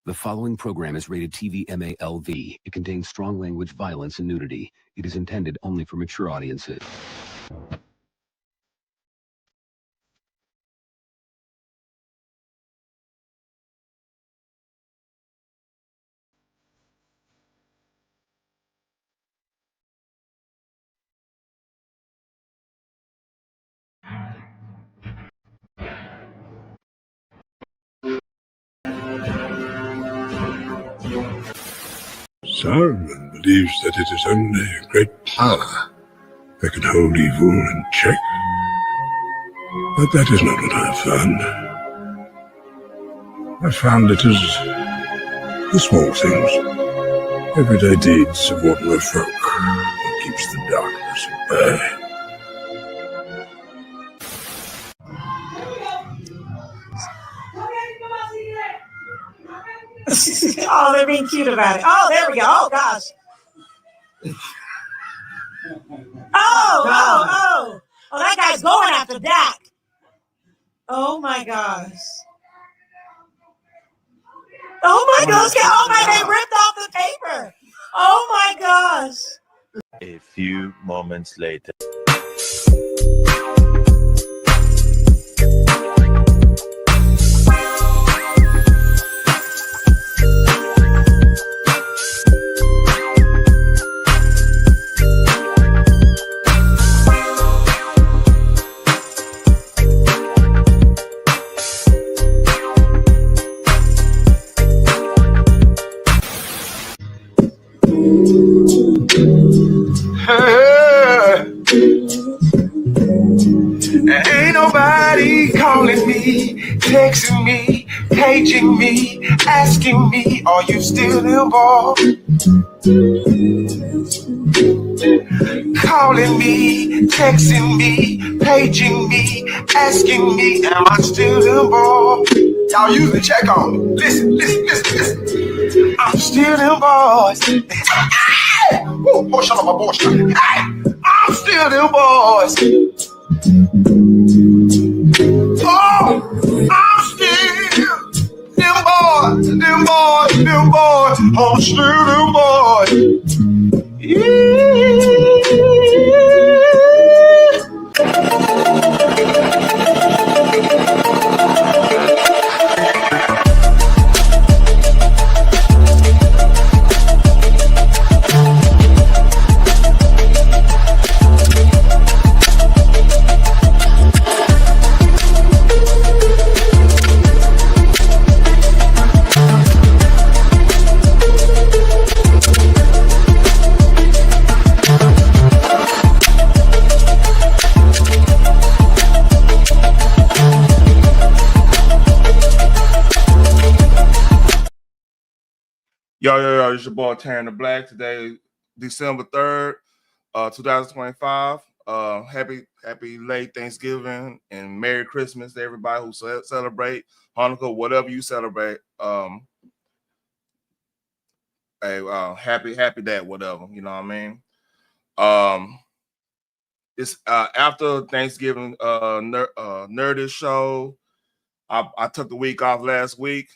The following program is rated TV MALV. It contains strong language, violence, and nudity. It is intended only for mature audiences. Saruman believes that it is only great power that can hold evil in check. But that is not what I have found. I found it is the small things, everyday deeds of ordinary folk, that keeps the darkness at bay. Oh, they're being cute about it. Oh, there we go. Oh, gosh. Oh, that guy's going after Dak. Oh, my gosh. Oh, my gosh. Oh, my, they ripped off the paper. Oh, my gosh. A few moments later. Ain't nobody calling me, texting me, paging me, asking me, are you still involved? Calling me, texting me, paging me, asking me, am I still involved? Y'all usually check on me. Listen. I'm still involved. Woo, shut up, my boy. Hey, I'm still involved. Oh, I'm still them boys, I'm still them boys. Yo, it's your boy Taryn the Black. Today, December 3rd, 2025. Happy late Thanksgiving and Merry Christmas to everybody who celebrate Hanukkah, whatever you celebrate. Happy that, whatever, you know what I mean? It's after Thanksgiving Nerdish show. I took the week off last week.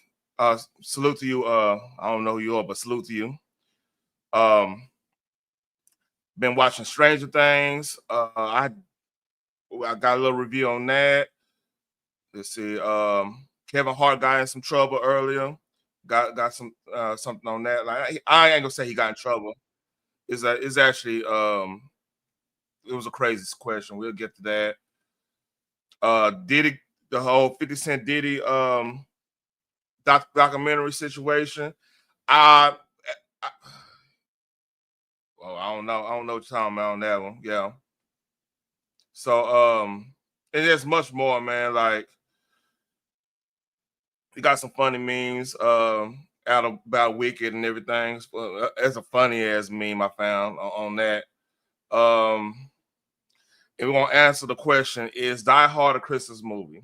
Salute to you. I don't know who you are, but salute to you. Been watching Stranger Things. I got a little review on that. Let's see. Kevin Hart got in some trouble earlier. Got some something on that. Like I ain't gonna say he got in trouble. It's actually it was a crazy question. We'll get to that. Diddy, the whole 50 Cent Diddy documentary situation. I don't know. I don't know what you're talking about on that one. Yeah. So and there's much more, man. Like we got some funny memes out about Wicked and everything. It's a funny ass meme I found on that. And we're gonna answer the question: is Die Hard a Christmas movie?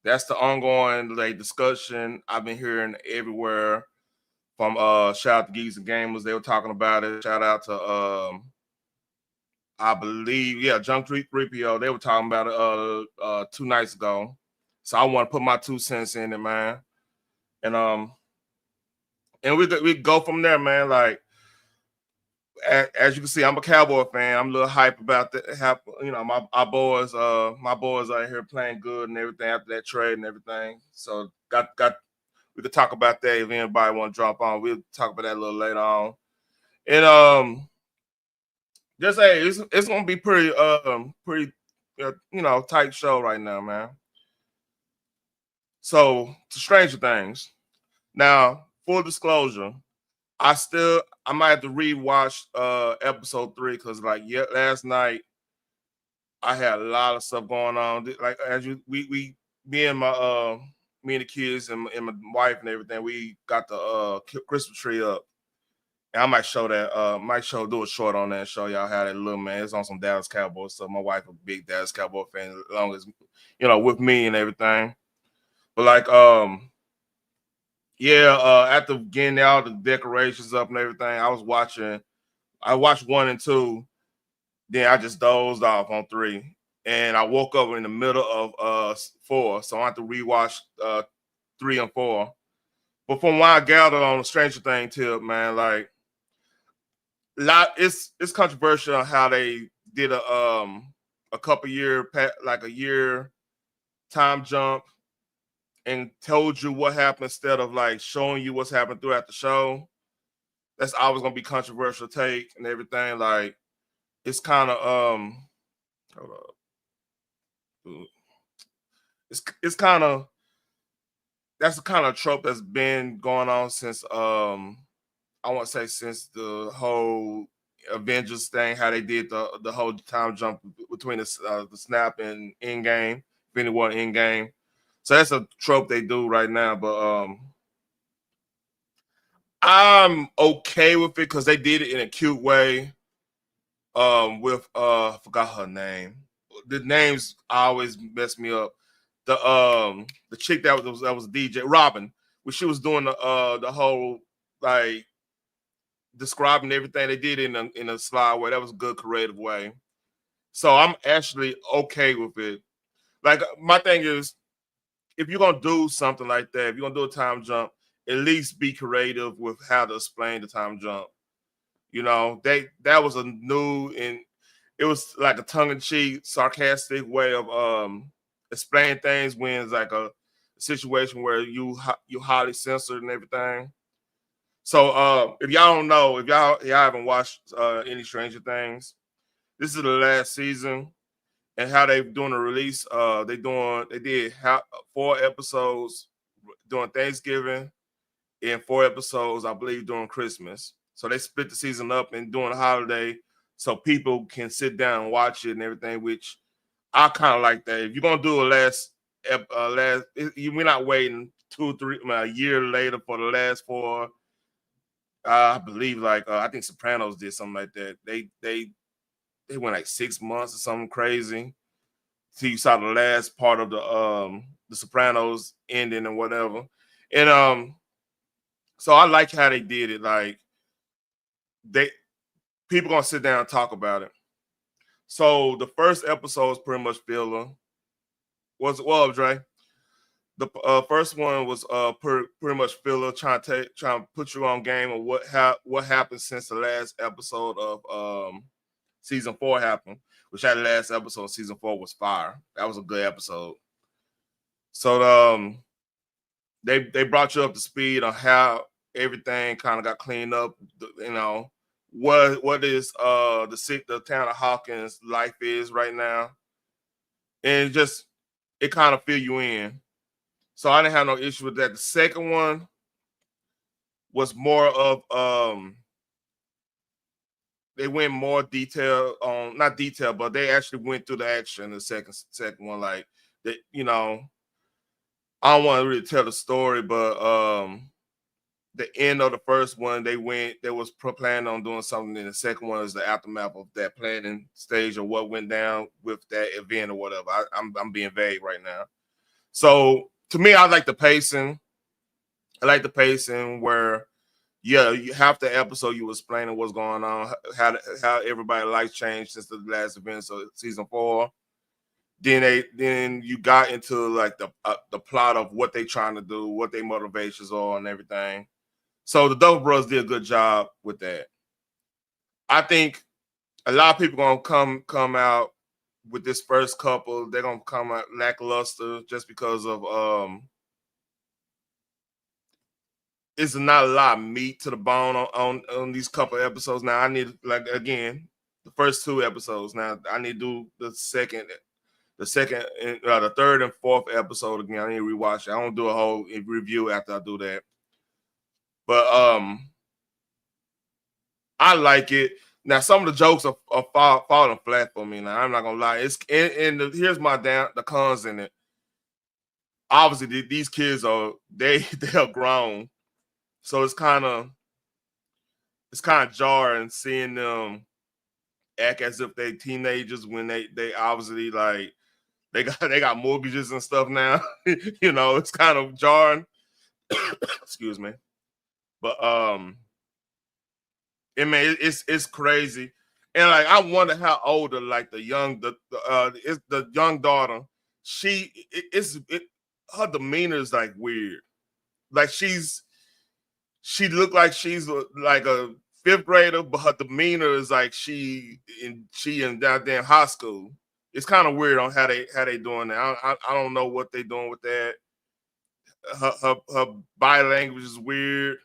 That's the ongoing discussion I've been hearing everywhere. From shout out to Geeks and Gamers, they were talking about it. Shout out to I believe, Junk 3PO, they were talking about it 2 nights ago. So I want to put my 2 cents in it, man. And we go from there, man. Like as you can see, I'm a Cowboy fan. I'm a little hype about that. You know, my boys out here playing good and everything after that trade and everything. So got we could talk about that if anybody want to drop on. We'll talk about that a little later on. And just hey, it's gonna be pretty tight show right now, man. So to Stranger Things. Now, full disclosure, I might have to rewatch episode 3 because last night I had a lot of stuff going on. Like as you we me and the kids and my wife and everything, we got the Christmas tree up. And I might show that, do a short on that and show y'all how that look, man. It's on some Dallas Cowboys stuff. My wife a big Dallas Cowboy fan, as long as with me and everything. But after getting all the decorations up and everything, I watched 1 and 2, then I just dozed off on 3. And I woke up in the middle of 4, so I have to rewatch 3 and 4. But from what I gathered on the Stranger Thing tip, man, it's controversial how they did a couple year a year time jump and told you what happened instead of showing you what's happened throughout the show. That's always gonna be controversial take and everything. Like it's kind of hold up. It's kind of that's the kind of trope that's been going on since I want to say since the whole Avengers thing, how they did the whole time jump between the snap and Endgame, Infinity War and Endgame. So that's a trope they do right now, but I'm okay with it because they did it in a cute way. With I forgot her name. The names always mess me up. The chick that was DJ Robin, when she was doing the whole describing everything they did in a slide way. That was a good creative way. So I'm actually okay with it. Like my thing is, if you're gonna do something like that, if you're gonna do a time jump, at least be creative with how to explain the time jump. That was a new and it was like a tongue-in-cheek, sarcastic way of explaining things when it's like a situation where you highly censored and everything. So if y'all don't know, if y'all haven't watched any Stranger Things, this is the last season, and how they doing the release. They did 4 episodes during Thanksgiving and 4 episodes, I believe, during Christmas. So they split the season up and during the holiday, so people can sit down and watch it and everything. Which I kind of like that. If you're gonna do we're not waiting 2-3 a year later for the last 4. I believe I think Sopranos did something like that. They went like 6 months or something crazy. So you saw the last part of the Sopranos ending and whatever. And so I like how they did it. Like people gonna sit down and talk about it. So the first episode was pretty much filler. Well, Dre? The first one was pretty much filler, trying to put you on game of what happened since the last episode of season 4 happened, which that last episode of season 4 was fire. That was a good episode. So they brought you up to speed on how everything kind of got cleaned up. What is the town of Hawkins life is right now, and it kind of fill you in. So I didn't have no issue with that. The second one was more of they went more detail on, not detail, but they actually went through the action. The second one, I don't want to really tell the story, but the end of the first one, they was planning on doing something. And the second one is the aftermath of that planning stage or what went down with that event or whatever. I'm being vague right now. So to me, I like the pacing. I like the pacing where, you half the episode you was explaining what's going on, how everybody's life changed since the last event, so season 4. then you got into like the plot of what they trying to do, what their motivations are, and everything. So the Double Brothers did a good job with that. I think a lot of people gonna come out with this first couple. They're gonna come out lackluster just because of it's not a lot of meat to the bone on these couple episodes. Now I need, like, again, the first 2 episodes. Now I need to do the third and fourth episode again. I need to rewatch it. I don't do a whole review after I do that. But I like it. Now some of the jokes are falling flat for me. Now I'm not gonna lie. Here's the cons in it. Obviously, these kids they're grown. So it's kind of jarring seeing them act as if they teenagers when they obviously, like, they got mortgages and stuff now. You know, it's kind of jarring. Excuse me. But it's crazy. And like I wonder how older, like the young daughter, her demeanor is like weird. Like she looked like she's like a 5th grader, but her demeanor is like she in damn high school. It's kind of weird on how they doing that. I don't know what they doing with that. Her body language is weird.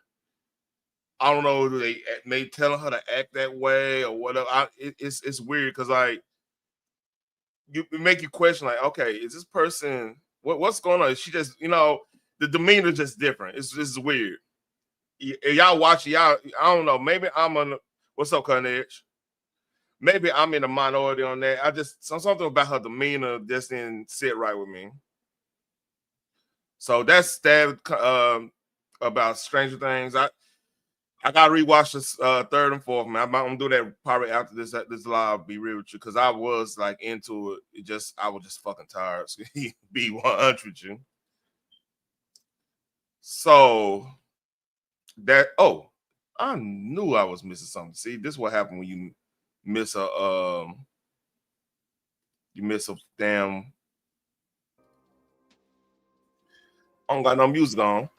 I don't know, do they telling her to act that way or whatever. It's weird because like it make you question, like, okay, is this person what's going on? Is she just, the demeanor is just different. It's just weird. Y'all watch y'all. I don't know. Maybe what's up, Cutting Edge? Maybe I'm in a minority on that. Something about her demeanor just didn't sit right with me. So that's that about Stranger Things. I gotta rewatch this 3rd and 4th, man. I'm gonna do that probably after this live. Be real with you, because I was like into it. I was just fucking tired. So be 100 with you. So that I knew I was missing something. See, this is what happened when you miss a damn. I don't got no music on.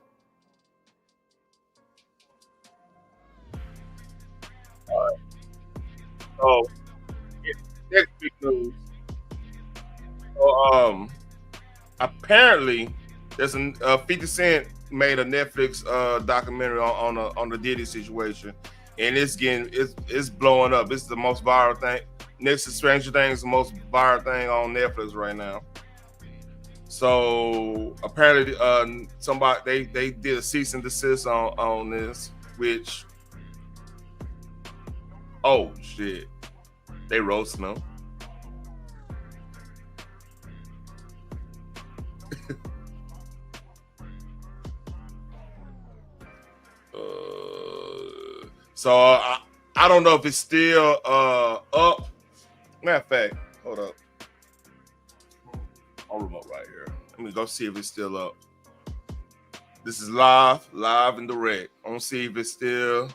All right. So next big news. So apparently there's 50 Cent made a Netflix documentary on the Diddy situation, and it's blowing up. It's the most viral thing. Next to Stranger Things, the most viral thing on Netflix right now. So apparently, somebody they did a cease and desist on this, which, oh shit, they roasting them. So I don't know if it's still up. Matter of fact, hold up. On remote right here. Let me go see if it's still up. This is live and direct. I'm gonna see if it's still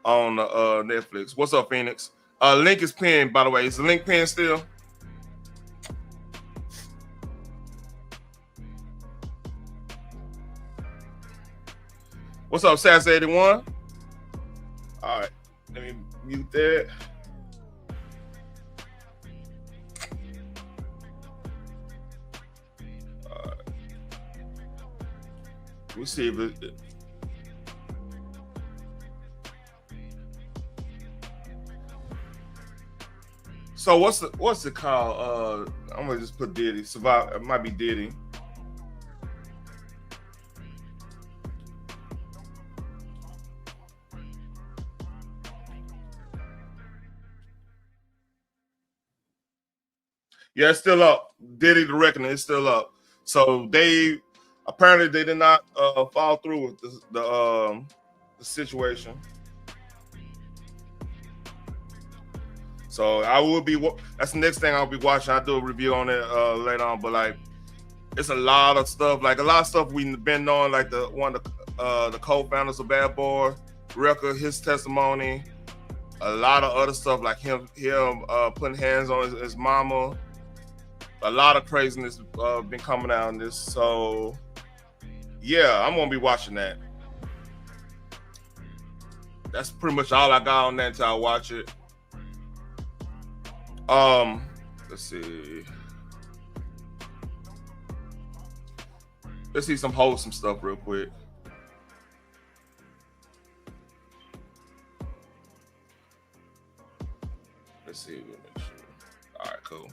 on Netflix. What's up, Phoenix? Link is pinned, by the way. Is the link pinned still? What's up, Sass81? All right, let me mute that. All right. Let me see if it. So what's it called? I'm gonna just put Diddy. Survive. It might be Diddy. Yeah, it's still up. Diddy the Reckoning is still up. So they did not follow through with the situation. So I will be. That's the next thing I'll be watching. I'll do a review on it later on. But like, it's a lot of stuff. Like a lot of stuff we've been knowing. Like the co-founders of Bad Boy, Rucker, his testimony. A lot of other stuff like him putting hands on his mama. a lot of craziness been coming out in this. So yeah, I'm gonna be watching that. That's pretty much all I got on that until I watch it. Let's see. Let's see some wholesome stuff real quick. Let's see. All right, cool.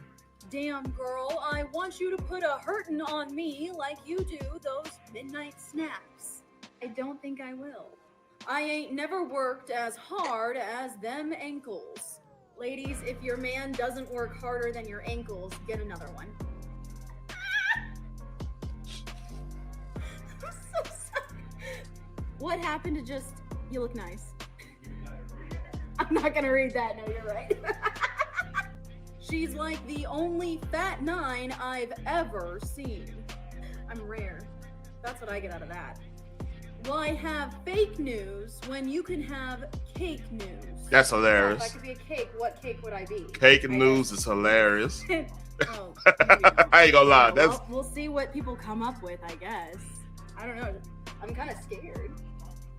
Damn, girl, I want you to put a hurtin' on me like you do those midnight snaps. I don't think I will. I ain't never worked as hard as them ankles. Ladies, if your man doesn't work harder than your ankles, get another one. I'm so sorry. What happened to just, you look nice? I'm not gonna read that, no, you're right. She's like the only fat 9 I've ever seen. I'm rare. That's what I get out of that. Why have fake news when you can have cake news? That's hilarious. If I could be a cake, what cake would I be? Cake and news is hilarious. Oh, I ain't gonna lie. well, we'll see what people come up with, I guess. I don't know. I'm kind of scared.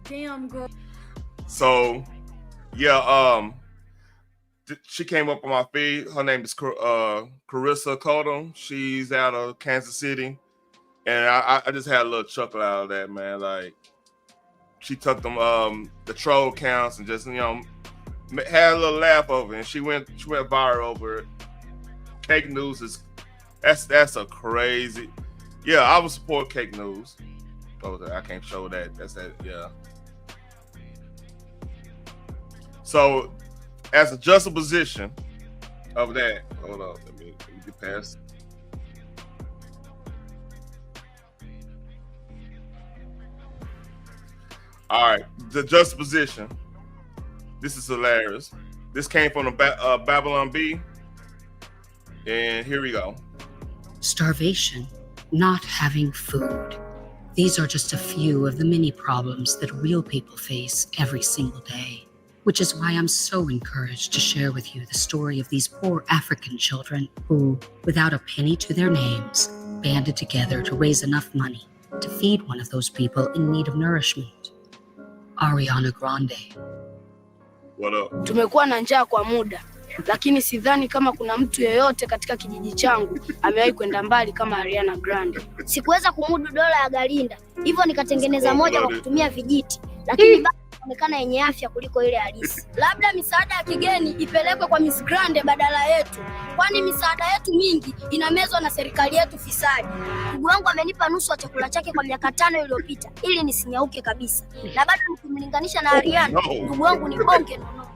Damn, girl. So, yeah, she came up on my feed. Her name is Carissa Cotto. She's out of Kansas City. And I just had a little chuckle out of that, man. Like, she took them the troll counts and just, you know, had a little laugh over it. And she went viral over it. Cake news is that's a crazy. Yeah, I would support cake news. Oh, I can't show that. That's that. Yeah. So, as a juxtaposition of that, hold on, let me get past. All right, the juxtaposition. This is hilarious. This came from the Babylon Bee, and here we go. Starvation, not having food. These are just a few of the many problems that real people face every single day, which is why I'm so encouraged to share with you the story of these poor African children who, without a penny to their names, banded together to raise enough money to feed one of those people in need of nourishment. Ariana Grande. What up? Tumekuwa na njaa kwa muda, lakini sidhani kama kuna mtu yeyote katika kijiji changu amewahi kwenda mbali kama Ariana Grande. Sikuweza kumudu dola ya Galinda, hivyo nikatengeneza moja kwa kutumia vijiti, lakini bado inaonekana yenye afya kuliko ile halisi. Labda misaada ya kigeni ipelekwe kwa Miss Grande badala yetu, kwani misaada yetu mingi inamezwa na serikali yetu fisadi. Ndugu wangu amenipa nusu ya chakula chake kwa miaka 5 iliyopita ili nisinyauke kabisa. Na bado nikimlinganisha na Ariana, ndugu wangu ni bonge nono.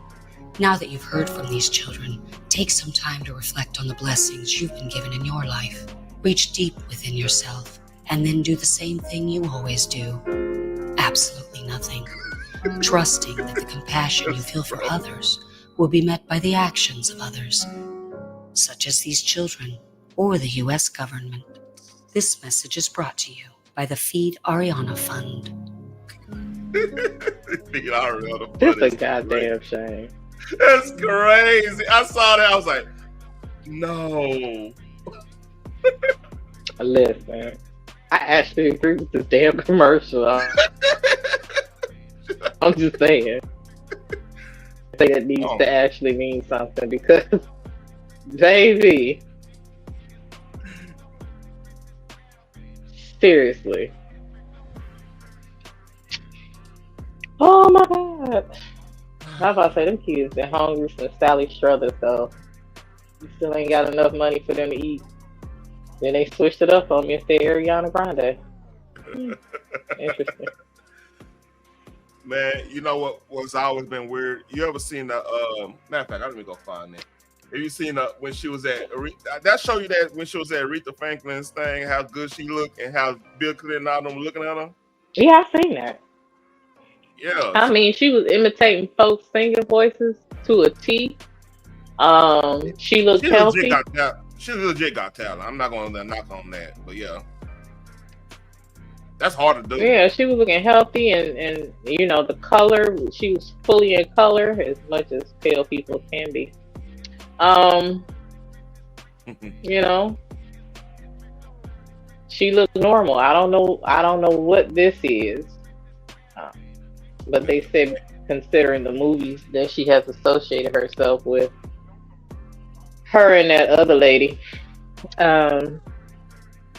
Now that you've heard from these children, take some time to reflect on the blessings you've been given in your life. Reach deep within yourself, and then do the same thing you always do. Absolutely nothing. Trusting that the compassion you feel for others will be met by the actions of others, such as these children or the U.S. government. This message is brought to you by the Feed Ariana Fund. It's a goddamn shame. That's crazy. I saw that. I was like, no. Listen, I actually agree with this damn commercial. I'm just saying. I think it needs to actually mean something because, baby, seriously. Oh my God. I was about to say, them kids been hungry since Sally Struthers, so you still ain't got enough money for them to eat. Then they switched it up on me and said Ariana Grande. Interesting. Man, you know what's always been weird? You ever seen the matter of fact, let me go find it. Have you seen when she was at that show you that when she was at Aretha Franklin's thing, how good she looked and how Bill Clinton and all them looking at her? Yeah, I seen that. Yeah. I mean, she was imitating folks' singing voices to a T. She looked healthy. She legit got talent. I'm not going to knock on that, but yeah. That's hard to do. Yeah, she was looking healthy and you know, the color, she was fully in color as much as pale people can be. You know, she looked normal. I don't know what this is, uh, but they said considering the movies that she has associated herself with, her and that other lady,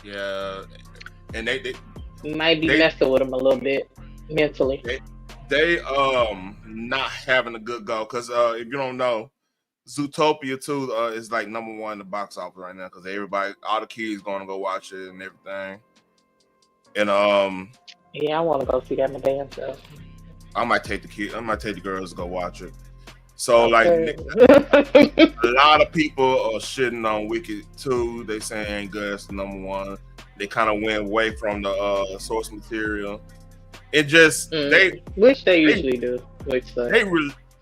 Yeah, and they might be messing with him a little bit mentally. They not having a good go because if you don't know, Zootopia 2 is like number one in the box office right now because everybody, all the kids, going to go watch it and everything. And yeah, I want to go see that my damn self. I might take the girls to go watch it. So Okay. like a lot of people are shitting on Wicked 2. They saying ain't good as the number one. They kind of went away from the source material. It just they usually do.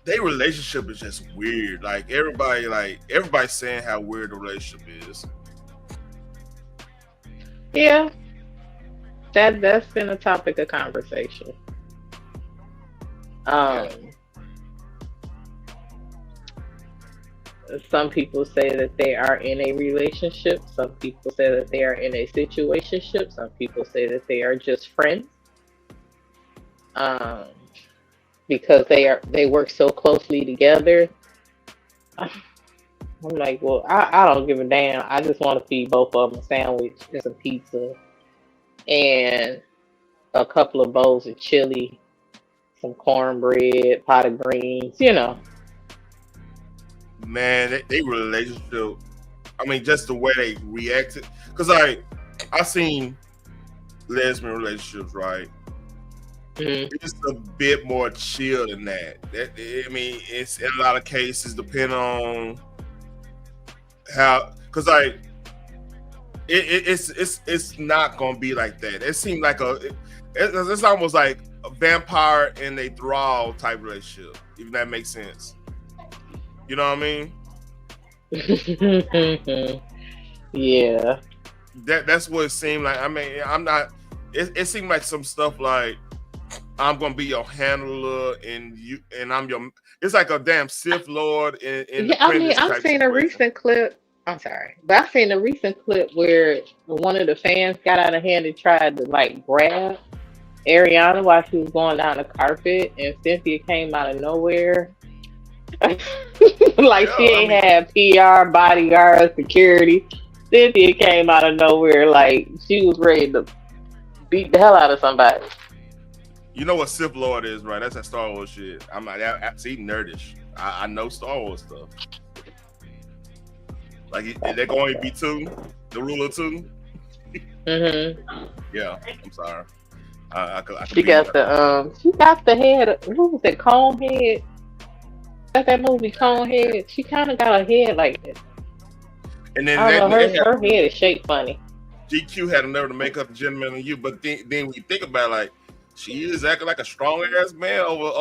Their relationship is just weird. Like everybody's saying how weird the relationship is. Yeah, that's been a topic of conversation. Some people say that they are in a relationship. Some people say that they are in a situationship. Some people say that they are just friends. Because they work so closely together. I'm like, well, I don't give a damn. I just want to feed both of them a sandwich and some pizza and a couple of bowls of chili, some cornbread, pot of greens, Man, they relationship. I mean, just the way they reacted. Because I seen lesbian relationships, right? It's a bit more chill than that. I mean, it's in a lot of cases depending on how, because it's not gonna be like that. It seemed like it's almost like a vampire and a thrall type relationship, if that makes sense. You know what I mean? Yeah. That's what it seemed like. I mean, I'm not. It seemed like some stuff like, I'm gonna be your handler, and I'm your. It's like a damn Sith Lord. I mean, I've seen a recent clip. I'm sorry, but I've seen a recent clip where one of the fans got out of hand and tried to like grab Ariana while she was going down the carpet, and Cynthia came out of nowhere. She ain't had PR, bodyguard, security. Cynthia came out of nowhere like she was ready to beat the hell out of somebody. You know what Sith Lord is, right? That's that Star Wars shit. I'm like, that's nerdish. I know Star Wars stuff. Like, they're going to be two, the ruler two. Yeah, I'm sorry. She got the head. What was it? Conehead. That movie Conehead. She kind of got a head like that. And then her head is shaped funny. GQ had a nerve to make up the gentleman on you, but then when you think about it, like, she is acting like a strong ass man over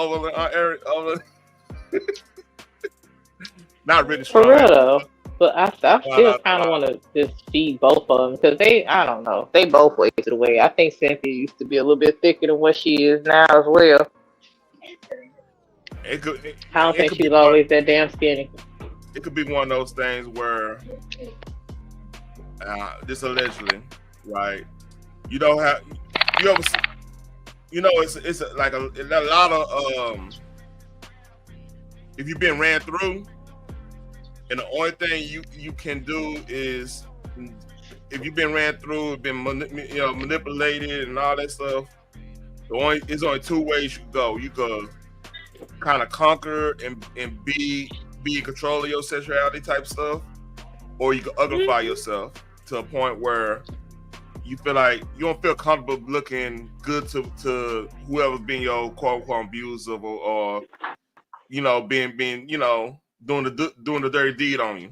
not really strong. For real though, but I still kind of want to just feed both of them because I don't know, they both wasted away. I think Cynthia used to be a little bit thicker than what she is now as well. I don't think she's always that damn skinny. It could be one of those things where, this allegedly, right? You don't have, you ever, it's like a lot of if you've been ran through, and the only thing you can do is, if you've been ran through, been manipulated and all that stuff, there's only two ways you can go. You could kind of conquer and be in control of your sexuality type stuff, or you can uglify yourself to a point where you feel like you don't feel comfortable looking good to whoever's being your quote unquote abuser or being doing the dirty deed on you.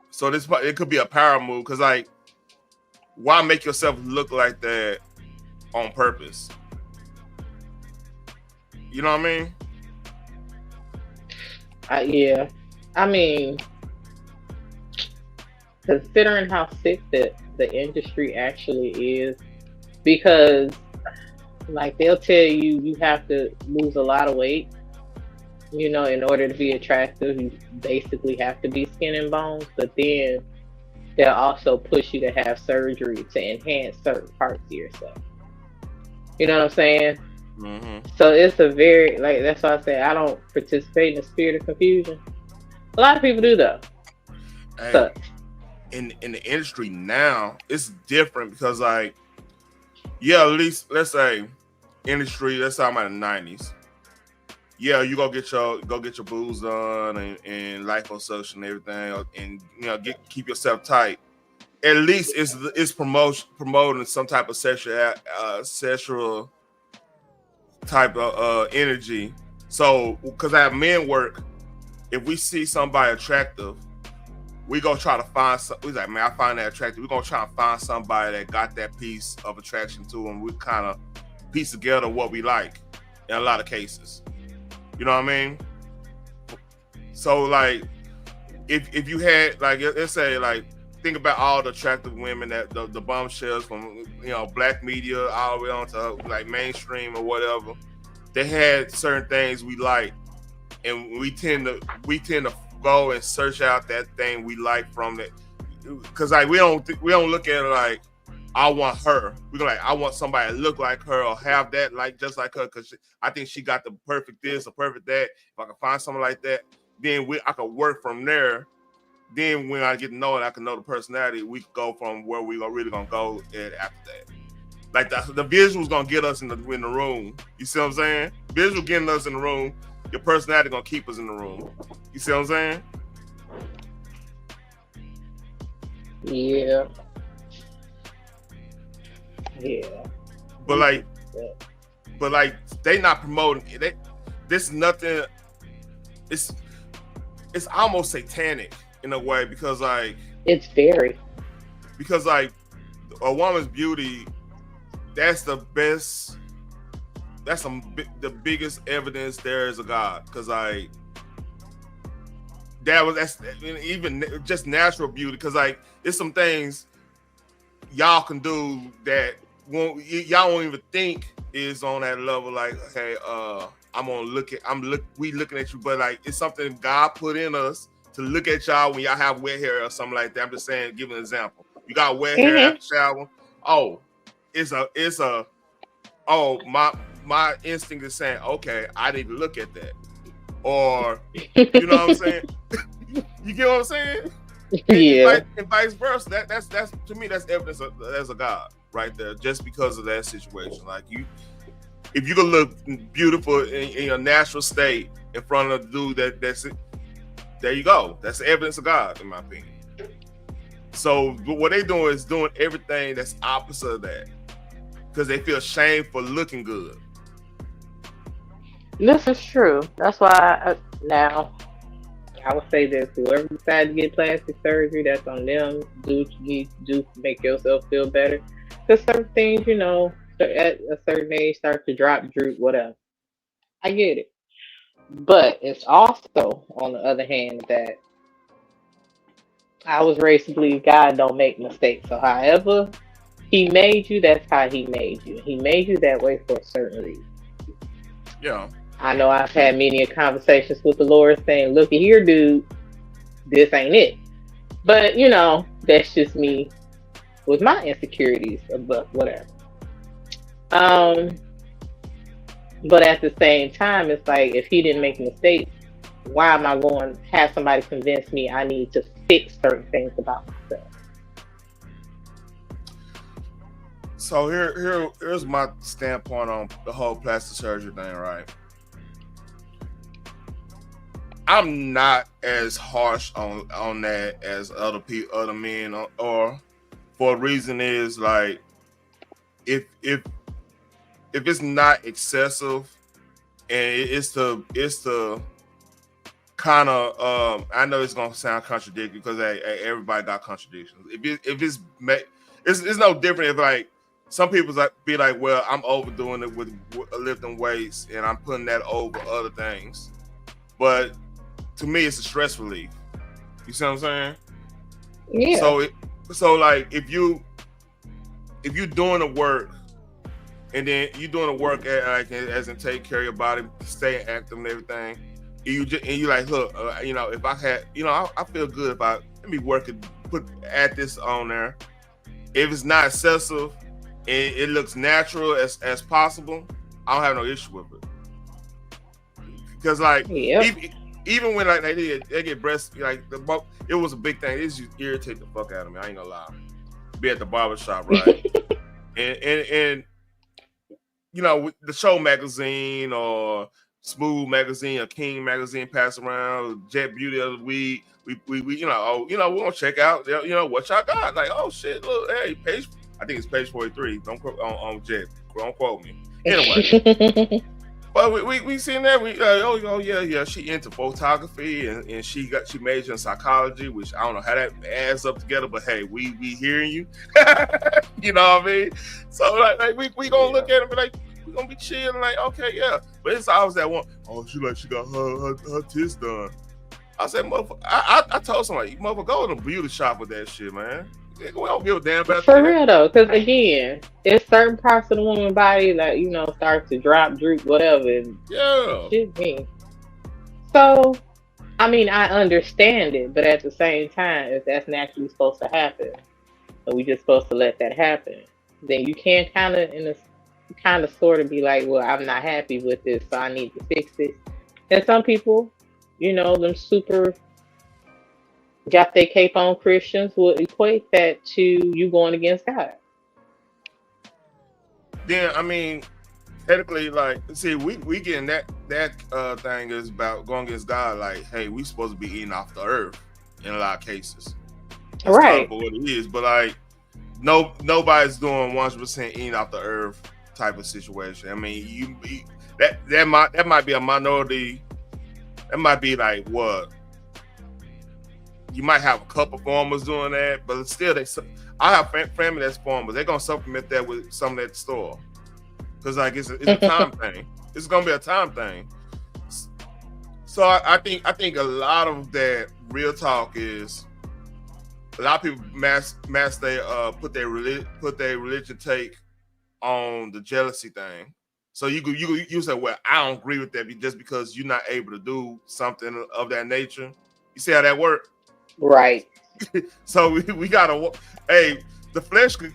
So it could be a power move because, like, why make yourself look like that on purpose? You know what I mean? Yeah. I mean, considering how sick the industry actually is, because like they'll tell you have to lose a lot of weight, in order to be attractive. You basically have to be skin and bones, but then they'll also push you to have surgery to enhance certain parts of yourself. You know what I'm saying? Mm-hmm. So it's a very like that's why I say I don't participate in the spirit of confusion. A lot of people do though. Hey, So in the industry now, it's different because like, yeah, at least let's say industry. Let's talk about the '90s. Yeah, you go get your booze on and liposuction and everything, and keep yourself tight. At least it's promoting some type of sexual type of energy. So, because I have men work, if we see somebody attractive, we gonna try to find. We like, man, I find that attractive. We gonna try to find somebody that got that piece of attraction to them. We kind of piece together what we like in a lot of cases. You know what I mean? So like, if you had like, let's say like, think about all the attractive women that the bombshells from black media all the way on to like mainstream or whatever. They had certain things we like, and we tend to go and search out that thing we like from it, because like we don't look at it like I want her. We go like I want somebody to look like her or have that like just like her, because I think she got the perfect this or perfect that. If I can find someone like that, then I could work from there. Then when I get to know it, I can know the personality. We could go from where we are really gonna go after that. Like the visual's gonna get us in the room. You see what I'm saying? Visual getting us in the room. Your personality gonna keep us in the room. You see what I'm saying? yeah. Yeah. But like they not promoting it. This nothing. It's almost satanic in a way, because like it's very, because like a woman's beauty, that's the best. That's the biggest evidence there is a God, because like that's even just natural beauty, because like it's some things y'all can do that y'all won't even think is on that level. Like, hey, we looking at you, but like it's something God put in us to look at y'all when y'all have wet hair or something like that. I'm just saying, give an example. You got wet hair after shower. Oh, my instinct is saying, okay, I need to look at that. Or, you know what I'm saying? You get what I'm saying? Yeah. And vice versa. That's to me, that's evidence there's a God right there, just because of that situation. Like if you can look beautiful in your natural state in front of the dude, that's it. There you go. That's the evidence of God, in my opinion. So what they doing is doing everything that's opposite of that, because they feel shame for looking good. This is true. That's why now I would say this: whoever decides to get plastic surgery, that's on them. Do what you need to do to make yourself feel better. Because certain things, at a certain age, start to drop, droop, whatever. I get it. But it's also, on the other hand, that I was raised to believe God don't make mistakes. So however He made you, that's how He made you. He made you that way for a certain reason. Yeah. I know I've had many conversations with the Lord saying, look here, dude, this ain't it. But, that's just me with my insecurities, but whatever. But at the same time, it's like, if He didn't make mistakes, why am I going to have somebody convince me I need to fix certain things about myself? So here's my standpoint on the whole plastic surgery thing, right? I'm not as harsh on that as other men, or for a reason is like, if it's not excessive and it's the kind of I know it's gonna sound contradictory, because everybody got contradictions. If it's no different if like some people be like, well, I'm overdoing it with lifting weights and I'm putting that over other things, but to me it's a stress relief. You see what I'm saying? Yeah. So like if you doing the work, and then you doing the work as in take care of your body, stay active and everything. You like, look, if I had, I feel good if let me work add this on there. If it's not excessive and it looks natural as possible, I don't have no issue with it. Because like even when like they get breast, like it was a big thing. It just irritate the fuck out of me. I ain't gonna lie. Be at the barbershop, right? and you know, the Show magazine or Smooth magazine or King magazine pass around, Jet Beauty of the week. We you know we're gonna check out what y'all got. Like, oh shit, look, hey, page, I think it's page 43. Don't quote on Jet. Don't quote me. Anyway. But we seen that yeah, she into photography and she majored in psychology, which I don't know how that adds up together, but hey, we hearing you. You know what I mean? So like we gonna look at it and be like, we gonna be chilling, like, okay, yeah. But it's always that one, oh, she got her tits done. I said, motherfucker, I told somebody, motherfucker, go to the beauty shop with that shit, man. We don't give a damn about For that. real though, because again, it's certain parts of the woman's body that start to drop, droop, whatever. And shit me. So, I mean, I understand it, but at the same time, if that's naturally supposed to happen, and we just supposed to let that happen, then you can't kind of sort of be like, well, I'm not happy with this, so I need to fix it. And some people, them super got their cape on Christians will equate that to you going against God. Then I mean, technically, like, see, we getting that thing is about going against God. Like, hey, we supposed to be eating off the earth in a lot of cases. That's right. Kind of what it is, but like, nobody's doing 100% eating off the earth type of situation. I mean, that might be a minority. That might be like what. You might have a couple farmers doing that, but still, I have family that's farmers. They're gonna supplement that with some of that store, because like it's a time thing. It's gonna be a time thing. So I think a lot of that real talk is a lot of people put their religion take on the jealousy thing. So you say, well, I don't agree with that just because you're not able to do something of that nature. You see how that works? Right. So we gotta, hey, the flesh can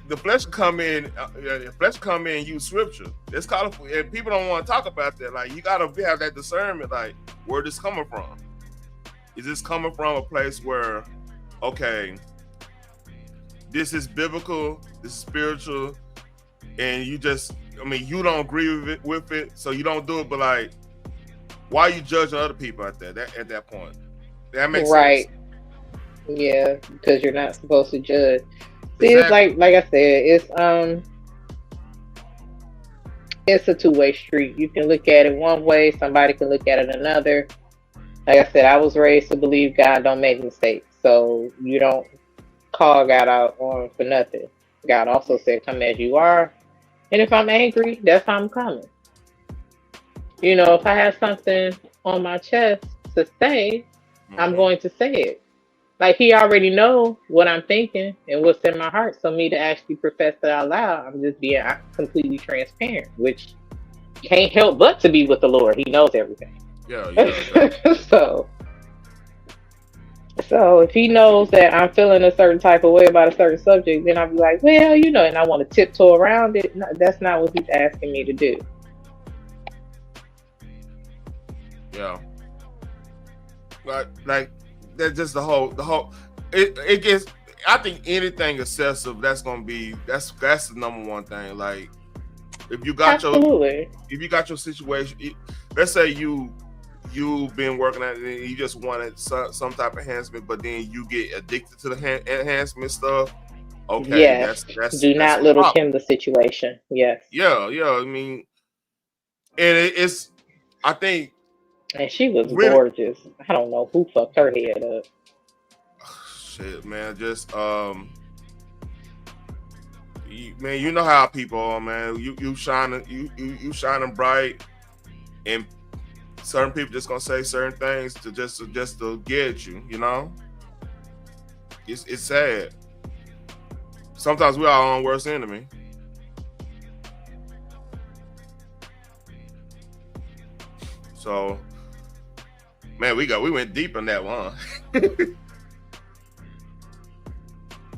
come in. The flesh come in and use scripture. It's colorful, and people don't want to talk about that. Like, you gotta have that discernment. Like, where this coming from? Is this coming from a place where, okay, this is biblical, this is spiritual, and you don't agree with it, so you don't do it. But like, why are you judging other people at that point? That makes sense. Yeah, because you're not supposed to judge. See, exactly. It's like I said, it's a two-way street. You can look at it one way, somebody can look at it another. Like I said, I was raised to believe God don't make mistakes, so you don't call God out on for nothing. God also said, "Come as you are," and if I'm angry, that's how I'm coming. If I have something on my chest to say, I'm going to say it. Like, he already know what I'm thinking and what's in my heart. So me to actually profess it out loud, I'm just being completely transparent, which can't help but to be with the Lord. He knows everything. Yeah. So if he knows that I'm feeling a certain type of way about a certain subject, then I'll be like, well, and I want to tiptoe around it. No, that's not what he's asking me to do. Yeah. Like that's just the whole it gets, I think anything excessive, that's the number one thing. Like, if you got your situation, let's say you've been working at it and you just wanted some type of enhancement, but then you get addicted to the enhancement stuff. Okay, yes. that's do not Little Kim the situation. Yes. Yeah. I mean, and it's, I think, and she was really gorgeous. I don't know who fucked her head up. Shit, man, just man, you know how people are, man. You shining bright, and certain people just gonna say certain things to just to get at you. It's sad. Sometimes we are our own worst enemy. So, man, we went deep on that one.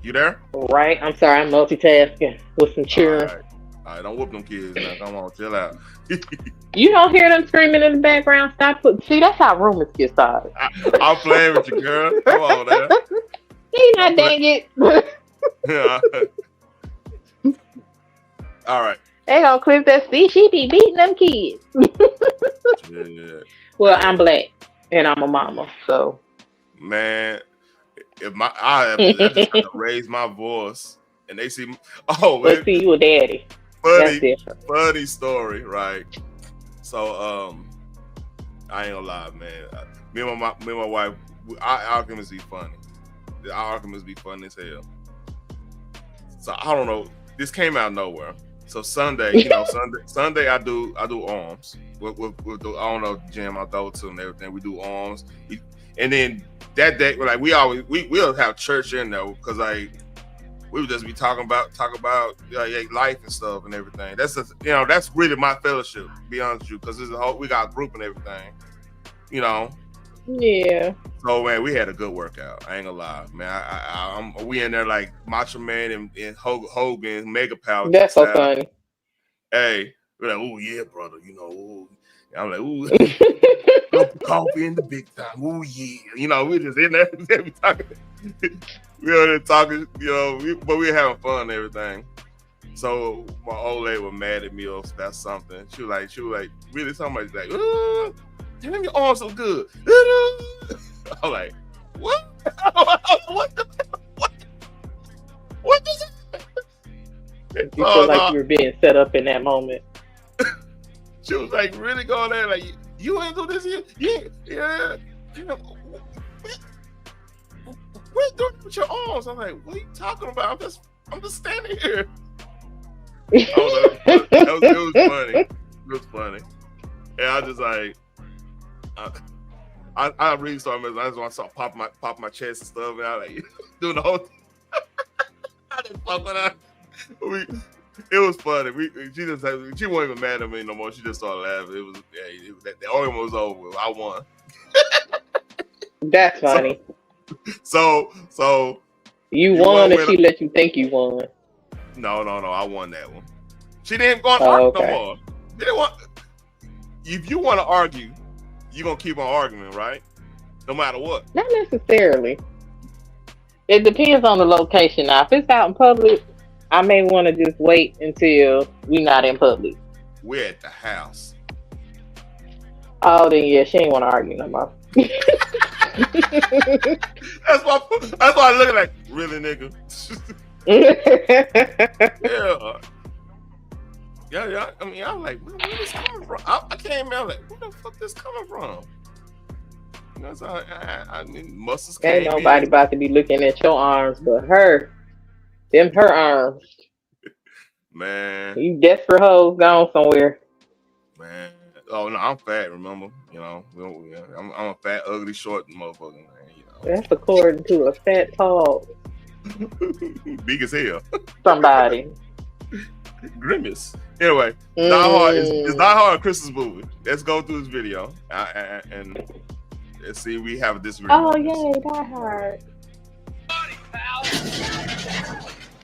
You there? Right. I'm sorry. I'm multitasking with some cheering. All right, don't whoop them kids now. Come on, chill out. You don't hear them screaming in the background. Stop. See, that's how rumors get started. I'm playing with you, girl. Come on, there. He not dang it. Yeah. All right. They gonna clip that. See, she be beating them kids. Yeah. Well, I'm black and I'm a mama, so. Man, if I just have to raise my voice and they see me. Oh, let's see you a daddy. Funny story, right? So, I ain't gonna lie, man. Me and my wife, our arguments be funny. Our arguments be funny as hell. So I don't know. This came out of nowhere. So Sunday, Sunday I do arms with the, I don't know, the gym I go to and everything. We do arms, and then that day, like we'll have church in there because like we would just be talking about life and stuff and everything. That's just, that's really my fellowship. To be honest with you, because we got a group and everything, Yeah. So man, we had a good workout. I ain't gonna lie, man. We in there like Macho Man and Hogan, Mega Power. That's so funny. Hey, we're like, oh yeah, brother. Ooh. I'm like, ooh, coffee in the big time. Ooh yeah. We just in there, we talking. We on there talking, but we having fun and everything. So my old lady was mad at me about something. She was like, really somebody like, damn, your arms so good. I'm like, what? What is it? You feel like you were being set up in that moment. She was like, really going there, like, you ain't do this here? Yeah. What are you doing with your arms? I'm like, what are you talking about? I'm just standing here. It was funny. It was funny. And I just like, I really started. I just want to pop my chest and stuff, and I like doing the whole thing. I didn't fuck with her. It was funny. She wasn't even mad at me no more. She just started laughing. The argument was over. I won. That's funny. So you won, and she let you think you won. No. I won that one. She didn't go on argue no more. If you want to argue, you're gonna keep on arguing, right? No matter what. Not necessarily. It depends on the location. Now, if it's out in public, I may want to just wait until we're not in public. We're at the house. Oh, then yeah, she ain't want to argue no more. That's why I look like, really, nigga. Yeah. I mean, I'm like, where this coming from? I came out like, where the fuck this coming from? So I mean, muscles. Ain't nobody about to be looking at your arms, but her. Them her arms. Man. You desperate hoes gone somewhere. Man. Oh no, I'm fat. Remember, I'm a fat, ugly, short motherfucker. Man, That's according to a fat, tall, big as hell. Somebody. Grimace. Anyway, Die Hard is Die Hard a Christmas movie. Let's go through this video and let's see. We have this. Oh yay, Die Hard.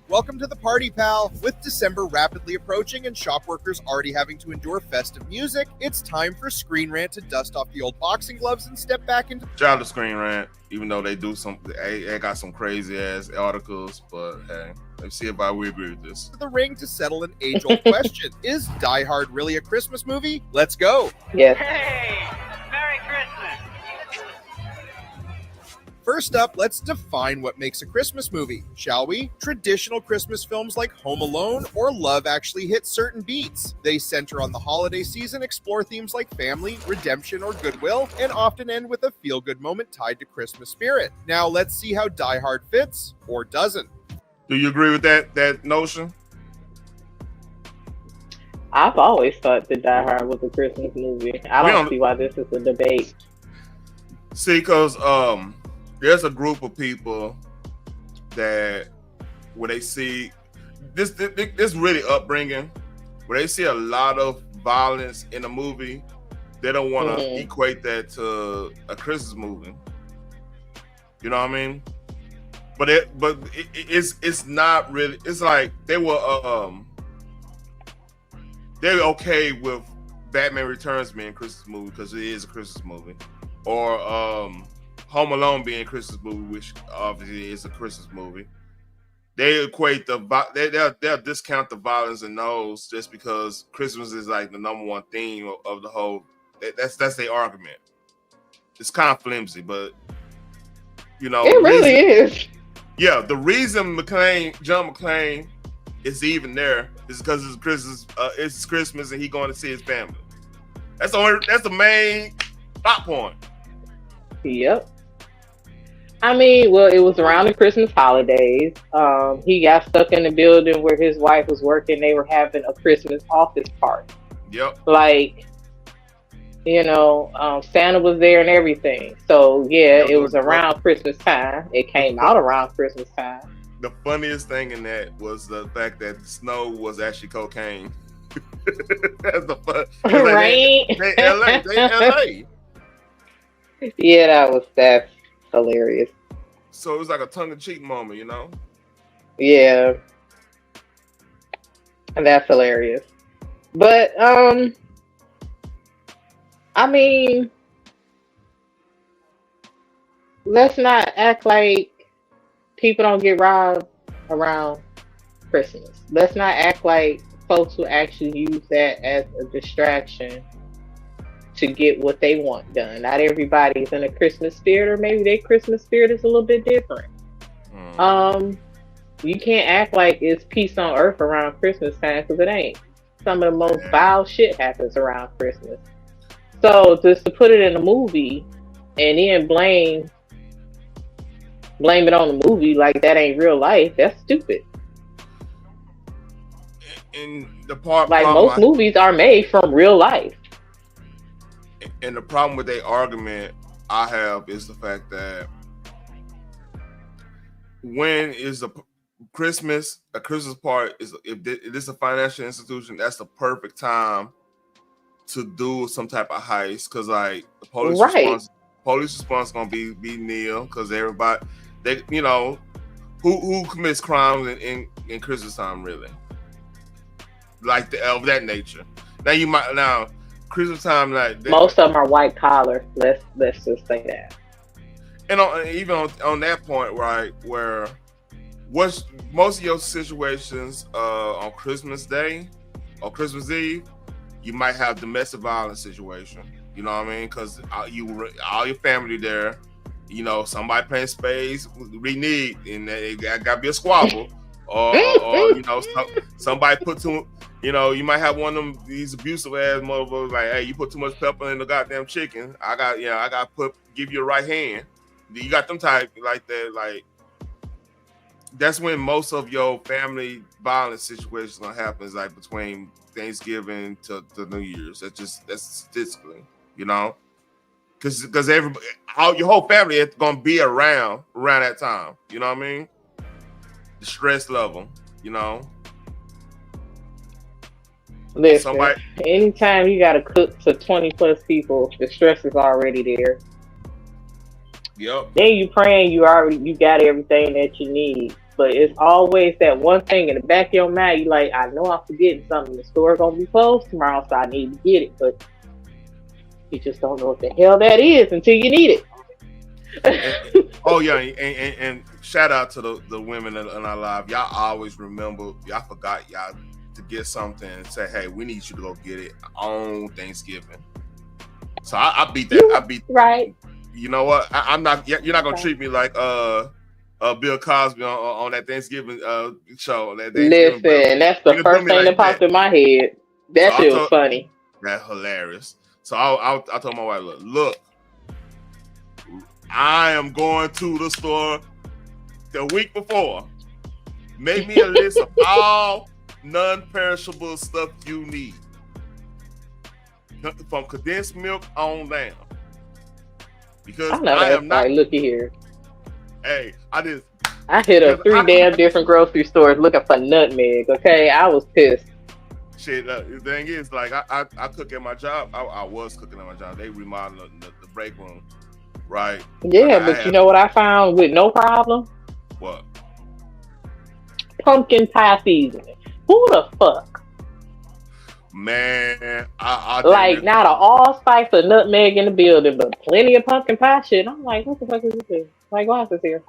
Welcome to the party, pal. With December rapidly approaching and shop workers already having to endure festive music, it's time for Screen Rant to dust off the old boxing gloves and step back into... Shout out to Screen Rant, even though they got some crazy ass articles, but hey, let's see if we agree with this. ...the ring to settle an age-old question. Is Die Hard really a Christmas movie? Let's go. Yes. Hey, Merry Christmas. First up, let's define what makes a Christmas movie, shall we? Traditional Christmas films like Home Alone or Love Actually hit certain beats. They center on the holiday season, explore themes like family, redemption, or goodwill, and often end with a feel-good moment tied to Christmas spirit. Now let's see how Die Hard fits, or doesn't. Do you agree with that notion? I've always thought that Die Hard was a Christmas movie. I don't see why this is a debate. See, because there's a group of people that when they see this really upbringing, where they see a lot of violence in a movie, they don't want to equate that to a Christmas movie. You know what I mean? But it's not really. It's like they were they're okay with Batman Returns being a Christmas movie because it is a Christmas movie, or Home Alone being a Christmas movie, which obviously is a Christmas movie. They equate they'll discount the violence in those just because Christmas is like the number one theme of the whole. That's their argument. It's kind of flimsy, but you know it really is. Yeah, the reason John McClane is even there is because it's Christmas. It's Christmas, and he's going to see his family. That's the main plot point. Yep. I mean, well, it was around the Christmas holidays. He got stuck in the building where his wife was working. They were having a Christmas office party. Yep. Like, Santa was there and everything. So yeah, it was around Christmas time. It came out around Christmas time. The funniest thing in that was the fact that the snow was actually cocaine. That's the fun. Right? They LA. Yeah, that's hilarious. So it was like a tongue-in-cheek moment, you know? Yeah. That's hilarious. But, I mean, let's not act like people don't get robbed around Christmas. Let's not act like folks will actually use that as a distraction to get what they want done. Not everybody's in a Christmas spirit, or maybe their Christmas spirit is a little bit different. You can't act like it's peace on earth around Christmas time, because it ain't. Some of the most vile shit happens around Christmas. So just to put it in a movie and then blame it on the movie like that ain't real life, that's stupid. And the part like most movies are made from real life. And the problem with their argument I have is the fact that when is a Christmas part is if this is a financial institution, that's the perfect time to do some type of heist, because like the police response gonna be nil, because everybody who commits crimes in Christmas time really, like of that nature. Now Christmas time, like most of them are white collar. Let's just say that. And even on that point, right, where what's most of your situations on Christmas Day or Christmas Eve, you might have domestic violence situation. You know what I mean? Because all your family there, somebody playing spades, renege, and it got to be a squabble, or somebody put too. You might have one of these abusive ass motherfuckers like, hey, you put too much pepper in the goddamn chicken. I got give you a right hand. You got them type like that, like that's when most of your family violence situations gonna happen, is like between Thanksgiving to New Year's. That's statistically, because everybody, your whole family is gonna be around that time. You know what I mean? The stress level, Listen, anytime you gotta cook for 20 plus people, the stress is already there. Yep. Then you praying you got everything that you need. But it's always that one thing in the back of your mind, you like, I know I'm forgetting something. The store gonna be closed tomorrow, so I need to get it. But you just don't know what the hell that is until you need it. And shout out to the women in our live. Y'all always remember, y'all forgot y'all to get something and say, hey, we need you to go get it on Thanksgiving. So I beat that. Right. You know what? I'm not. You're not gonna treat me like Bill Cosby on that Thanksgiving show. Listen, that's the first thing that popped in my head. That shit was funny. That's hilarious. So I told my wife, look, I am going to the store the week before. Make me a list of all non-perishable stuff you need, from condensed milk on down. Because I am not. Looky here. Hey, I hit up 3 damn different grocery stores looking for nutmeg. Okay, I was pissed. Shit, the thing is, like, I cook at my job. I was cooking at my job. They remodeled the break room, right? Yeah, but you know what I found with no problem? What? Pumpkin pie seasoning. Who the fuck? Man, I Like, not an allspice or nutmeg in the building, but plenty of pumpkin pie shit. I'm like, what the fuck is this? Like, why is this here?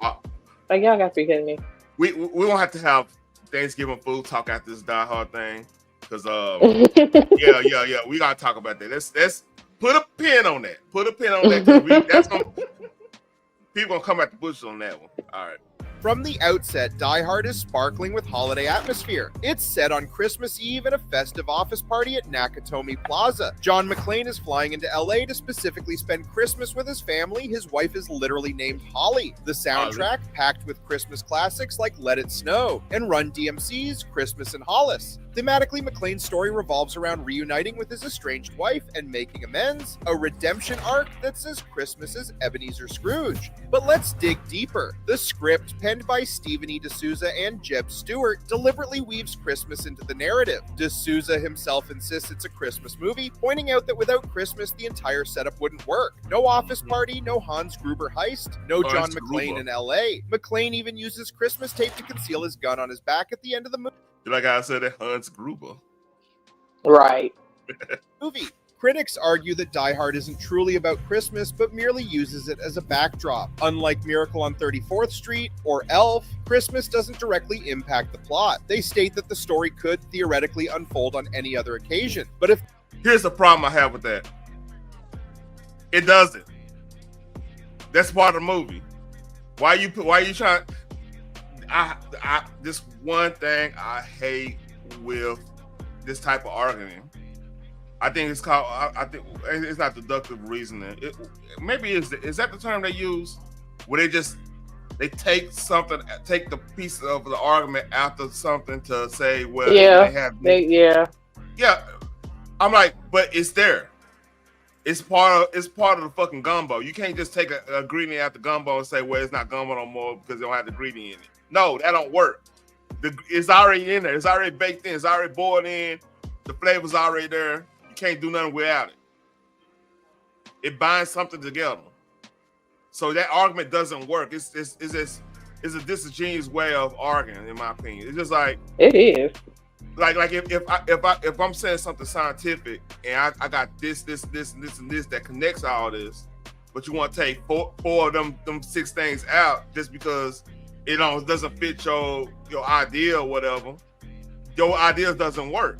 Like, y'all got to be kidding me. We won't have to have Thanksgiving food talk after this Die Hard thing, because yeah, we gotta talk about that. Let's put a pin on that. Put a pin on that, because people gonna come at the bushes on that one. All right. From the outset, Die Hard is sparkling with holiday atmosphere. It's set on Christmas Eve at a festive office party at Nakatomi Plaza. John McClane is flying into LA to specifically spend Christmas with his family. His wife is literally named Holly. The soundtrack, packed with Christmas classics like Let It Snow and Run DMC's Christmas in Hollis. Thematically, McClane's story revolves around reuniting with his estranged wife and making amends, a redemption arc that's as Christmas as Ebenezer Scrooge. But let's dig deeper. The script, penned by Stephen E. D'Souza and Jeb Stewart, deliberately weaves Christmas into the narrative. D'Souza himself insists it's a Christmas movie, pointing out that without Christmas, the entire setup wouldn't work. No office party, no Hans Gruber heist, no John McClane in LA. McClane even uses Christmas tape to conceal his gun on his back at the end of the movie. Like I said, that Hans Gruber. Right. Movie. Critics argue that Die Hard isn't truly about Christmas, but merely uses it as a backdrop. Unlike Miracle on 34th Street or Elf, Christmas doesn't directly impact the plot. They state that the story could theoretically unfold on any other occasion. But if here's the problem I have with that, it doesn't. That's part of the movie. Why you trying? This one thing I hate with this type of argument. I think it's called. I think it's not deductive reasoning. Maybe is that the term they use, where they take the piece of the argument after something to say, well, yeah. I'm like, but it's there. It's part of the fucking gumbo. You can't just take a ingredient out the gumbo and say, well, it's not gumbo no more because they don't have the ingredient in it. No, that don't work. It's already in there. It's already baked in. It's already boiled in. The flavor's already there. You can't do nothing without it. It binds something together. So that argument doesn't work. It's a disingenuous way of arguing, in my opinion. It's just like it is. Like if I'm saying something scientific and I got this and this that connects all this, but you want to take four of them 6 things out just because it doesn't fit your idea or whatever. Your idea doesn't work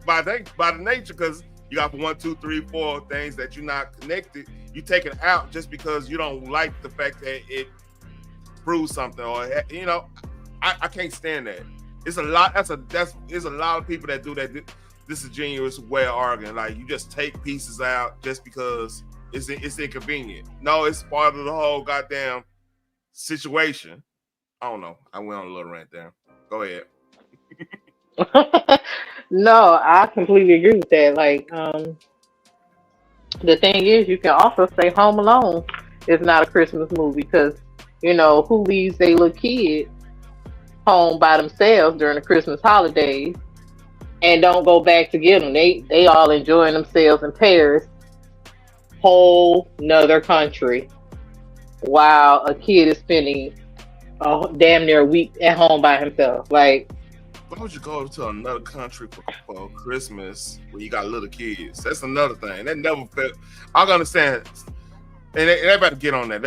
by the nature, because you got 1, 2, 3, 4 things that you're not connected. You take it out just because you don't like the fact that it proves something, or I can't stand that. It's a lot. There's a lot of people that do that. This is a genuine way of arguing. Like, you just take pieces out just because it's inconvenient. No, it's part of the whole goddamn situation. I don't know. I went on a little rant there. Go ahead. No, I completely agree with that. Like, the thing is, you can also say Home Alone is not a Christmas movie because, who leaves their little kid home by themselves during the Christmas holidays and don't go back to get them? They all enjoying themselves in Paris, whole nother country, while a kid is spending damn near a week at home by himself. Like, why would you go to another country for Christmas when you got little kids? That's another thing. That never felt. I can understand, and they better get on that.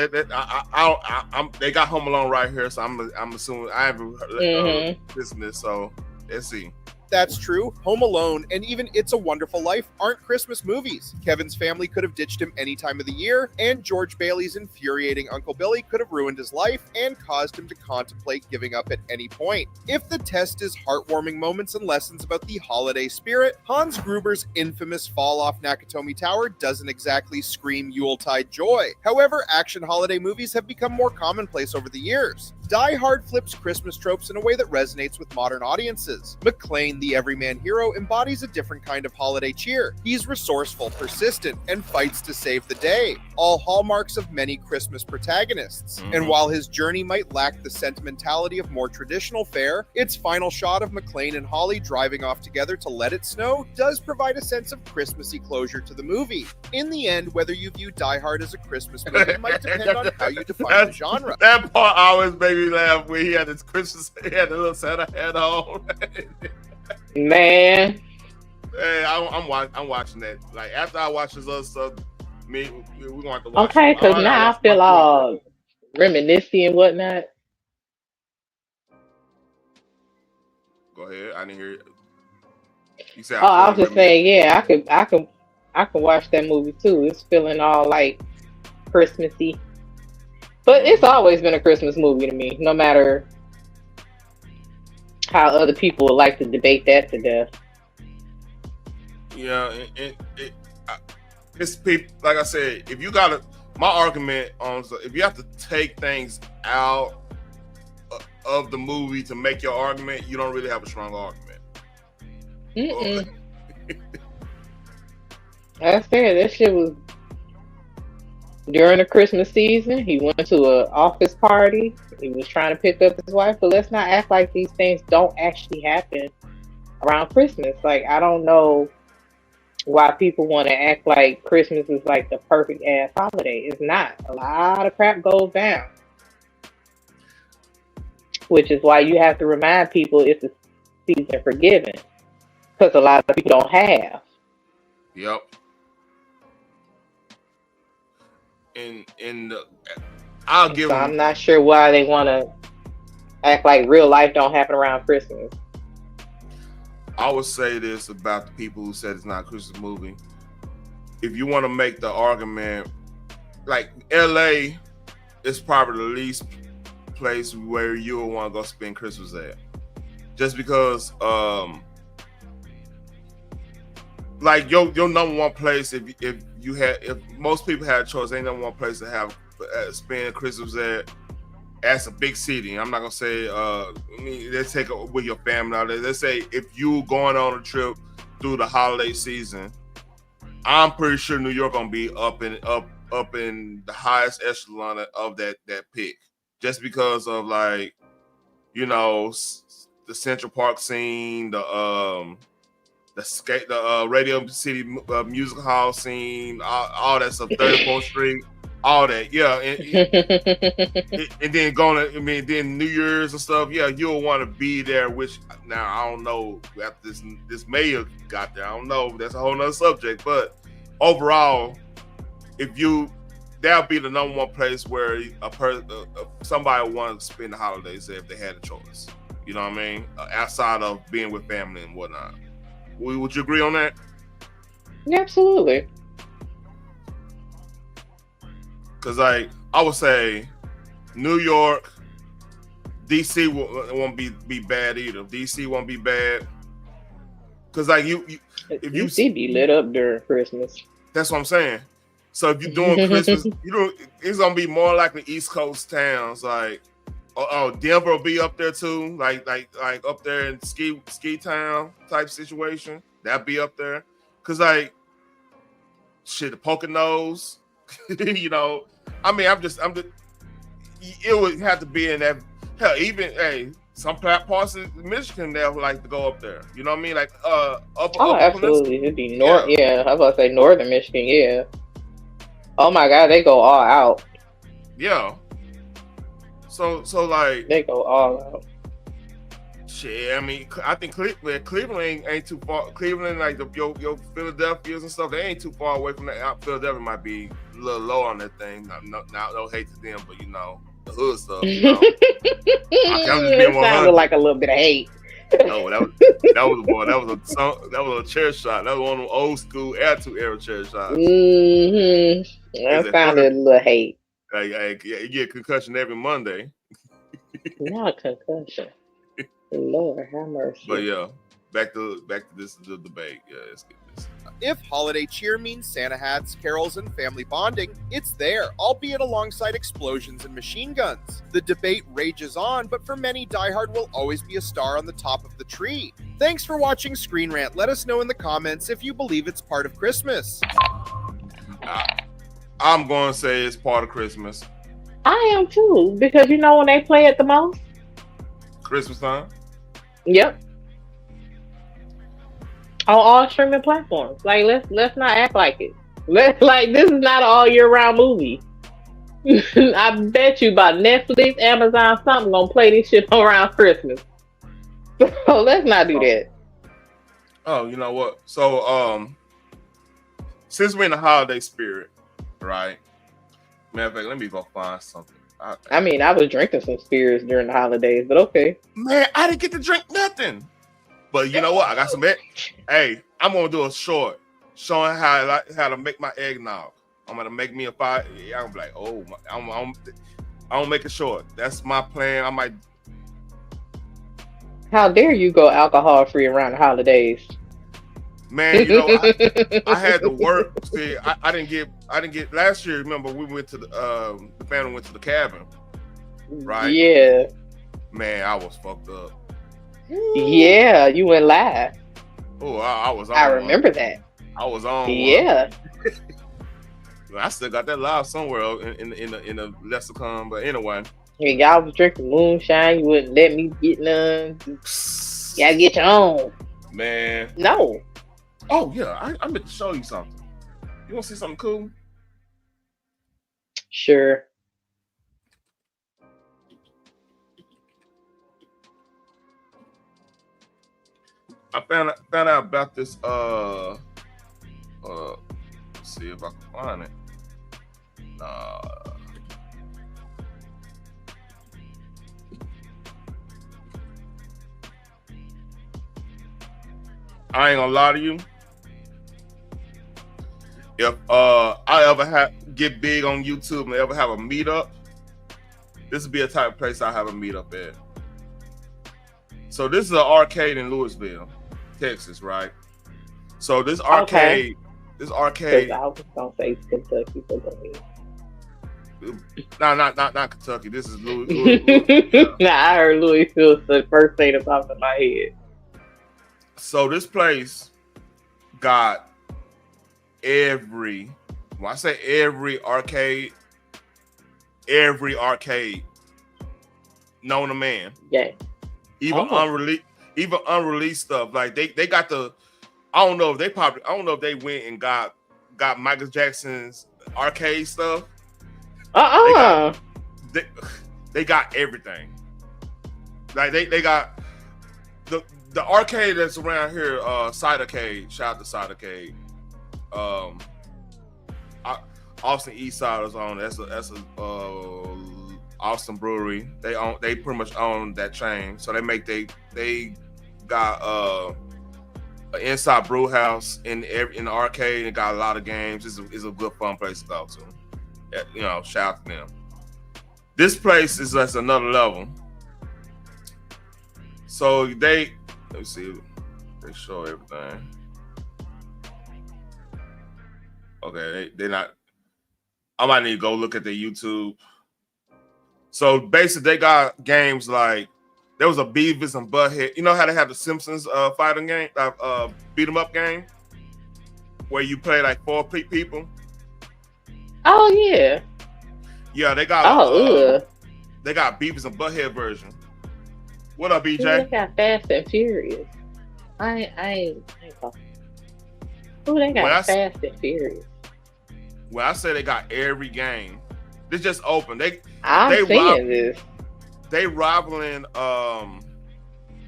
They got Home Alone right here, so I'm assuming I haven't heard Christmas. So let's see. That's true. Home Alone and even It's a Wonderful Life aren't Christmas movies. Kevin's family could have ditched him any time of the year, and George Bailey's infuriating Uncle Billy could have ruined his life and caused him to contemplate giving up at any point. If the test is heartwarming moments and lessons about the holiday spirit, Hans Gruber's infamous fall off Nakatomi Tower doesn't exactly scream Yuletide joy. However, action holiday movies have become more commonplace over the years. Die Hard flips Christmas tropes in a way that resonates with modern audiences. McClane, the everyman hero, embodies a different kind of holiday cheer. He's resourceful, persistent, and fights to save the day. All hallmarks of many Christmas protagonists. And while his journey might lack the sentimentality of more traditional fare, its final shot of McClane and Holly driving off together to Let It Snow does provide a sense of Christmassy closure to the movie. In the end, whether you view Die Hard as a Christmas movie might depend on how you define the genre. That part always made me me laugh when he had his Christmas, he had the little Santa hat on. Man. Hey, I'm watching that. Like after I watch this other stuff, we're gonna have to watch. Okay, because I gotta now watch I feel my all reminiscing and whatnot. Go ahead. I didn't hear it. You said Oh, I I was just saying, yeah, I can watch that movie too. It's feeling all like Christmassy. But it's always been a Christmas movie to me, no matter how other people would like to debate that to death. Yeah, it's people. Like I said, if you got my argument on, if you have to take things out of the movie to make your argument, you don't really have a strong argument. I said that shit was during the Christmas season. He went to an office party. He was trying to pick up his wife, but let's not act like these things don't actually happen around Christmas. Like, I don't know why people want to act like Christmas is like the perfect ass holiday. It's not. A lot of crap goes down. Which is why you have to remind people it's a season for giving. Because a lot of people don't have. Yep. And I'll give So them. I'm not sure why they want to act like real life don't happen around Christmas. I would say this about the people who said it's not a Christmas movie. If you want to make the argument, like LA is probably the least place where you would want to go spend Christmas at. Just because, like your number one place, if most people had a choice, ain't number one place to have spend Christmas at. That's a big city. I'm not gonna say. Let's take it with your family out there. Let's say if you going on a trip through the holiday season, I'm pretty sure New York gonna be up in the highest echelon of that pick, just because of like, the Central Park scene, the Radio City Music Hall scene, all that stuff, 34th Street. All that, yeah, and then then New Year's and stuff, yeah, you'll want to be there. Which now I don't know after this mayor got there, I don't know. That's a whole nother subject. But overall, that'll be the number one place where somebody would want to spend the holidays if they had a choice. You know what I mean? Outside of being with family and whatnot. Would you agree on that? Yeah, absolutely. Because, like, I would say New York, DC won't be bad either. DC won't be bad. Because, like, if you DC be lit up during Christmas. That's what I'm saying. So if you're doing Christmas, it's gonna be more like the East Coast towns. Like, Denver will be up there too. Like up there in ski town type situation. That'll be up there. Because, like, shit, the Poconos. I mean, it would have to be in that. Hell, even some parts of Michigan they'll like to go up there. You know what I mean? Like Absolutely. It'd be north. Yeah, I was about to say northern Michigan. Yeah. Oh my God, they go all out. Yeah. So like they go all out. Shit, I mean, I think Cleveland ain't too far. Cleveland, like your Philadelphia's and stuff, they ain't too far away from that. Philadelphia might be a little low on that thing. No hate to them, but the hood stuff. It sounded like a little bit of hate. No, that was a chair shot. That was one of them old school attitude era chair shots. That sounded a little hate. You get concussion every Monday. Not concussion. Lord have mercy. But yeah, back to this debate. Yeah, let's get this. If holiday cheer means Santa hats, carols, and family bonding, it's there, albeit alongside explosions and machine guns. The debate rages on, but for many, Die Hard will always be a star on the top of the tree. Thanks for watching Screen Rant. Let us know in the comments if you believe it's part of Christmas. I'm going to say it's part of Christmas. I am too, because you know when they play it the most? Christmas time? Yep. On all streaming platforms. Like let's not act like it. This is not an all year round movie. I bet you by Netflix, Amazon, something gonna play this shit around Christmas. So let's not do that. Oh, you know what? So, since we're in the holiday spirit, right? Matter of fact, let me go find something. I mean, I was drinking some spirits during the holidays, but okay. Man, I didn't get to drink nothing. But you know what? I got some. Hey, I'm gonna do a short showing how to make my eggnog. I'm gonna make me a fire. I'm like, oh, I'm gonna make it short. That's my plan. I might. How dare you go alcohol free around the holidays? Man, you know, I had to work. See, I didn't get last year. Remember, we went to the family went to the cabin, right? Yeah. Man, I was fucked up. Yeah, you went live. Oh, I was on. I remember that. I was on. Yeah. I still got that live somewhere in the lexicon, but anyway. When y'all was drinking moonshine, you wouldn't let me get none. You gotta get your own. Man. No. Oh yeah, I meant to show you something. You want to see something cool? Sure. I found out about this. Let's see if I can find it. I ain't gonna lie to you. If I ever get big on YouTube and ever have a meetup, this would be a type of place I have a meetup at. So this is an arcade in Louisville, Texas, right? So this arcade, I was gonna say Kentucky, but no, not Kentucky. This is Louisville. Yeah. Nah, I heard Louisville the first thing that popped in my head. So this place got when I say every arcade known to man. Yeah. Even unreleased stuff. Like they got I don't know if they went and got Michael Jackson's arcade stuff. They got everything. Like they got the arcade that's around here, Cidercade. Shout out to Cidercade. Austin East Side is on. That's a Austin brewery. They pretty much own that chain. So they got an inside brew house in the arcade and got a lot of games. It's a good fun place to go to. You know, shout out to them. This place is just another level. So let me see, they show everything. Okay, they're not. I might need to go look at their YouTube. So basically, they got games like there was a Beavis and Butthead. You know how they have the Simpsons fighting game, beat 'em up game, where you play like 4 people. Oh yeah. Yeah, they got. They got Beavis and Butthead version. What up, BJ? They got Fast and Furious. I ain't talking. Ooh, they got Fast and Furious. When I say they got every game, this just open. They rivaling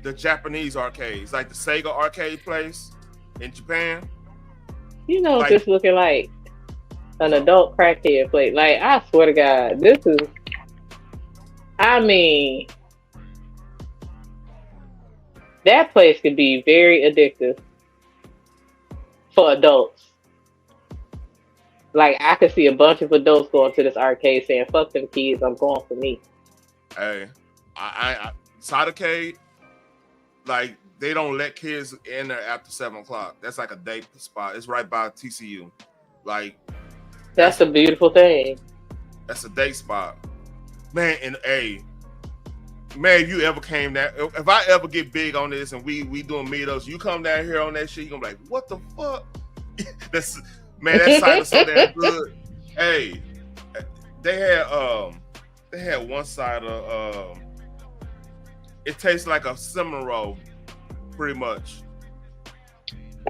the Japanese arcades, like the Sega arcade place in Japan. You know, like, just looking like an adult crackhead place. Like, I swear to God, this is. I mean, that place could be very addictive for adults. Like, I could see a bunch of adults going to this arcade saying, fuck them kids, I'm going for me. Hey, I Cidercade, like, they don't let kids in there after 7 o'clock. That's like a date spot. It's right by TCU. Like, that's a beautiful thing. That's a date spot. Man, and if you ever came down, if I ever get big on this and we doing meetups, you come down here on that shit, you're gonna be like, what the fuck? That side is so damn good. Hey, they had one side of it tastes like a cinnamon roll, pretty much.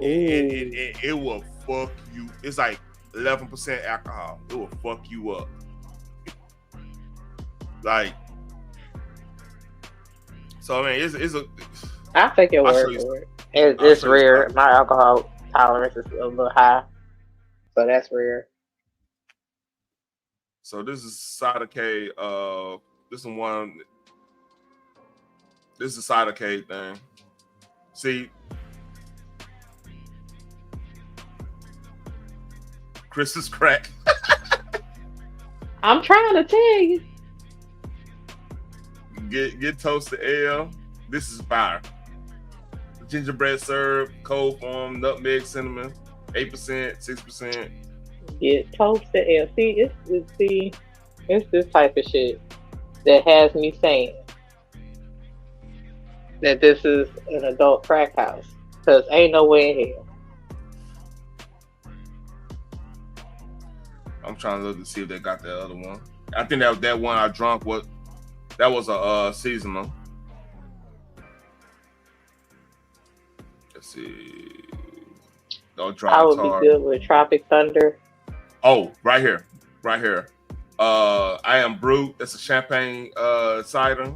It will fuck you. It's like 11% alcohol. It will fuck you up. Like, so I mean, it's a. I take your word for it. It's rare. My alcohol tolerance is a little high, so that's rare. So this is cider K. This is one. This is a cider K thing. See, Chris's crack. I'm trying to tell you. Get toasted ale. This is fire. Gingerbread syrup, cold foam, nutmeg, cinnamon, 8%, 6%. Get toasted ale. See, it's this type of shit that has me saying that this is an adult crack house. Cause ain't no way in hell. I'm trying to look to see if they got that other one. I think that one I drunk that was a seasonal. Let's see. Don't try. I would be good with Tropic Thunder. Oh, right here. I Am Brute. That's a champagne cider.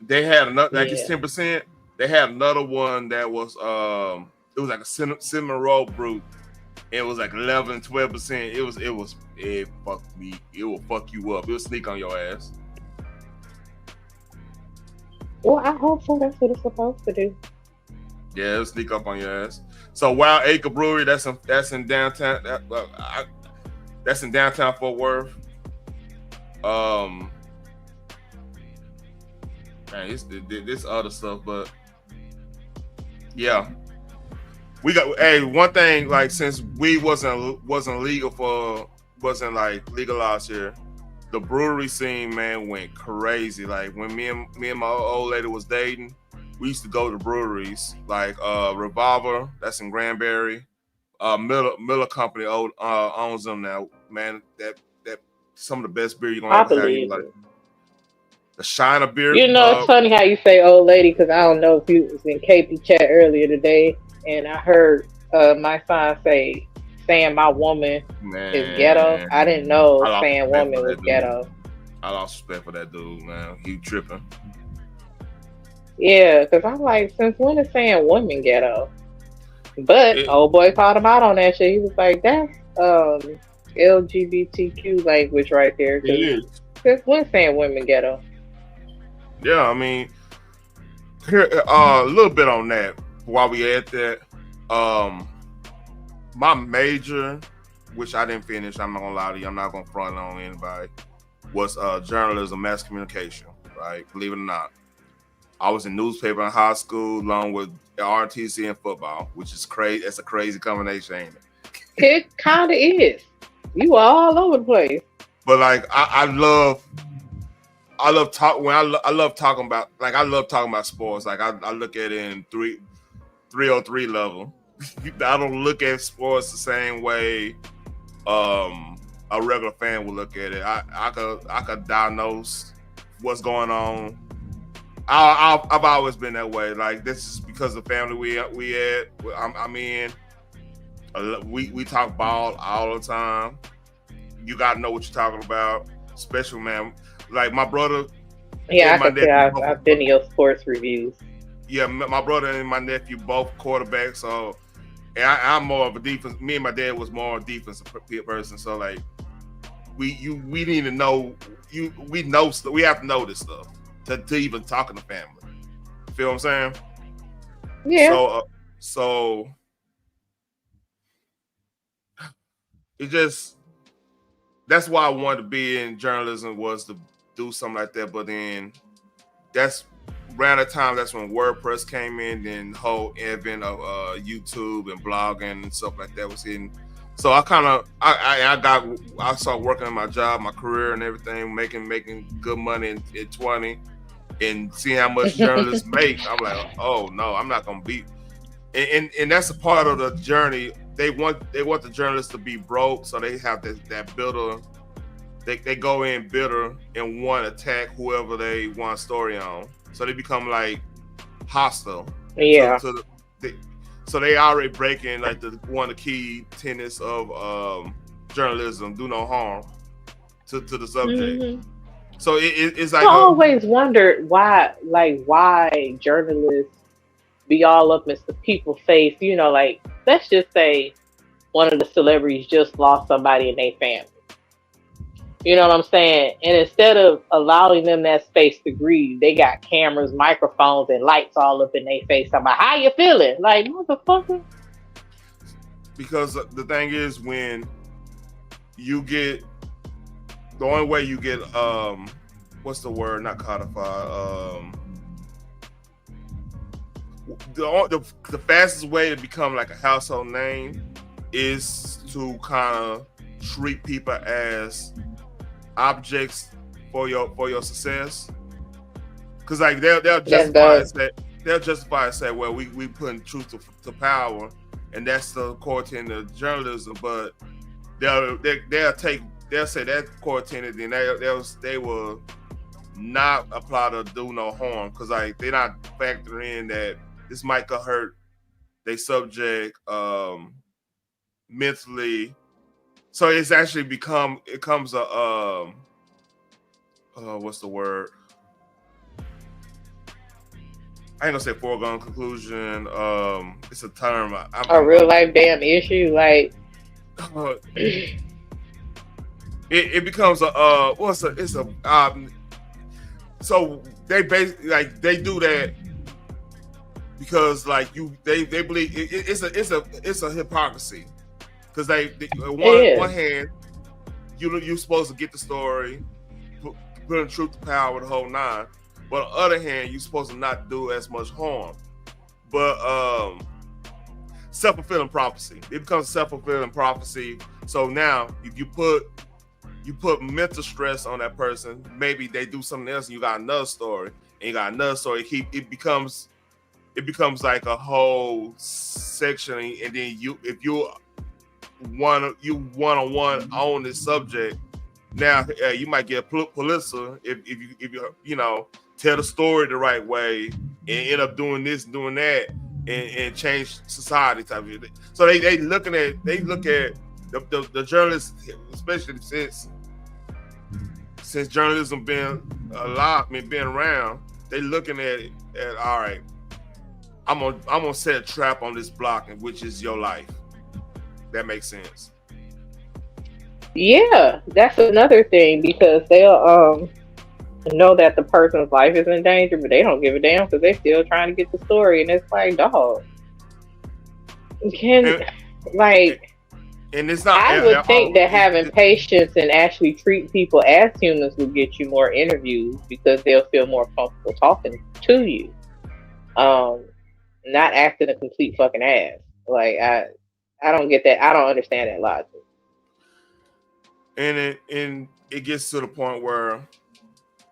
They had another, like it's 10%. They had another one that was it was like a cinnamon roll brute. It was like 11, 12%. It fucked me. It will fuck you up. It will sneak on your ass. Well, I hope so. That's what it's supposed to do. Yeah, it'll sneak up on your ass. So Wild Acre Brewery, that's in downtown. That's in downtown Fort Worth. Man, it's this other stuff, but yeah, we got. Hey, one thing, like since weed wasn't legalized here, the brewery scene, man, went crazy. Like when me and my old lady was dating, we used to go to breweries like Revolver, that's in Granbury. Miller Company owns them now. Man, that some of the best beer you're gonna ever have in your life. The Shiner beer. You know, it's funny how you say old lady, because I don't know if you was in KP chat earlier today, and I heard my son say saying my woman is ghetto. I didn't know saying woman was ghetto. I lost respect for that dude, man. He tripping. Yeah, because I'm like, since when is saying women ghetto? But old boy called him out on that shit. He was like, that's LGBTQ language right there. It is. Since when saying women ghetto? Yeah, I mean, here a little bit on that while we at that. My major, which I didn't finish, I'm not gonna lie to you, I'm not gonna front on anybody, was journalism, mass communication, right? Believe it or not. I was in newspaper in high school along with RTC and football, which is crazy. It's a crazy combination, ain't it? It kind of is. You are all over the place. But like, I love talking about sports. Like I look at it in 303 level. I don't look at sports the same way a regular fan would look at it. I could diagnose what's going on. I've always been that way. Like this is because of the family I'm in. We talk ball all the time. You gotta know what you're talking about, especially man. Like my brother. Yeah, I can say I've been to your sports reviews. Yeah, my brother and my nephew both quarterbacks. So, and I'm more of a defense. Me and my dad was more a defensive person. So like, we need to know. We have to know this stuff to even talk in the family. You feel what I'm saying? Yeah. So it just. That's why I wanted to be in journalism, was to do something like that. But then that's around the time that's when WordPress came in, then the whole advent of YouTube and blogging and stuff like that was hitting. So I started working on my job, my career and everything, making good money at 20 and seeing how much journalists make. I'm like, oh no, I'm not gonna be. And that's a part of the journey. They want the journalists to be broke, so they have that bitter. They go in bitter and want to attack whoever they want a story on. So they become like hostile. Yeah. So they already breaking like one of the key tenets of journalism: do no harm. to the subject. Mm-hmm. So it's like I always wondered why journalists be all up in the people's face. You know, like let's just say one of the celebrities just lost somebody in their family. You know what I'm saying? And instead of allowing them that space to grieve, they got cameras, microphones, and lights all up in their face. I'm like, how you feeling? Like, motherfucker. Because the thing is, when you get, the only way you get, what's the word? Not codified. The fastest way to become like a household name is to kind of treat people as objects for your success, because like they'll justify and say, well, we putting truth to power, and that's the core tenet of journalism. But they'll say that core tenet, then they will not apply to do no harm, because like they're not factoring in that this might could hurt they subject mentally. So it's actually becomes a what's the word? I ain't gonna say foregone conclusion. It's a term. A real life damn issue, like it becomes so they basically like they do that because like they believe it's a hypocrisy. Because one hand, you're supposed to get the story, putting truth to power, the whole nine. But on the other hand, you're supposed to not do as much harm. But self-fulfilling prophecy. It becomes self-fulfilling prophecy. So now, if you put mental stress on that person, maybe they do something else, and you got another story, and you got another story. It becomes like a whole section, and then if you one-on-one on this subject, now you might get Pulitzer if you tell the story the right way and end up doing this, doing that, and change society type of thing. So they look at the journalists, especially since journalism been around, they looking at it at, all right, I'm gonna set a trap on this block, which is your life. That makes sense. Yeah, that's another thing, because they'll know that the person's life is in danger, but they don't give a damn because they're still trying to get the story. And it's like, dog, and it's not. I would think that having patience and actually treat people as humans will get you more interviews, because they'll feel more comfortable talking to you, not acting a complete fucking ass. Like I don't get that. I don't understand that logic. And it gets to the point where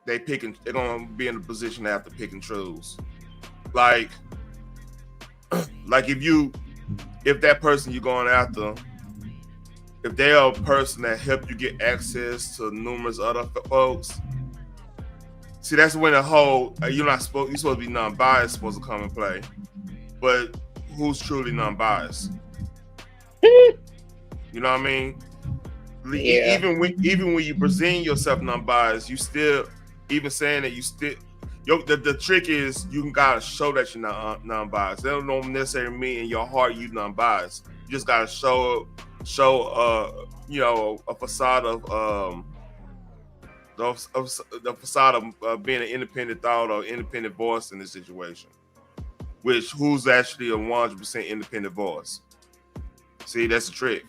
they're gonna be in a position to have to pick and choose. Like if that person you're going after, if they're a person that helped you get access to numerous other folks, see, that's when the whole you're supposed to be non-biased supposed to come and play. But who's truly non-biased? You know what I mean? Yeah. Even when you present yourself non-biased, you still, even saying that you still, the trick is you gotta show that you're not non-biased. That don't necessarily mean in your heart you non-biased. You just gotta show a facade of the facade of being an independent thought or independent voice in this situation. Who's actually a 100% independent voice? See, that's the trick.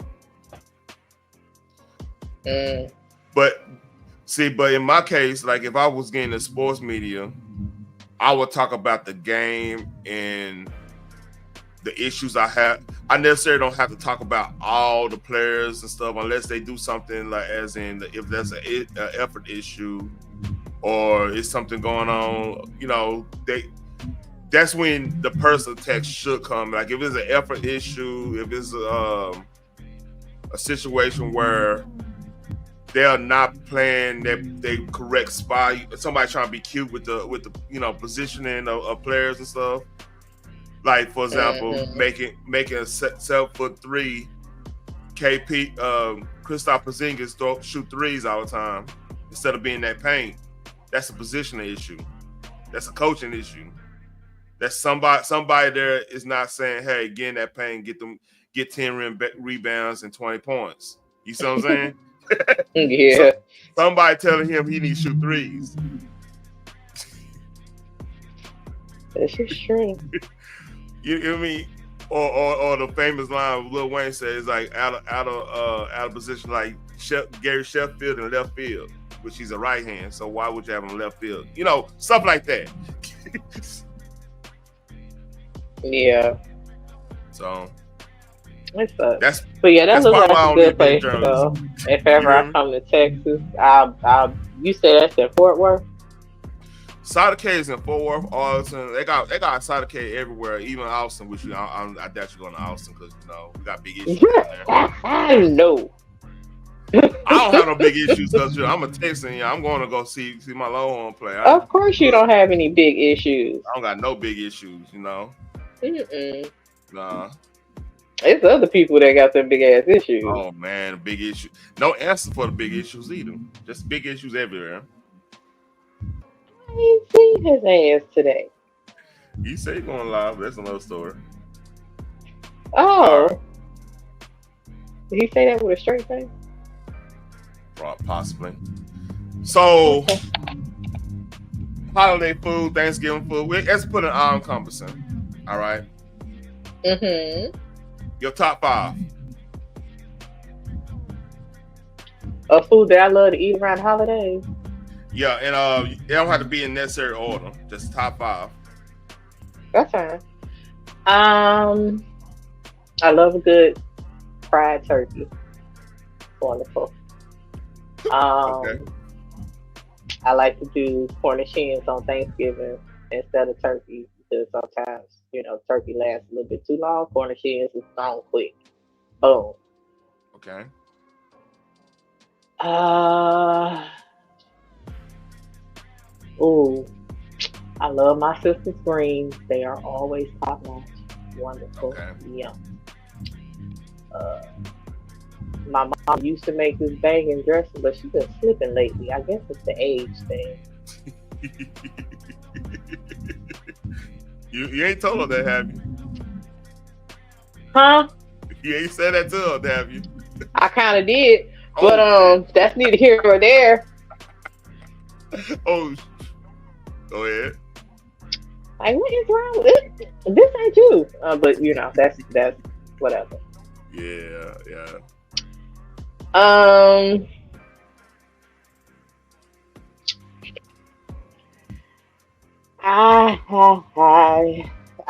But in my case, like if I was getting the sports media, I would talk about the game and the issues I have. I necessarily don't have to talk about all the players and stuff unless they do something like, as in if there's an effort issue or it's something going on, that's when the personal text should come. Like if it's an effort issue, if it's a situation where they're not playing they correct spot, somebody trying to be cute with the positioning of players and stuff. Like for example, making a 7'3" KP Kristaps Porzingis shoot threes all the time instead of being that paint. That's a positional issue. That's a coaching issue. That's somebody there is not saying, "Hey, get in that paint, get 10 rebounds and 20 points." You see what I'm saying? Yeah. Somebody telling him he needs to shoot threes. That's just true. You know what I mean? Or the famous line Lil Wayne says like out of position like Gary Sheffield in left field, which he's a right hand. So why would you have him in left field? You know, stuff like that. Yeah. So that's but yeah, that looks like a good place to go. If ever I come to Texas, I'll you say that's in Fort Worth? Cider K is in Fort Worth, Arlington. They got Cider K everywhere, even Austin, which I doubt you're going to Austin because you know we got big issues down there. No. I don't have no big issues because I'm a Texan. Yeah, I'm going to go see my Longhorn play. Of course, you don't have any big issues. I don't got no big issues, you know. Nah. It's other people that got them big ass issues. Oh man, big issue. No answer for the big issues either. Just big issues everywhere. I ain't seen his ass today. You say he's going live. That's another story. Oh. Did he say that with a straight face? Possibly. So, holiday food, Thanksgiving food. Let's put an all-encompassing. All right. Mm-hmm. Your top 5. Of food that I love to eat around holidays. Yeah, and it don't have to be in necessary order. Just top 5. That's fine. I love a good fried turkey. Wonderful. Okay. I like to do Cornish-hens on Thanksgiving instead of turkey because sometimes, you know, turkey lasts a little bit too long. Cornish-hens is gone quick. Boom. Okay. Ooh, I love my sister's greens. They are always top notch. Wonderful. Okay. Yum. My mom used to make this banging dressing, but she's been slipping lately. I guess it's the age thing. You ain't told her that, have you? Huh? You ain't said that to her, have you? I kind of did, but that's neither here nor there. Oh, go ahead. Like, what is wrong with it? This ain't you. But you know, that's whatever. Yeah, yeah. I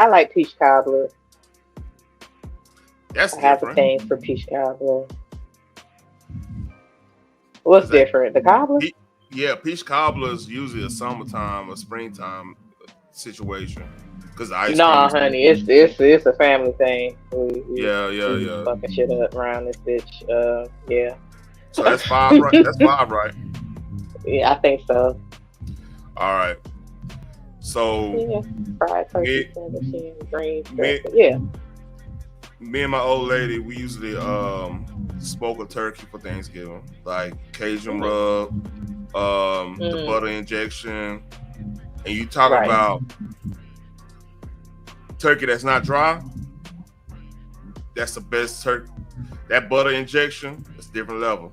like peach cobbler. That's I have a thing for peach cobbler. What's different? The cobbler? Yeah, peach cobbler is usually a summertime or springtime situation. Because No, honey, it's a family thing. We yeah. Fucking shit up around this bitch. Yeah. So that's 5, right? That's 5, right? Yeah, I think so. All right. So yeah, fried turkey, greens, me and my old lady, we usually smoke a turkey for Thanksgiving, like Cajun rub, the butter injection, and you talk about turkey that's not dry. That's the best turkey. That butter injection is a different level.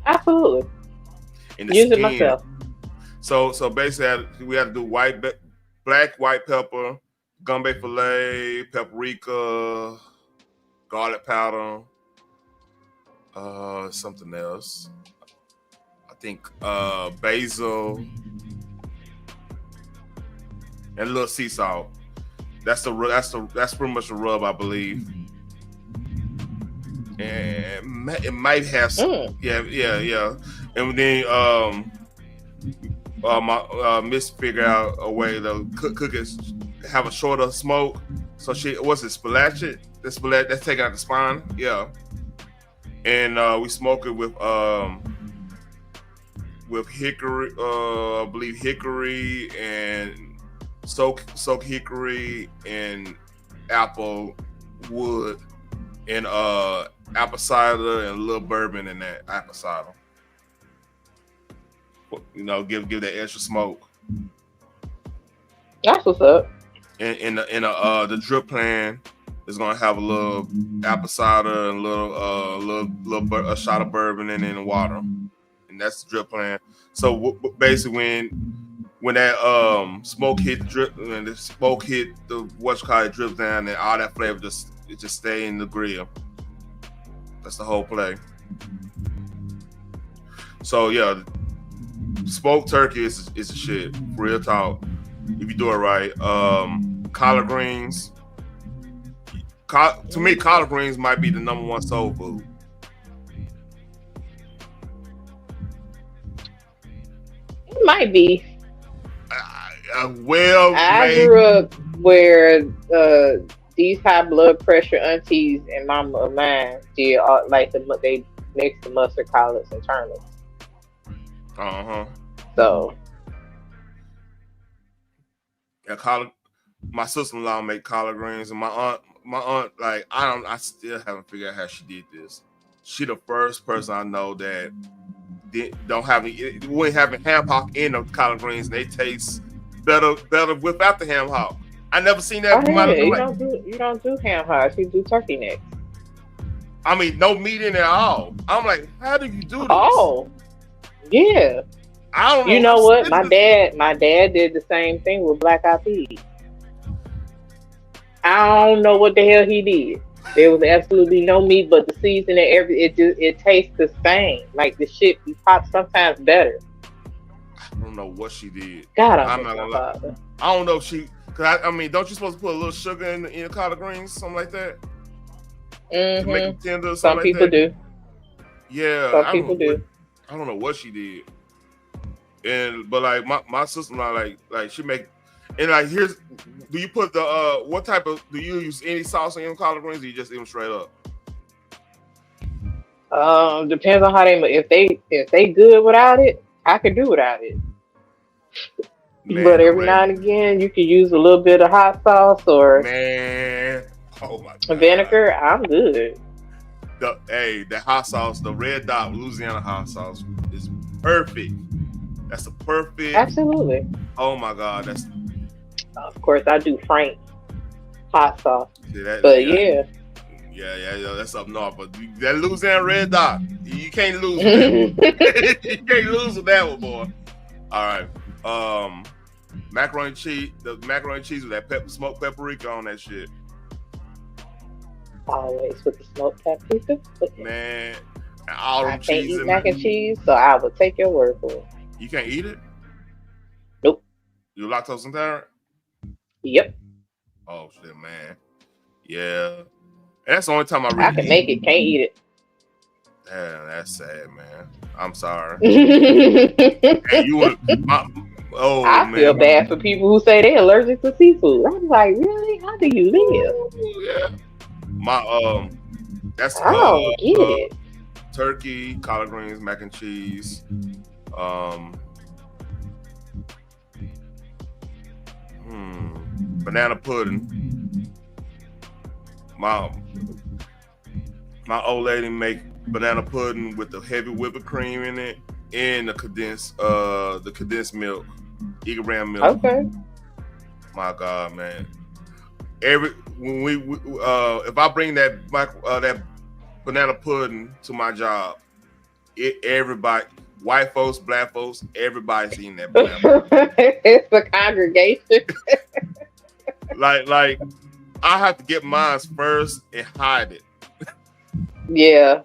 Absolutely. In the Use skin. it myself. So basically, we had to do black white pepper, gumbo filet, paprika, garlic powder, something else. I think basil and a little sea salt. That's pretty much the rub, I believe. And it might have some, yeah. And then my miss figured out a way to cook it, have a shorter smoke. So what's it, spalachet? That's taking out the spine, yeah. And we smoke it with hickory, I believe hickory and soak hickory and apple wood and apple cider, and a little bourbon in that apple cider. You know, give that extra smoke. That's what's up. In the drip plan is gonna have a little apple cider and a shot of bourbon and then water, and that's the drip plan. So basically, when that smoke hit the drip, when the smoke hit the drips down, and all that flavor just stay in the grill. That's the whole play. So yeah, smoked turkey is a shit. Real talk. If you do it right, collard greens. To me, collard greens might be the number one soul food. It might be. I grew up where these high blood pressure aunties and mama of mine did they mix the mustard, collards, and turnips. So. Yeah, my sister-in-law make collard greens, and my aunt, like I still haven't figured out how she did this. She the first person I know that wouldn't have a ham hock in the collard greens. And they taste better without the ham hock. I never seen that. You don't do ham hocks. You do turkey necks. I mean, no meat in it at all. I'm like, how do you do this? Oh, yeah. I don't know. You know what? My dad did the same thing with black eyed peas. I don't know what the hell he did. There was absolutely no meat, but the seasoning, it tastes the same. Like the shit be popped sometimes better. I don't know what she did. God, I'm not gonna lie. I don't know if she. Cause I mean, don't you supposed to put a little sugar in your collard greens, something like that? To make them tender. Some people do. Yeah, some people do. I don't know what she did. But like my sister-in-law, like she make, and like do you put the what type of, do you use any sauce in your collard greens, or you just eat them straight up? Depends on how if they good without it, I can do without it. Man, but every now and again, you can use a little bit of hot sauce or oh my God, vinegar. I'm good. The hot sauce, the Red Dot Louisiana hot sauce is perfect. That's a perfect. Absolutely. Oh my God, that's. Of course, I do Frank hot sauce. Yeah, that's up north. But that Louisiana Red Dot, you can't lose with that. You can't lose with that one, boy. All right, macaroni cheese. The macaroni cheese with that smoked paprika on that shit. Always with the smoked paprika. Man, all them I can't eat mac and cheese, so I will take your word for it. You can't eat it? Nope. You lactose intolerant? Yep. Oh shit, man. Yeah. And that's the only time I really can make it, can't eat it. Damn, that's sad, man. I'm sorry. And you would I feel bad for people who say they're allergic to seafood. I'm like, really? How do you live? Yeah. That's get it. Turkey, collard greens, mac and cheese. Banana pudding. My old lady make banana pudding with the heavy whipped cream in it and the condensed milk, Eagle brand milk. Okay. My God, man. When we if I bring that banana pudding to my job, everybody, white folks, black folks, everybody's eating that banana. It's a congregation. like I have to get mine first and hide it. Yeah.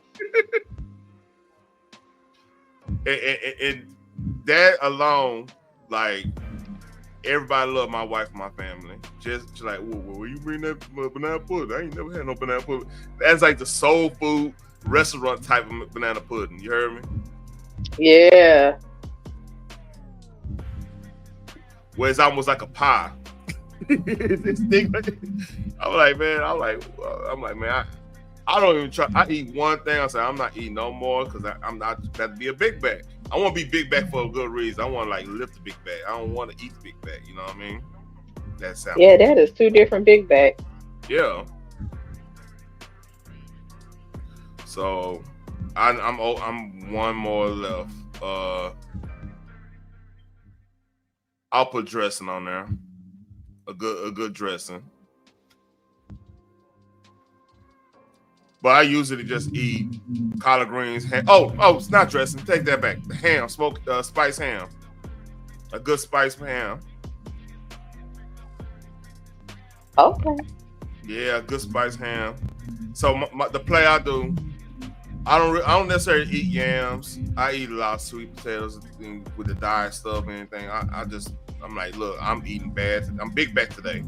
and that alone, like, everybody love my wife and my family. Just like, where you bring that banana pudding? I ain't never had no banana pudding. That's like the soul food restaurant type of banana pudding. You heard me? Yeah. Where it's almost like a pie. This thing, I'm like, man, I don't even try. I eat one thing. I say I'm not eating no more because I'm not about to be a big bag. I want to be big bag for a good reason. I want to like lift the big bag. I don't want to eat the big bag. You know what I mean? That sounds. Yeah, that is two different big bags. Yeah. So I'm one more left. I'll put dressing on there. A good dressing. But I usually just eat collard greens. Oh, it's not dressing. Take that back. The ham, smoked spiced ham. A good spiced ham. Okay. Yeah, a good spiced ham. So the play I do, I don't necessarily eat yams. I eat a lot of sweet potatoes with the diet stuff and anything. I'm like, look, I'm eating bad. I'm big back today.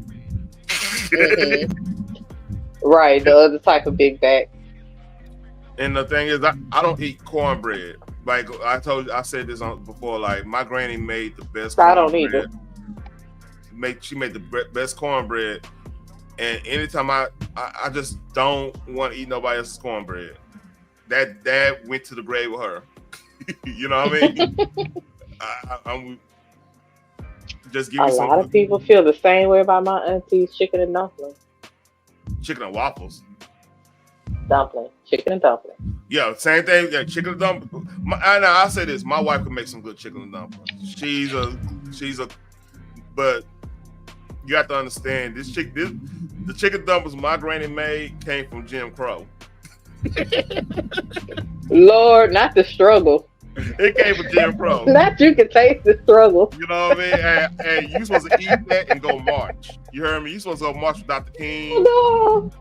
Right, the other type of big back. And the thing is, I don't eat cornbread. Like I said this before. Like my granny made the best. I don't either. She made the best cornbread, and anytime I just don't want to eat nobody else's cornbread. That went to the grave with her. You know what I mean? I'm just give me some. A lot of people feel the same way about my auntie's chicken and dumplings. Chicken and waffles. Chicken and dumpling. Yeah, same thing. Yeah, chicken and dumpling. I say this: my wife can make some good chicken and dumplings. She's a, but you have to understand the chicken dumplings my granny made came from Jim Crow. Lord, not the struggle. It came from Jim Crow. Not you can taste the struggle. You know what I mean? And you supposed to eat that and go march. You heard me? You supposed to go march with Dr. King. No.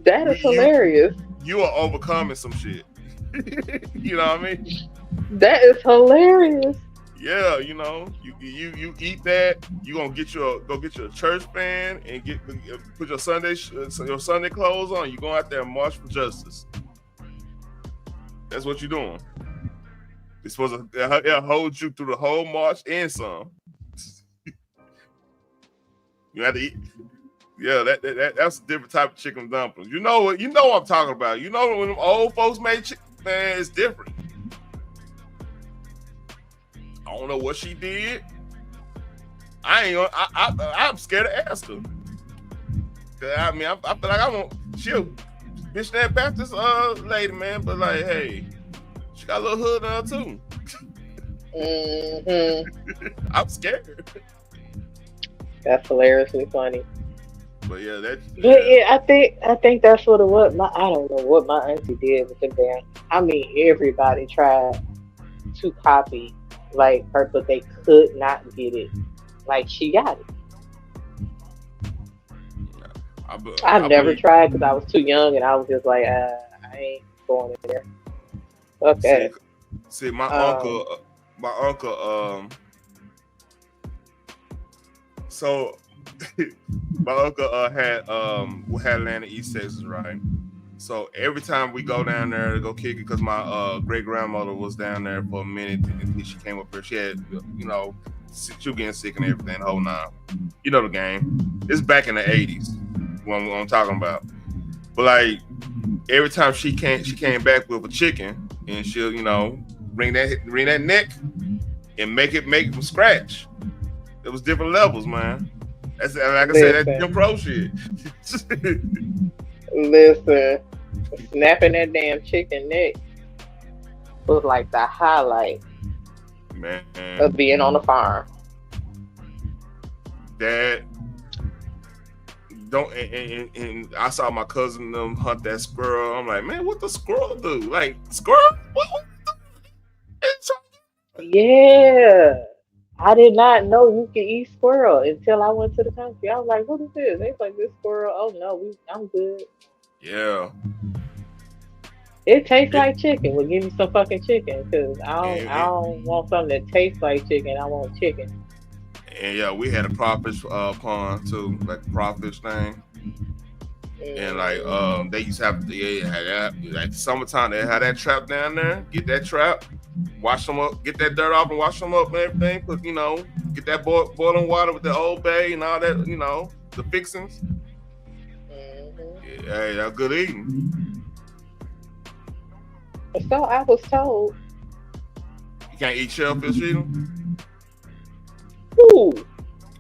That is hilarious. You are overcoming some shit. You know what I mean? That is hilarious. Yeah, you know, you eat that. You gonna go get you a church band and put your Sunday clothes on. You going out there and march for justice. That's what you're doing. It's supposed to hold you through the whole march and some. You have to eat. Yeah, that's a different type of chicken dumplings. You know what I'm talking about. You know when them old folks made chicken, man, it's different. I don't know what she did. I'm scared to ask her. I mean, I feel like she'll missionary Baptist lady, man, but like, hey, she got a little hood on her too. I'm scared. That's hilariously funny. But yeah, I think that's what it was. I don't know what my auntie did with the band. I mean, everybody tried to copy like her, but they could not get it like she got it. I've never tried because I was too young and I was just like, I ain't going in there. Okay. See, my uncle. So my uncle had land in East Texas, right? So every time we go down there to go kick it, because my great grandmother was down there for a minute, and she came up here. She had, she was getting sick and everything, the whole nine. You know the game. It's back in the 80s. What I'm talking about. But like every time she came back with a chicken, and she'll bring that neck and make it from scratch. It was different levels, man. That's like I said, that's Jim Crow shit. Listen, snapping that damn chicken neck was like the highlight, man, of being on the farm. That don't and I saw my cousin them hunt that squirrel. I'm like, man, what the squirrel do? Like squirrel? What Yeah. I did not know you could eat squirrel until I went to the country. I was like, what is this? They was like, this squirrel. Oh no, I'm good. Yeah. It tastes like chicken. Well, give me some fucking chicken, because I don't want something that tastes like chicken. I want chicken. And yeah, we had a crawfish pond too, like a crawfish thing. And like they used to have like summertime they had that trap down there. Get that trap, wash them up, get that dirt off and wash them up and everything. Put get that boiling water with the Old Bay and all that, the fixings. Yeah, hey, that's good eating. So I was told. You can't eat shellfish either? Ooh.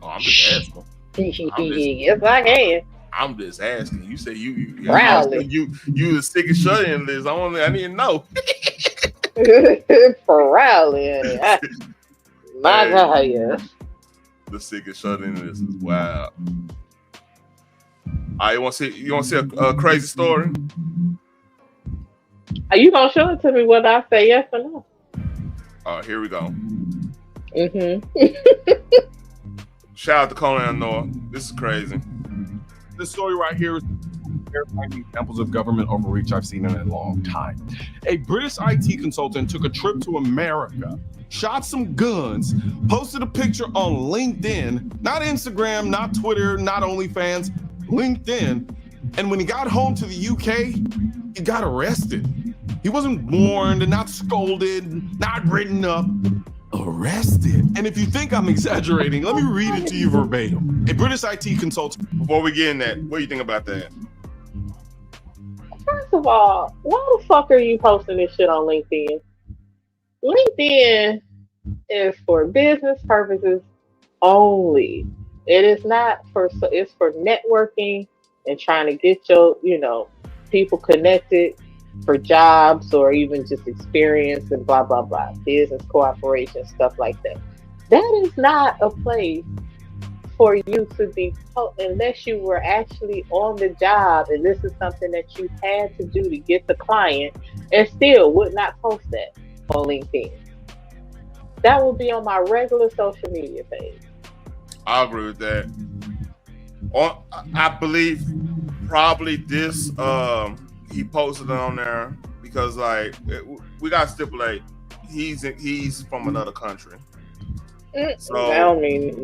Oh, I'm just asking. Yes, I can. I'm just asking. You say you the sickest shut in list. I need to know. For rally, my God, yes. The sickest shut in list is wild. All right, you want to see a crazy story? Are you gonna show it to me whether I say yes or no? All right, here we go. Shout out to Conan Noah. This is crazy. This story right here is terrifying examples of government overreach I've seen in a long time. A British IT consultant took a trip to America, shot some guns, posted a picture on LinkedIn, not Instagram, not Twitter, not OnlyFans, LinkedIn. And when he got home to the UK, he got arrested. He wasn't warned and not scolded, not written up. Arrested. And if you think I'm exaggerating, let me read it to you verbatim. A British IT consultant. Before we get in that, what do you think about that? First of all, why the fuck are you posting this shit on LinkedIn? LinkedIn is for business purposes only. It is not for, it's for networking and trying to get your, people connected for jobs or even just experience and blah, blah, blah. Business cooperation, stuff like that. That is not a place for you to be, unless you were actually on the job and this is something that you had to do to get the client, and still would not post that on LinkedIn. That would be on my regular social media page. I agree with that. I believe probably this, he posted it on there because we got to stipulate he's from another country. So I don't mean,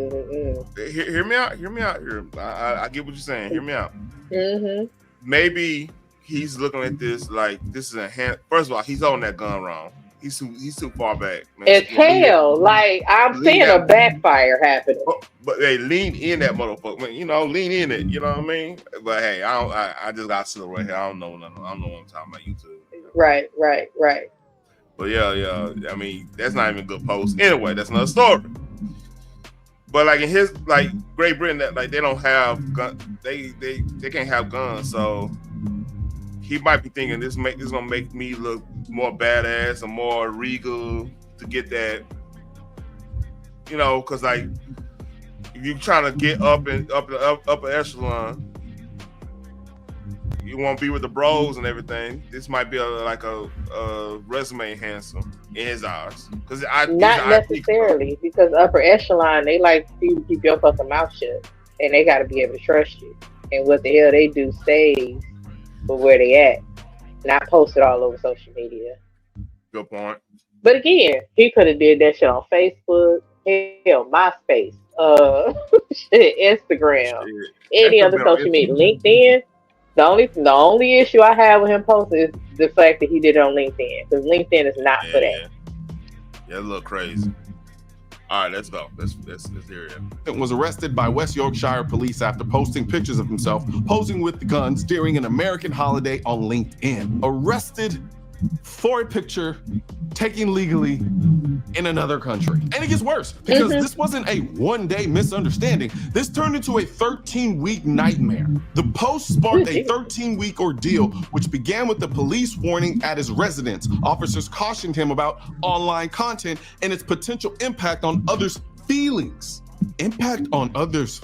hear me out here. I get what you're saying. Hear me out. Mm-hmm. Maybe he's looking at this like this is a hand. First of all, he's holding that gun wrong. He's too far back. Man. It's hell. I'm seeing a backfire happening. But they lean in that motherfucker. Lean in it. You know what I mean? But hey, I just got sit right here. I don't know nothing. I don't know what I'm talking about. YouTube. Right. But yeah. I mean, that's not even a good post. Anyway, that's another story. But in Great Britain, that they don't have gun. They can't have guns. So he might be thinking this gonna make me look more badass and more regal to get that. Because if you're trying to get up an echelon, you want to be with the bros and everything. This might be a resume enhancer in his eyes. Not necessarily, because upper echelon, they like you to keep your fucking mouth shut, and they got to be able to trust you. And what the hell they do stays for where they at, not post it all over social media. Good point. But again, he could have did that shit on Facebook, hell, MySpace, Instagram, any other social media, LinkedIn. The only issue I have with him posting is the fact that he did it on LinkedIn, because LinkedIn is not for that. Yeah, a little crazy. All right, let's go. Let's hear it. Was arrested by West Yorkshire police after posting pictures of himself posing with the guns during an American holiday on LinkedIn. Arrested for a picture taken legally in another country. And it gets worse because this wasn't a one-day misunderstanding. This turned into a 13-week nightmare. The post sparked a 13-week ordeal, which began with the police warning at his residence. Officers cautioned him about online content and its potential impact on others' feelings. Impact on others.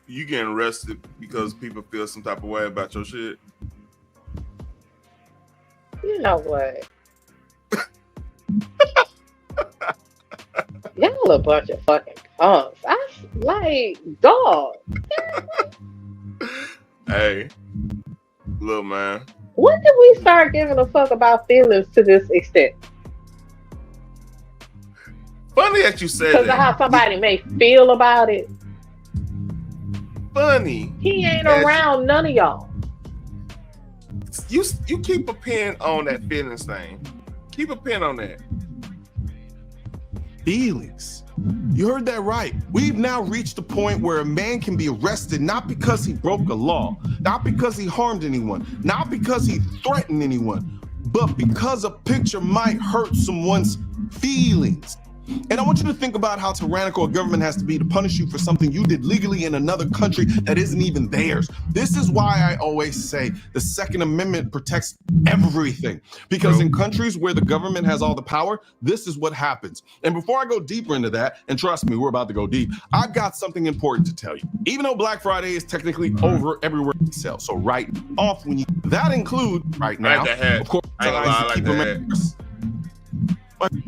You getting arrested because people feel some type of way about your shit? You know what? Y'all a bunch of fucking punks. Dog. Hey, little man. When did we start giving a fuck about feelings to this extent? Funny that you said that. Because of how somebody may feel about it. Funny. He ain't around none of y'all. You keep a pin on that feelings thing. Keep a pin on that. Feelings. You heard that right. We've now reached a point where a man can be arrested not because he broke a law, not because he harmed anyone, not because he threatened anyone, but because a picture might hurt someone's feelings. And I want you to think about how tyrannical a government has to be to punish you for something you did legally in another country that isn't even theirs. This is why I always say the Second Amendment protects everything. Because in countries where the government has all the power, this is what happens. And before I go deeper into that, and trust me, we're about to go deep, I've got something important to tell you. Even though Black Friday is technically over everywhere you sell, so right off when you, that include right now, of course,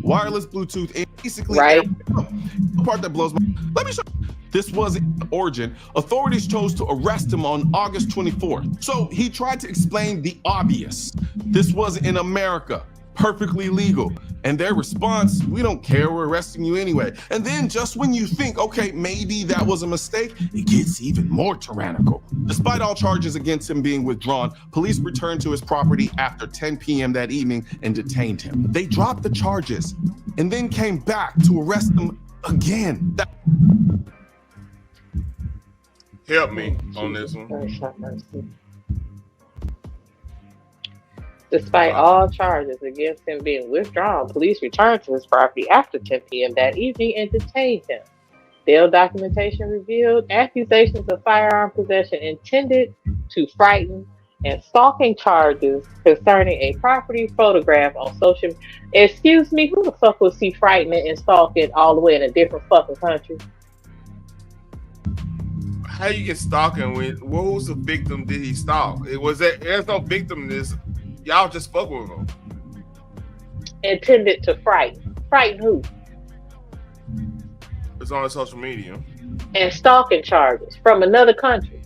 wireless Bluetooth, and basically the part that blows my, let me show you. This was the origin. Authorities chose to arrest him on August 24th. So he tried to explain the obvious. This was in America, perfectly legal. And their response, we don't care, we're arresting you anyway. And then just when you think, okay, maybe that was a mistake, it gets even more tyrannical. Despite all charges against him being withdrawn, police returned to his property after 10 p.m. that evening and detained him. They dropped the charges and then came back to arrest him again. Help me on this one. Despite all charges against him being withdrawn, police returned to his property after 10 p.m. that evening and detained him. Bail documentation revealed accusations of firearm possession intended to frighten and stalking charges concerning a property photograph on social media. Excuse me, who the fuck was he frightening and stalking all the way in a different fucking country? How you get stalking when who's the victim did he stalk? It was that there's no victim in this. Y'all just fuck with him. Intended to frighten. Frighten who? It's on social media. And stalking charges from another country.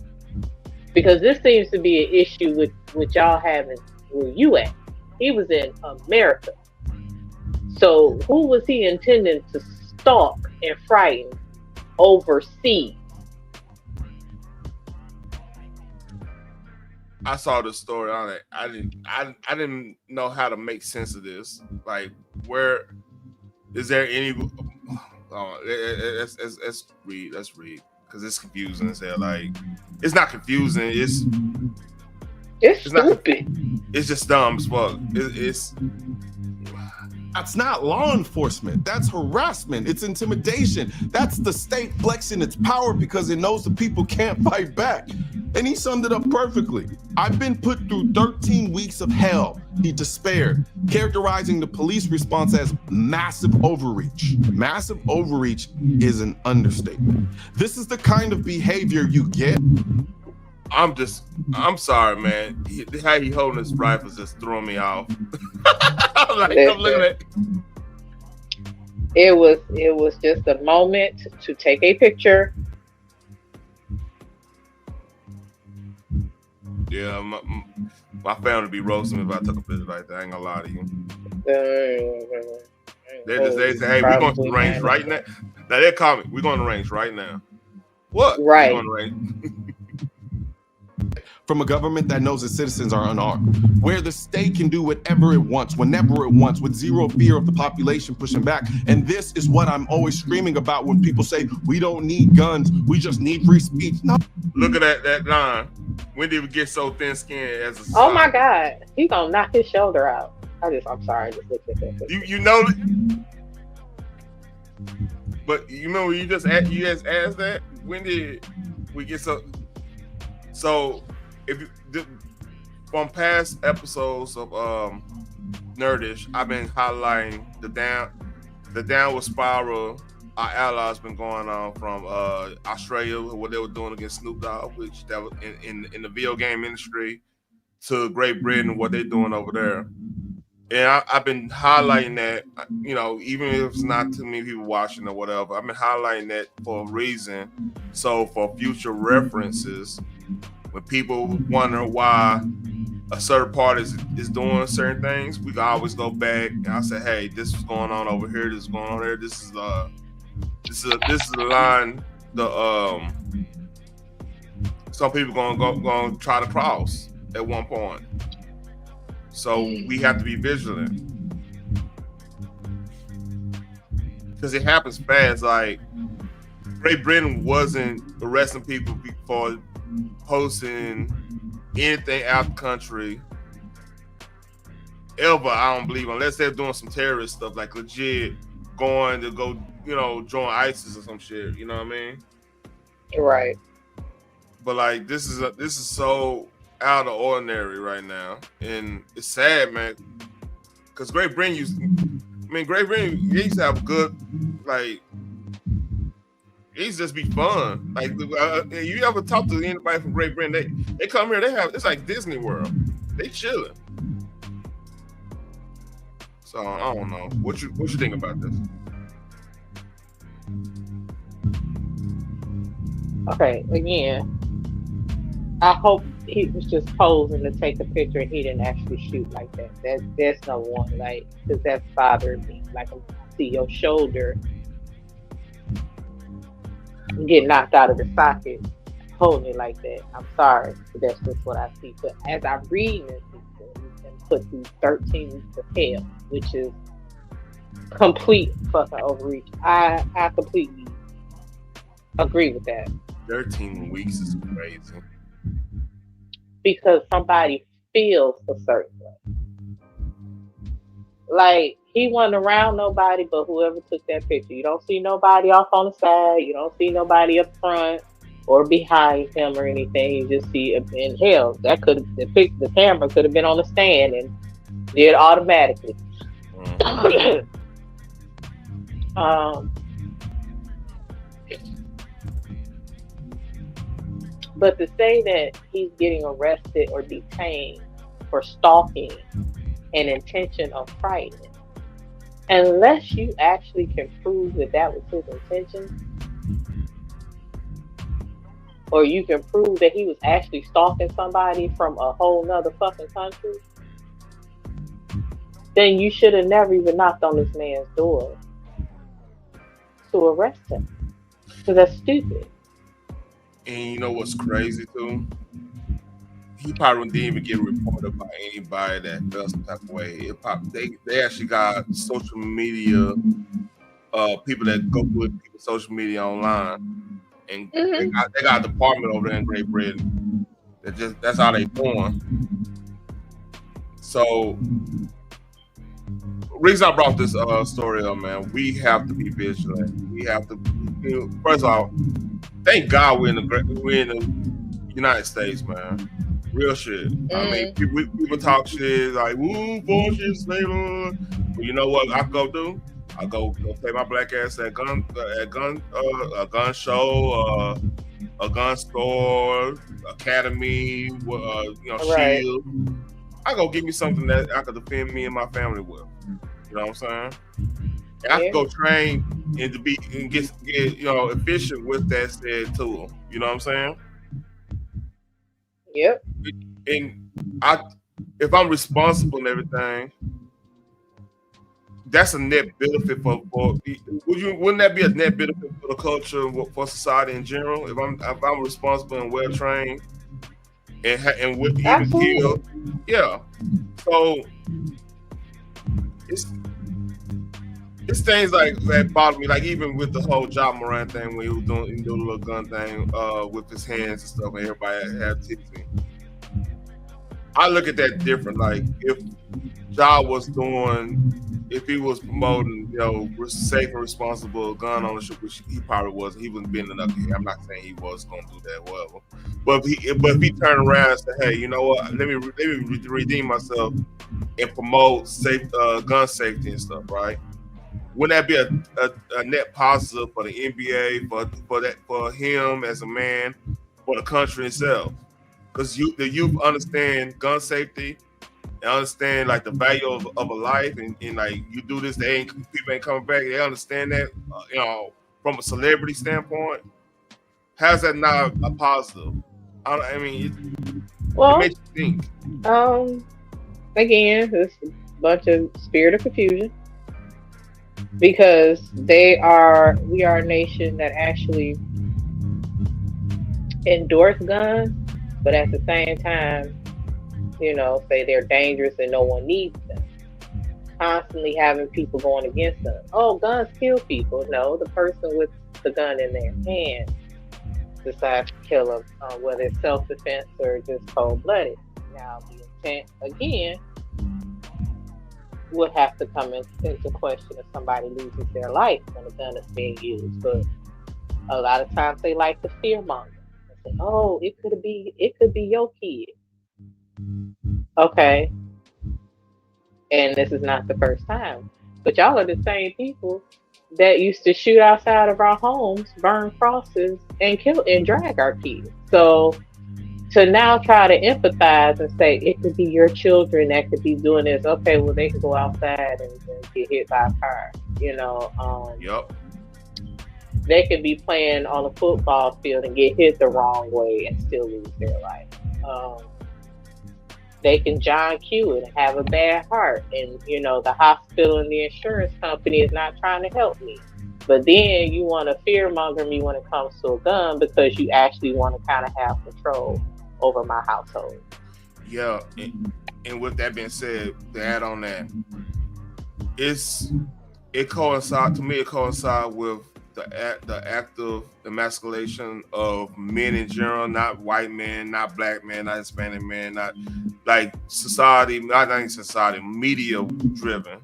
Because this seems to be an issue with y'all having where you at. He was in America. So who was he intending to stalk and frighten overseas? I saw the story on it. I didn't know how to make sense of this. Like, where is there any? Let's read. Let's read because it's confusing as hell. Like, it's not confusing. It's not. It's just dumb as fuck. That's not law enforcement. That's harassment. It's intimidation. That's the state flexing its power because it knows the people can't fight back. And he summed it up perfectly. I've been put through 13 weeks of hell, he despaired, characterizing the police response as massive overreach. Massive overreach is an understatement. This is the kind of behavior you get. I'm sorry, man. How he holding his rifles just throwing me off. I'm looking at it was just a moment to take a picture. Yeah, my family would be roasting me if I took a picture like that. I ain't gonna lie to you. They say, hey, we're going to the range right now. Now they call me, we're going to the range right now. What? Right. We're going to range. From a government that knows its citizens are unarmed, where the state can do whatever it wants, whenever it wants, with zero fear of the population pushing back. And this is what I'm always screaming about when people say, we don't need guns, we just need free speech. No. Look at that line. When did we get so thin-skinned as a society? Oh my God, he's gonna knock his shoulder out. I'm sorry, I just looked at that. You know, but you remember you just asked that? When did we get so? So, if you from past episodes of Nerdish, I've been highlighting the downward spiral our allies been going on from Australia, what they were doing against Snoop Dogg, which that was in the video game industry, to Great Britain, what they're doing over there. And I've been highlighting that, you know, even if it's not too many people watching or whatever, I've been highlighting that for a reason. So for future references, when people wonder why a certain party is doing certain things, we can always go back and I say, hey, this is going on over here, this is going on there, this is the line some people gonna try to cross at one point. So we have to be vigilant because it happens fast. Like Great Britain wasn't arresting people for posting anything out the country ever. I don't believe, unless they're doing some terrorist stuff, like legit going to go, join ISIS or some shit. You know what I mean? Right. But like this is so out of ordinary right now, and it's sad, man. Because Great Britain used to have good, like, it used to just be fun. Like, you ever talk to anybody from Great Britain? They come here, it's like Disney World. They chilling. So I don't know. What you think about this? Okay, again, I hope he was just posing to take a picture and he didn't actually shoot like that. That's number one, like, because that's bothering me. Like, I see your shoulder get knocked out of the socket, holding it like that. I'm sorry, but that's just what I see. But as I read this, and put through 13 weeks of hell, which is complete fucking overreach. I completely agree with that. 13 weeks is crazy. Because somebody feels a certain way. Like, he wasn't around nobody but whoever took that picture. You don't see nobody off on the side. You don't see nobody up front or behind him or anything. You just see it in hell. That the camera could have been on the stand and did automatically. But to say that he's getting arrested or detained for stalking and intention of fighting, unless you actually can prove that that was his intention, or you can prove that he was actually stalking somebody from a whole nother fucking country, then you should have never even knocked on this man's door to arrest him. Because that's stupid. And you know what's crazy too? He probably didn't even get reported by anybody that felt some type of way. They actually got social media people that go with people's social media online, and they got a department over there in Great Britain. That's how they born. So, reason I brought this story up, man, we have to be vigilant. We have to, first of all, thank God we're in the United States, man. Real shit. I mean, people talk shit like, "Woo, bullshit, slavery." But you know what I go do? I go play my black ass at a gun show, a gun store, academy, Right. Shield. I go give me something that I could defend me and my family with. You know what I'm saying? And I can go train and get efficient with that said tool. You know what I'm saying? Yep. And if I'm responsible and everything, that's a net benefit for wouldn't that be a net benefit for the culture, for society in general? If I'm responsible and well trained and with even skilled, yeah. So it's things like that bother me. Like even with the whole Ja Morant thing when he was doing the little gun thing with his hands and stuff, and everybody had tipping. I look at that different. Like if Ja was if he was promoting, safe and responsible gun ownership, which he probably wasn't. He wasn't bending up here. I'm not saying he was going to do that, whatever. But if he turned around and said, "Hey, you know what? Let me redeem myself and promote gun safety and stuff," right? Wouldn't that be a net positive for the NBA, for him as a man, for the country itself? Because the youth understand gun safety and understand like the value of a life, and like you do this, people ain't coming back. They understand that, from a celebrity standpoint. How's that not a positive? I mean, it makes you think. Again, it's a bunch of spirit of confusion. Because we are a nation that actually endorse guns, but at the same time, say they're dangerous and no one needs them. Constantly having people going against them. Oh, guns kill people. No, the person with the gun in their hand decides to kill them, whether it's self-defense or just cold-blooded. Now, the intent, again, would have to come into question if somebody loses their life when a gun is being used. But a lot of times they like to fearmonger. They say, "Oh, it could be your kid." Okay, and this is not the first time. But y'all are the same people that used to shoot outside of our homes, burn crosses, and kill and drag our kids. So to now try to empathize and say it could be your children that could be doing this. Okay, well they can go outside and get hit by a car. Yep. They could be playing on a football field and get hit the wrong way and still lose their life. They can John Q it and have a bad heart, and the hospital and the insurance company is not trying to help me. But then you want to fearmonger me when it comes to a gun because you actually want to kind of have control over my household. Yeah, and with that being said, to add on that, it coincides with the active emasculation of men in general, not white men, not black men, not Hispanic men, not like society, not even society, media driven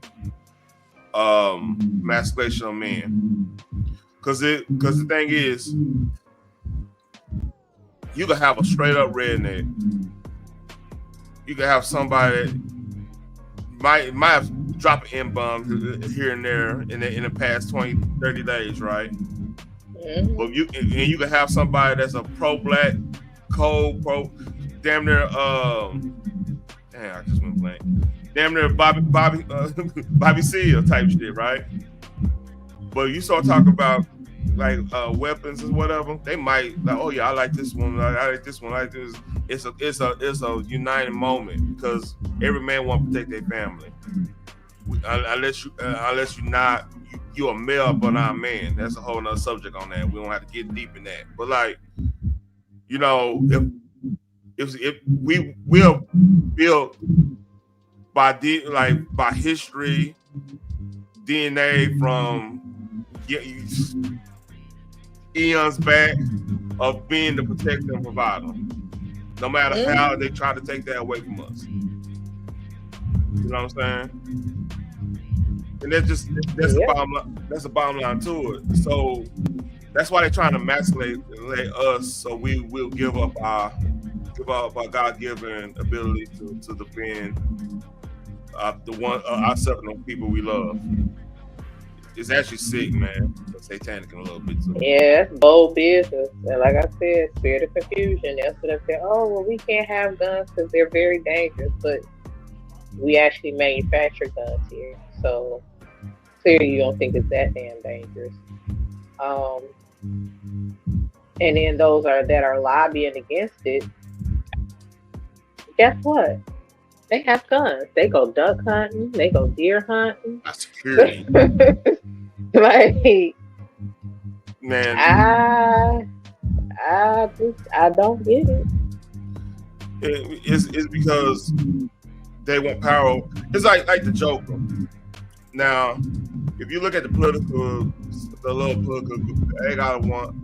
emasculation of men. Because the thing is, you can have a straight up redneck. You can have somebody that might have dropped an N-bomb here and there in the past 20, 30 days, right? Mm-hmm. But you can have somebody that's a pro-black, damn near I just went blank. Damn near Bobby Seale type shit, right? But you start talking about like weapons or whatever, they might like, oh yeah, I like this one, I like this one, I like this. It's a united moment because every man wants to protect their family. Unless you're a male but not a man. That's a whole nother subject on that. We don't have to get deep in that. But like, if we will built by history, DNA from eons back of being the protector and provider. No matter how they try to take that away from us. You know what I'm saying? And that's the bottom line to it. So that's why they're trying to emasculate us, so we will give up our God-given ability to defend ourselves and the people we love. It's actually sick, man. It's satanic in a little bit too. Yeah, it's bold business. And like I said, spirit of confusion. That's what they say. Oh, well, we can't have guns because they're very dangerous. But we actually manufacture guns here. So clearly you don't think it's that damn dangerous. And then those that are lobbying against it, guess what? They have guns. They go duck hunting. They go deer hunting. That's security. Like, man, I don't get it. It's because they want power. It's like the Joker. Now, if you look at the little political, they got one.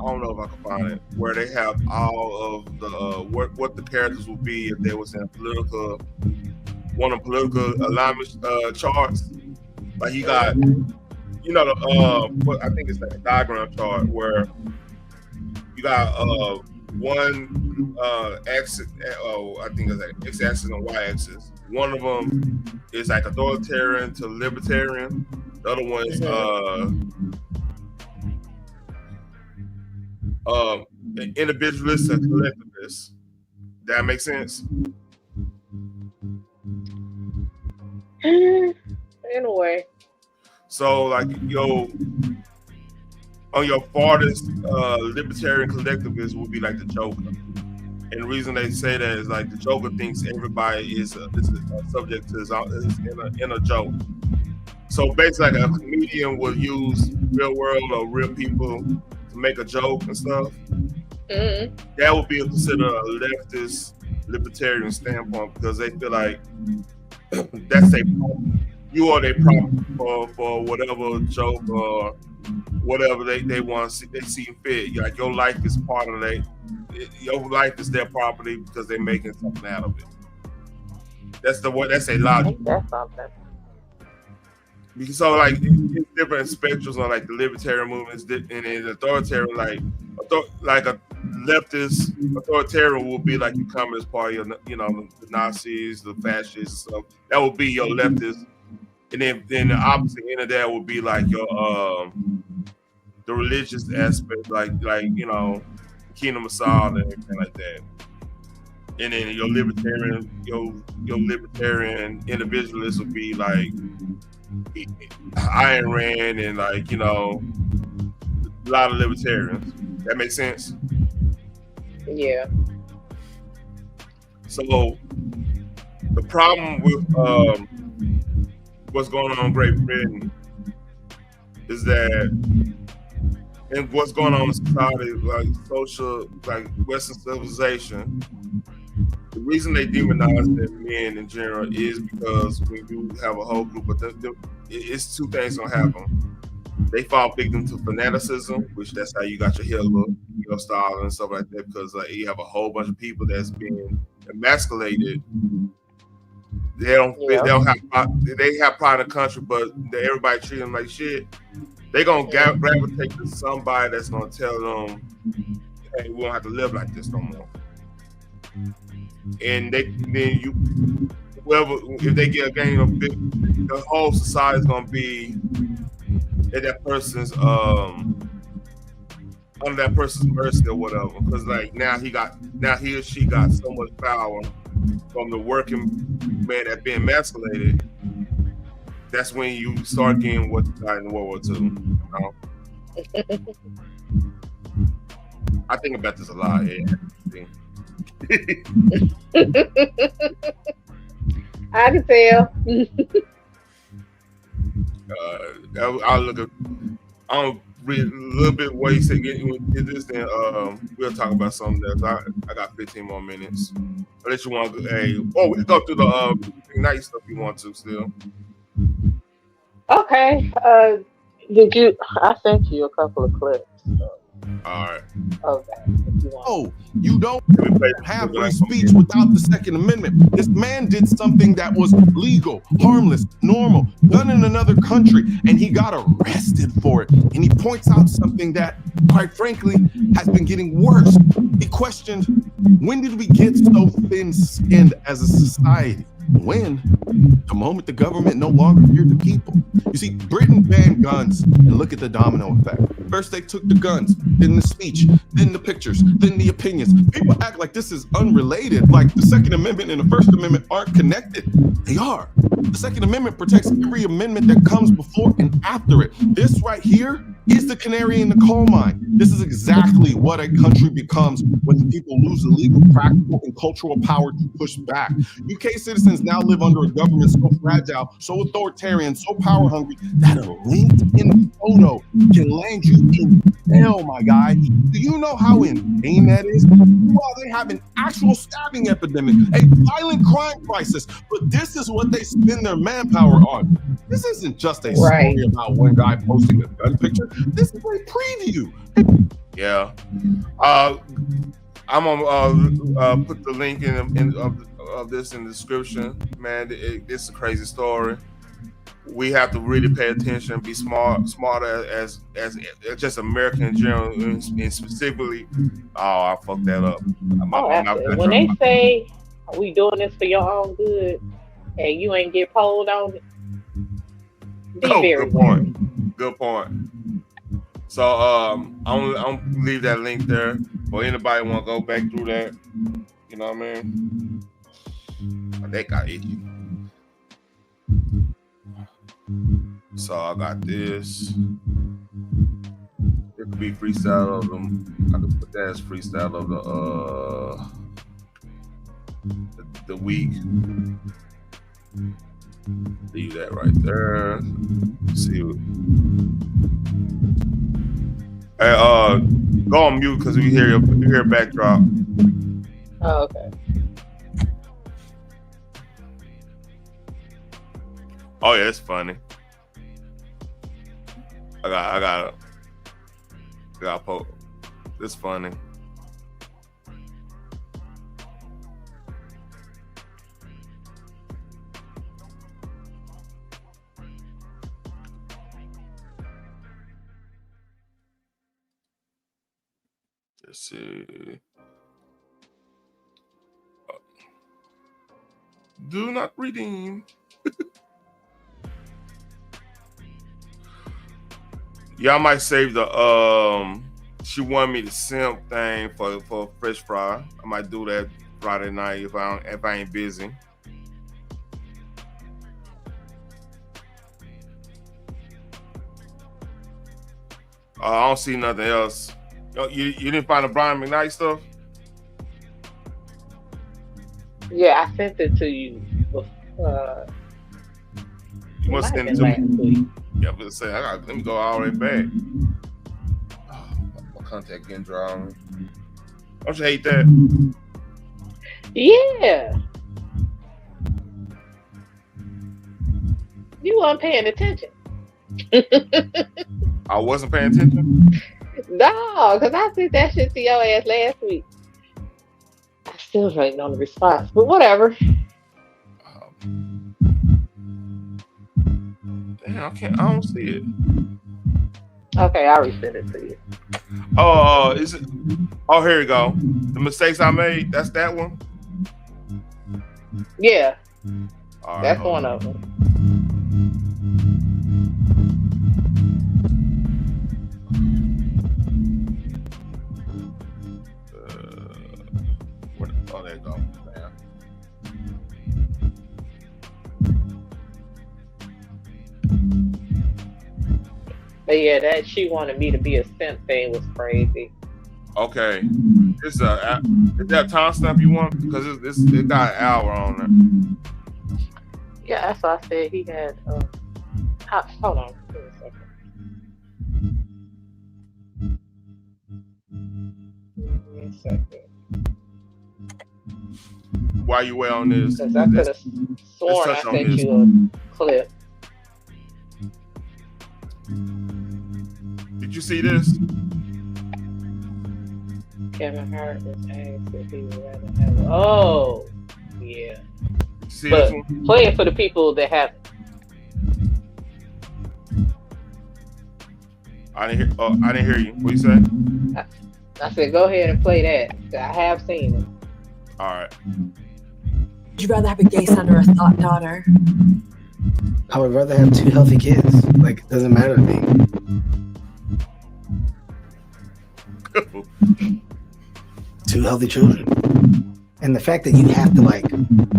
I don't know if I can find it where they have all of the what the characters would be if they was in one of political alignment charts. Like you got, I think it's like a diagram chart where you got one axis. I think it's like x-axis and y-axis. One of them is like authoritarian to libertarian. The other one is individualist and collectivist. That makes sense? In a way. So like on your farthest libertarian collectivist would be like the Joker. And the reason they say that is like the Joker thinks everybody is a subject to his in a joke. So basically like a comedian will use real world or real people to make a joke and stuff. Mm-hmm. That would be considered a leftist libertarian standpoint because they feel like that's you are their property for whatever joke or whatever they want to see, they see fit. Like your life is part of your life is their property because they're making something out of it. That's a logic. That's something. So like it's different spectrums on like the libertarian movements and then the authoritarian like a leftist authoritarian will be like the Communist Party, the Nazis, the fascists, stuff. That would be your leftist, and then the opposite end of that would be like your the religious aspect, like Kingdom of Saul and everything like that. And then your libertarian individualists would be like Ayn Rand and like a lot of libertarians. That makes sense. Yeah. So the problem with what's going on in Great Britain is that, and what's going on in society, like social, like Western civilization, the reason they demonize them men in general is because we do have a whole group of them. It's two things gonna happen. They fall victim to fanaticism, which that's how you got your Hitler, Stalin and stuff like that, because you have a whole bunch of people that's being emasculated. They don't have pride in the country, but everybody treat them like shit. They gonna gravitate to somebody that's gonna tell them, "Hey, we don't have to live like this no more." And if they get a gain of the whole society is gonna be at that person's under that person's mercy or whatever. Because like now he or she got so much power from the working man that being emasculated. That's when you start getting what you got in World War II. I think about this a lot. I can tell. I'll look at. I'll read a little bit what he said. Get this, then we'll talk about something else. I got 15 more minutes. Unless you want to, we can go through the night stuff you want to still. Okay. I sent you a couple of clips. So. All right. Okay. You don't have free speech without the Second Amendment. This man did something that was legal, harmless, normal, done in another country, and he got arrested for it. And he points out something that, quite frankly, has been getting worse. He questioned, when did we get so thin-skinned as a society? When? The moment the government no longer feared the people. You see, Britain banned guns, and look at the domino effect. First they took the guns, then the speech, then the pictures, then the opinions. People act like this is unrelated, like the Second Amendment and the First Amendment aren't connected. They are. The Second Amendment protects every amendment that comes before and after it. This right here is the canary in the coal mine. This is exactly what a country becomes when the people lose the legal, practical, and cultural power to push back. UK citizens now live under a government so fragile, so authoritarian, so power hungry that a LinkedIn photo can land you in hell, my guy. Do you know how insane that is? Well, they have an actual stabbing epidemic, a violent crime crisis, but this is what they spend their manpower on. This isn't just a story about one guy posting a gun picture. This is a preview. Yeah. I'm gonna put the link of this in the description. Man, it's a crazy story. We have to really pay attention, be smarter as just American in general, and specifically. Oh, I fucked that up. When they say we doing this for your own good, and you ain't get polled on it, good point. Good point. So I'm leave that link there for anybody want to go back through that. You know what I mean? That got itchy. So I got this. It could be freestyle of them. I could put that as freestyle of the week. Leave that right there. Let's see. Hey, go on mute because we hear a backdrop. Oh, okay. Oh yeah, it's funny. I got a poke. It's funny. Let's see. Do not redeem. Y'all might save the she wanted me to simp thing for fresh fry. I might do that Friday night if I ain't busy. I don't see nothing else. You didn't find the Brian McKnight stuff? Yeah, I sent it to you. You must send it to me. Yeah, but say let me go all the way back. Oh, my contact getting dry on me. Don't you hate that? Yeah. You weren't paying attention. I wasn't paying attention? No, because I sent that shit to your ass last week. I still waiting on the response, but whatever. Damn, I don't see it. Okay, I'll resend it to you. Oh, is it? Oh, here you go. The mistakes I made. That's that one. Yeah, all right, that's one of them. Oh, there you go. Man. But yeah, that she wanted me to be a simp thing was crazy. Okay, is that a timestamp you want? Because it got an hour on it. Yeah, that's why I said he had. Hold on. Give me a second. Give me a second. While you wait on this, because I could have sworn I sent you a clip. Did you see this? Kevin Hart was asked if he would rather have. Oh, yeah. See but this one? Play it for the people that have. I didn't hear you. What you say? I said, go ahead and play that. I have seen it. All right. Would you rather have a gay son or a thought daughter? I would rather have 2 healthy kids. Like, it doesn't matter to me. 2 healthy children. And the fact that you have to, like,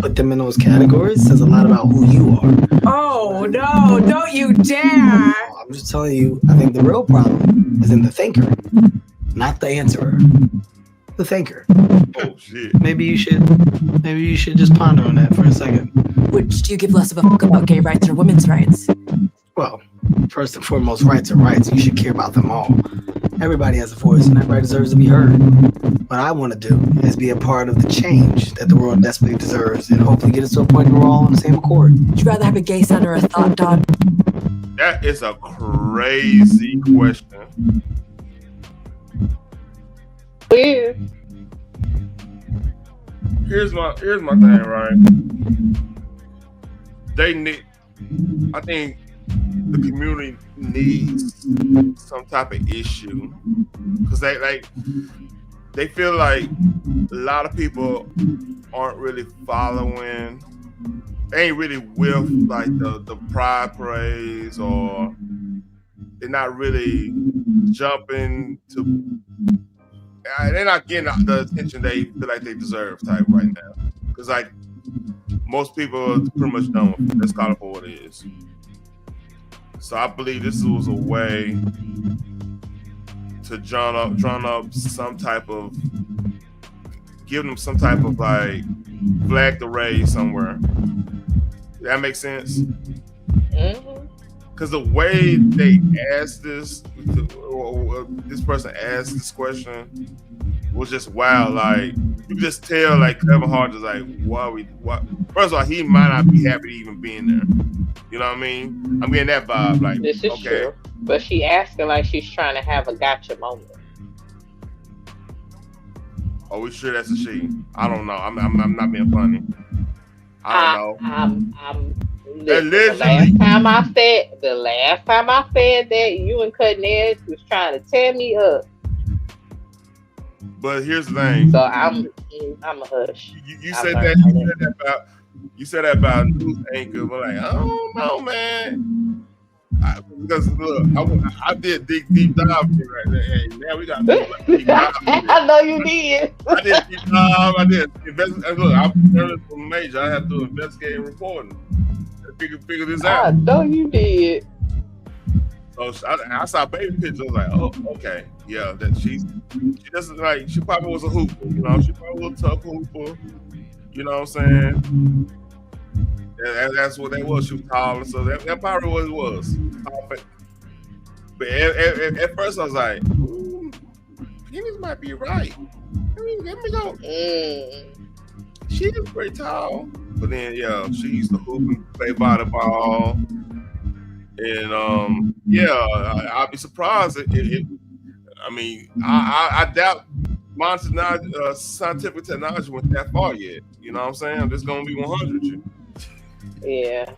put them in those categories says a lot about who you are. Oh, no, don't you dare. I'm just telling you, I think the real problem is in the thinker, not the answerer. The thinker. Oh, shit. Maybe you should just ponder on that for a second. Which do you give less of a fuck about, gay rights or women's rights? Well, first and foremost, rights are rights. You should care about them all. Everybody has a voice, and everybody deserves to be heard. What I want to do is be a part of the change that the world desperately deserves, and hopefully get us to a point where we're all on the same accord. Would you rather have a gay son or a thought daughter? That is a crazy question. Weird. Here's my thing, right? I think the community needs some type of issue because they feel like a lot of people aren't really following. They ain't really with like the pride parades, or they're not really jumping to. They're not getting the attention they feel like they deserve type right now. Because like most people are pretty much done with it. Let's call it for what it is. So I believe this was a way to draw up some type of, give them some type of like flag to raise somewhere. That makes sense? Because the way they asked this person asked this question was just wild. Like you just tell, like Kevin Hart is like, what? First of all, he might not be happy to even being there. You know what I mean? I'm getting that vibe. Like, this is true, but she asking like she's trying to have a gotcha moment. Are we sure that's a she? I don't know. I'm not being funny. I don't know. Listen, the last time I said that, you and Cutting Edge was trying to tear me up. But here's the thing. So I'm a hush. You said that about news anchor, but like, I don't know, man. Because look, I did deep dive right there. Hey, now we got deep dive. I know you did. I did deep dive. I did investigate. Look, I'm learning from major. I have to investigate and reporting. Figure this out. I know you did. So I saw baby pictures. I was like, oh, okay, yeah. That she doesn't like. She probably was a hooper. You know, she probably was a tough hooper. You know what I'm saying? And that's what that was. She was tall, so that probably what it was. But at first I was like, Penny might be right. Let me go. She is pretty tall. But then, yeah, she used to hoop and play volleyball. And, I'd be surprised I doubt modern scientific technology went that far yet. You know what I'm saying? I'm just going to be 100. Yeah.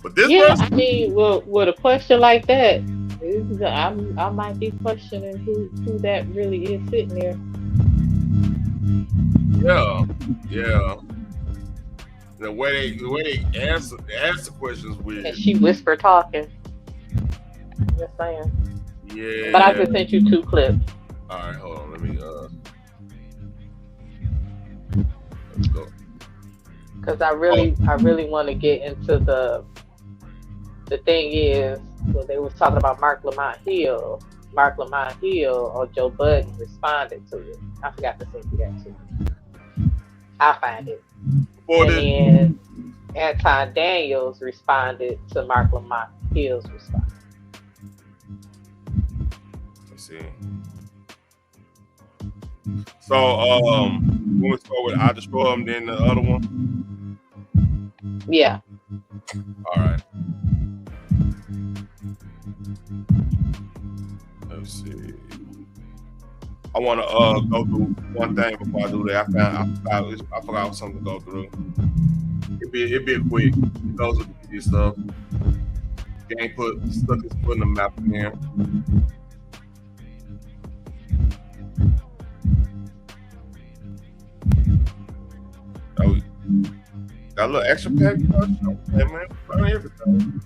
But this person, I mean, with a question like that, I might be questioning who that really is sitting there. Yeah. The way they answer the questions weird. And she whisper talking. Just saying. Yeah. But I just sent you 2 clips. All right, hold on. Let me let's go. Because I really want to get into the thing is, when they was talking about Mark Lamont Hill or Joe Budden responded to it. I forgot to send you that too. I'll find it. Then Anton Daniels responded to Mark Lamont Hill's response. Let's see. So, when we start with I Destroy Them, then the other one? Yeah. All right. Let's see. I want to go through one thing before I do that. I forgot something to go through. It'd be quick. It goes with the stuff. Game stuck his foot in the map again. Oh, got a little extra pack. Hey man, burn everything.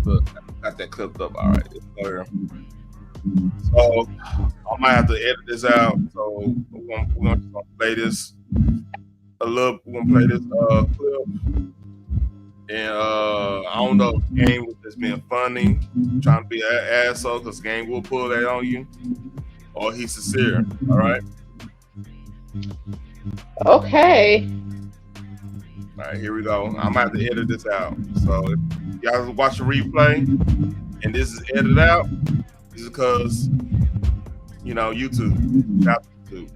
Look, got that clipped up. All right, it's clear. So I might have to edit this out. So we're gonna play this a little. We're gonna play this clip, and I don't know if Game was just being funny, trying to be an asshole, because Game will pull that on you, or he's sincere. All right. Okay. All right, here we go. I'm gonna have to edit this out. So if y'all watch the replay and this is edited out, this is because, you know, YouTube. Shout out to YouTube.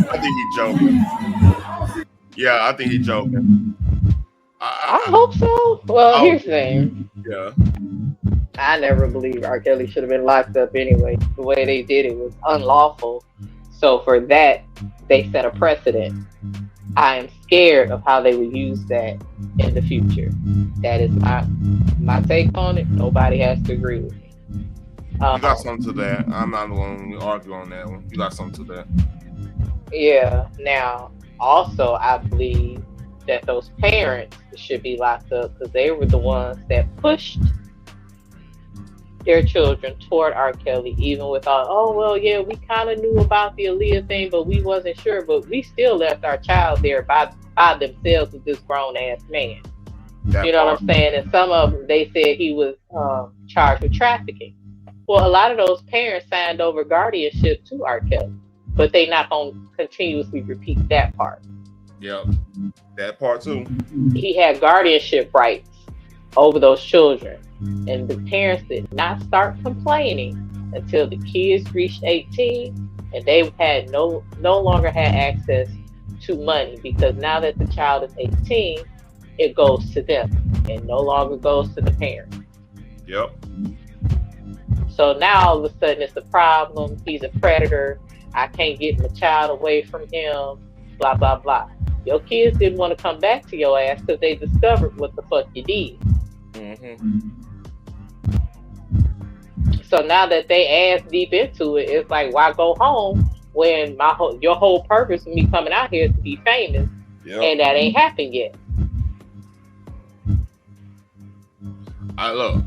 I think he's joking. Yeah, I think he's joking. I hope so. Well, here's the thing. Yeah. I never believed R. Kelly should have been locked up anyway. The way they did it was unlawful. So for that, they set a precedent. I am scared of how they would use that in the future. That is my take on it. Nobody has to agree with me. You got something to that. I'm not going to argue on that one. You got something to that. Yeah. Now, also, I believe that those parents should be locked up because they were the ones that pushed their children toward R. Kelly, even without, oh, well, yeah, we kind of knew about the Aaliyah thing, but we wasn't sure, but we still left our child there by themselves with this grown-ass man. You know what I'm saying? And some of them, they said he was charged with trafficking. Well, a lot of those parents signed over guardianship to R. Kelly. but they not gonna continuously repeat that part. Yep, that part too. He had guardianship rights over those children, and the parents did not start complaining until the kids reached 18, and they had no longer had access to money, because now that the child is 18, it goes to them and no longer goes to the parents. Yep. So now all of a sudden it's a problem. He's a predator. I can't get my child away from him. Blah blah blah. Your kids didn't want to come back to your ass because they discovered what the fuck you did. Mm-hmm. So now that they ass deep into it, it's like, why go home when your whole purpose of me coming out here is to be famous, and that ain't happened yet. Look,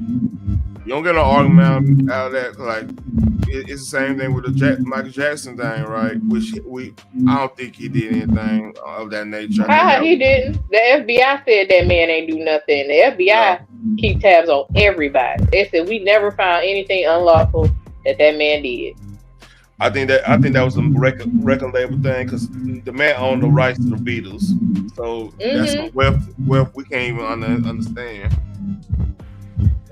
you don't get no argument out of that. Like, it's the same thing with the Michael Jackson thing, right? Which I don't think he did anything of that nature. He didn't. The FBI said that man ain't do nothing. The FBI keep tabs on everybody. They said we never found anything unlawful that man did. I think that was a record label thing, because the man owned the rights to the Beatles, so that's some wealth we can't even understand.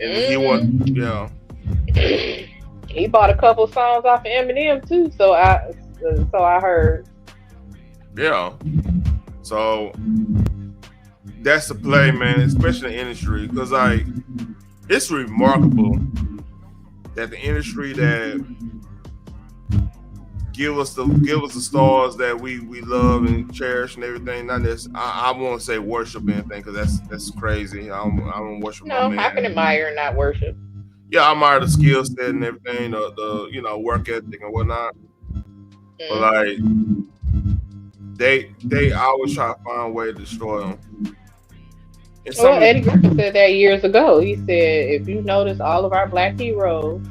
And he wasn't, He bought a couple songs off of Eminem too, so I heard. Yeah. So that's the play, man, especially in the industry, because like it's remarkable that the industry that give us the stars that we love and cherish and everything. Not this. I won't say worship anything, because that's crazy. I don't worship. No, my man. I can admire and not worship. Yeah, I admire the skill set and everything, the work ethic and whatnot. But like they always try to find a way to destroy them. Well, Eddie Griffin said that years ago. He said, if you notice all of our black heroes,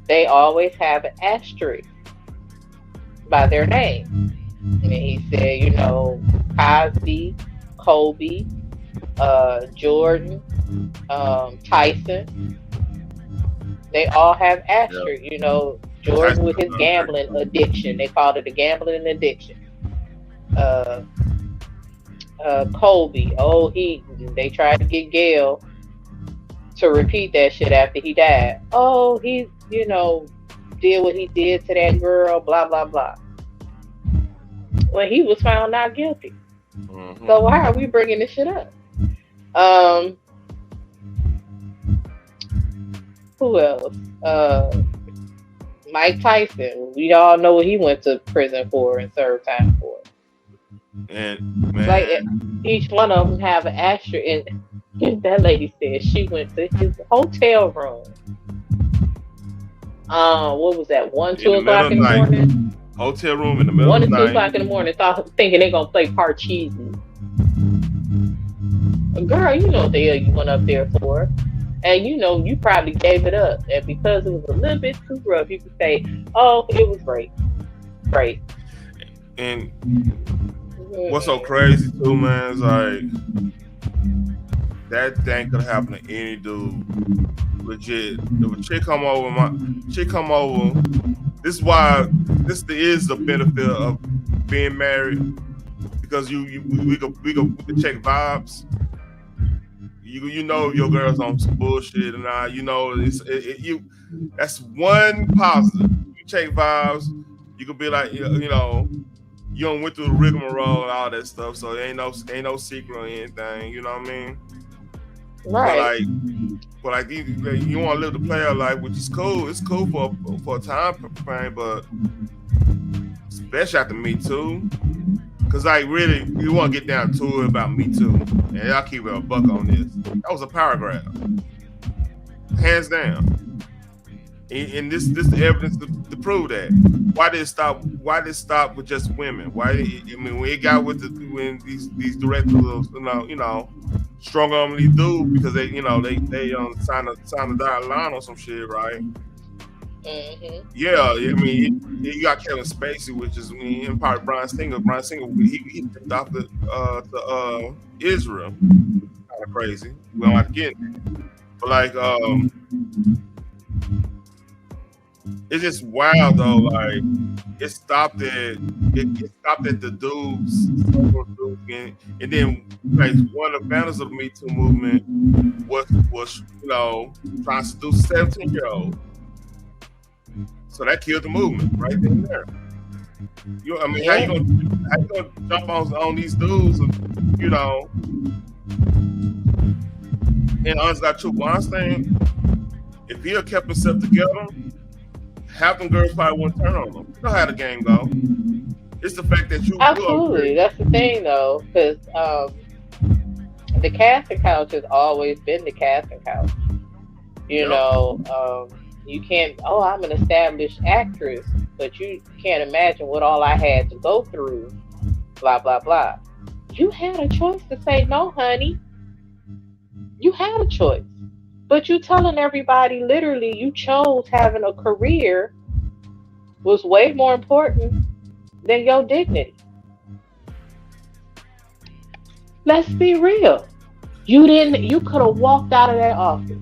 they always have an asterisk by their name. And he said, Cosby, Kobe, Jordan, Tyson, they all have asterisks. Jordan with his gambling addiction. They called it a gambling addiction. Kobe, they tried to get Gail to repeat that shit after he died. Oh, he, did what he did to that girl, blah, blah, blah. Well, he was found not guilty. Mm-hmm. So why are we bringing this shit up? Who else? Mike Tyson. We all know what he went to prison for and served time for. And man, like each one of them have an asterisk. And that lady said she went to his hotel room. What was that? 2 o'clock in the morning. Hotel room in the middle of the night. 1 to 2 o'clock in the morning, thinking they're gonna play Parcheesi. Girl, you know what the hell you went up there for, and you probably gave it up. And because it was a little bit too rough, you could say, "Oh, it was great." And what's so crazy too, man, is like that thing could happen to any dude. Legit. If a chick come over, this is why this is the benefit of being married, because we can check vibes. You know your girl's on some bullshit, and that's one positive. You check vibes, you could be like, you don't went through the rigmarole and all that stuff, so there ain't no secret or anything. You know what I mean? Right. But like you want to live the player life, which is cool. It's cool for a time frame, but especially after Me Too, because like really, you want to get down to it about Me Too, and I'll keep it a buck on this. That was a paragraph, hands down. And this is evidence to prove that. Why did it stop with just women? When it got with when these directors, strong on these dudes, because they signed a dotted line on some shit, right? Mm-hmm. Yeah, you got Kevin Spacey, which is part of Brian Singer. Brian Singer, he picked off the Israel. Kind of crazy. We don't have to get into it. But like it's just wild though. Like it stopped at the dudes, and then like one of the founders of the Me Too movement was trying to seduce a 17-year-old. So that killed the movement right then and there. I mean, how you gonna jump on these dudes, and honest got true. Weinstein, if he had kept himself together, half them girls probably wouldn't turn on him. You know how the game go. It's the fact that you absolutely. That's the thing, though, because the casting couch has always been the casting couch. You know, you can't. Oh, I'm an established actress, but you can't imagine what all I had to go through. Blah blah blah. You had a choice to say no, honey. You had a choice. But you telling everybody literally you chose having a career was way more important than your dignity. Let's be real. You could have walked out of that office.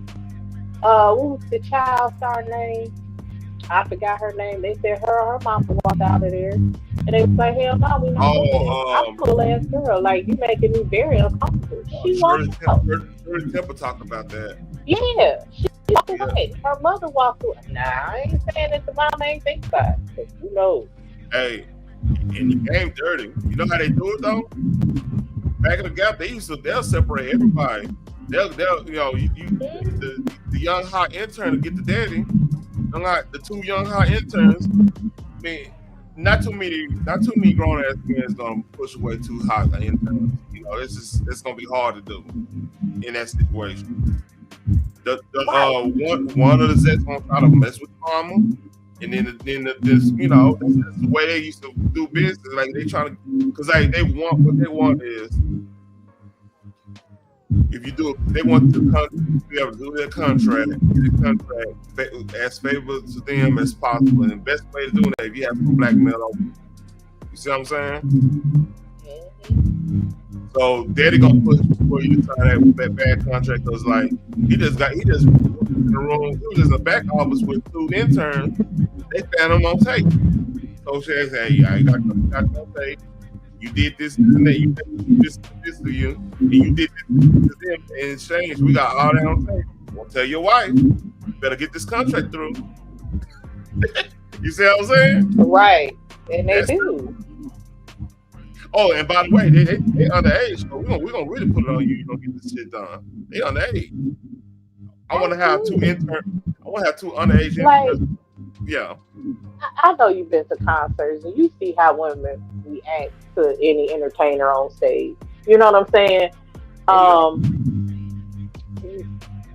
What was the child star name? I forgot her name. They said her mom walked out of there. And they was like, hell no, we not doing it. I'm a little ass girl. Like, you making me very uncomfortable. She walked out. Shirley Temple talked about that. Yeah, she walked away. Her mother walked away. Nah, I ain't saying that the mom ain't think about it. Who knows? Hey, and the game dirty. You know how they do it though? Back in the Gap, they'll separate everybody. They'll the young hot intern to get the daddy. The two young hot interns. I mean, not too many grown ass men is gonna push away two hot interns. It's gonna be hard to do in that situation. One of the Zets gonna try to mess with mama, and then that's the way they used to do business. Like they trying to, because they want what they want is, if you do it, they want the country to be able to do their contract, as favorable to them as possible. And the best way to do that, if you have to blackmail over. You see what I'm saying? So Daddy gonna push before you sign that bad contract. Cause like he just in the room. He was just in the back office with two interns. They found him on tape. So she said, "Hey, I got on tape. You did this and that. You did this to you, and you did this to them in exchange. We got all that on tape. Won't tell your wife. You better get this contract through." You see what I'm saying? Right, and they do. Oh, and by the way, they underage, so we're gonna really put it on you. You don't get this shit done. They underage. I want to have two underage interns. Yeah. I know you've been to concerts and you see how women react to any entertainer on stage. You know what I'm saying?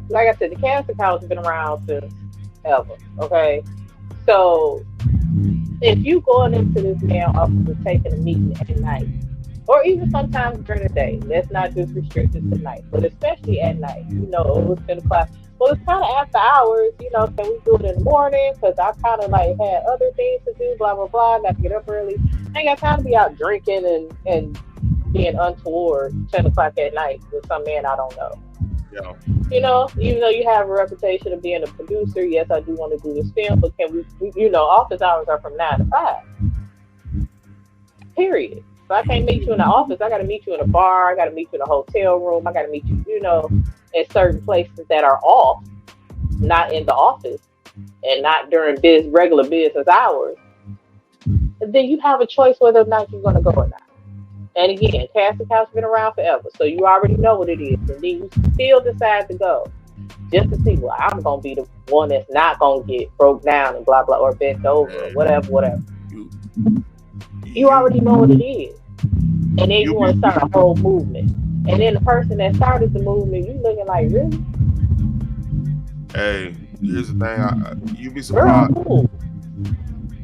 Like I said, the casting couch has been around since ever. Okay, so if you going into this now officer taking a meeting at night, or even sometimes during the day, that's not just restricted to night, but especially at night, it's 10 o'clock. Well, it's kind of after hours, can we do it in the morning? Because I kind of like had other things to do, blah, blah, blah. Got to get up early. I ain't got time to be out drinking and being untoward 10 o'clock at night with some man I don't know. Yeah. Even though you have a reputation of being a producer, yes, I do want to do this film, but can we office hours are from 9 to 5. Period. So I can't meet you in the office. I got to meet you in a bar. I got to meet you in a hotel room. I got to meet you, in certain places that are off, not in the office, and not during regular business hours. And then you have a choice whether or not you're going to go or not. And again, casting couch been around forever, so you already know what it is. And then you still decide to go just to see, well, I'm going to be the one that's not going to get broke down and blah, blah, or bent over or whatever. You already know what it is. And then you want to start a whole movement. And then the person that started the movement, you looking like, really? Hey, here's the thing. You'd be surprised.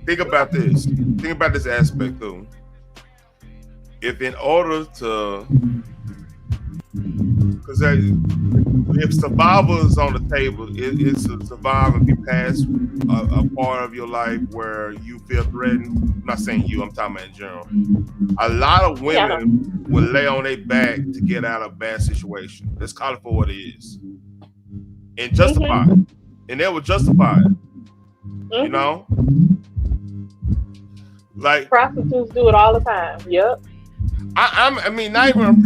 Think about this. Think about this aspect, though. If in order to, because if survival is on the table, it's to survive and be past a part of your life where you feel threatened. I'm not saying you, I'm talking about in general. A lot of women will lay on their back to get out of a bad situation. Let's call it for what it is. And justify it. And they will justify it. You know, like prostitutes do it all the time. Yep. I mean, not even.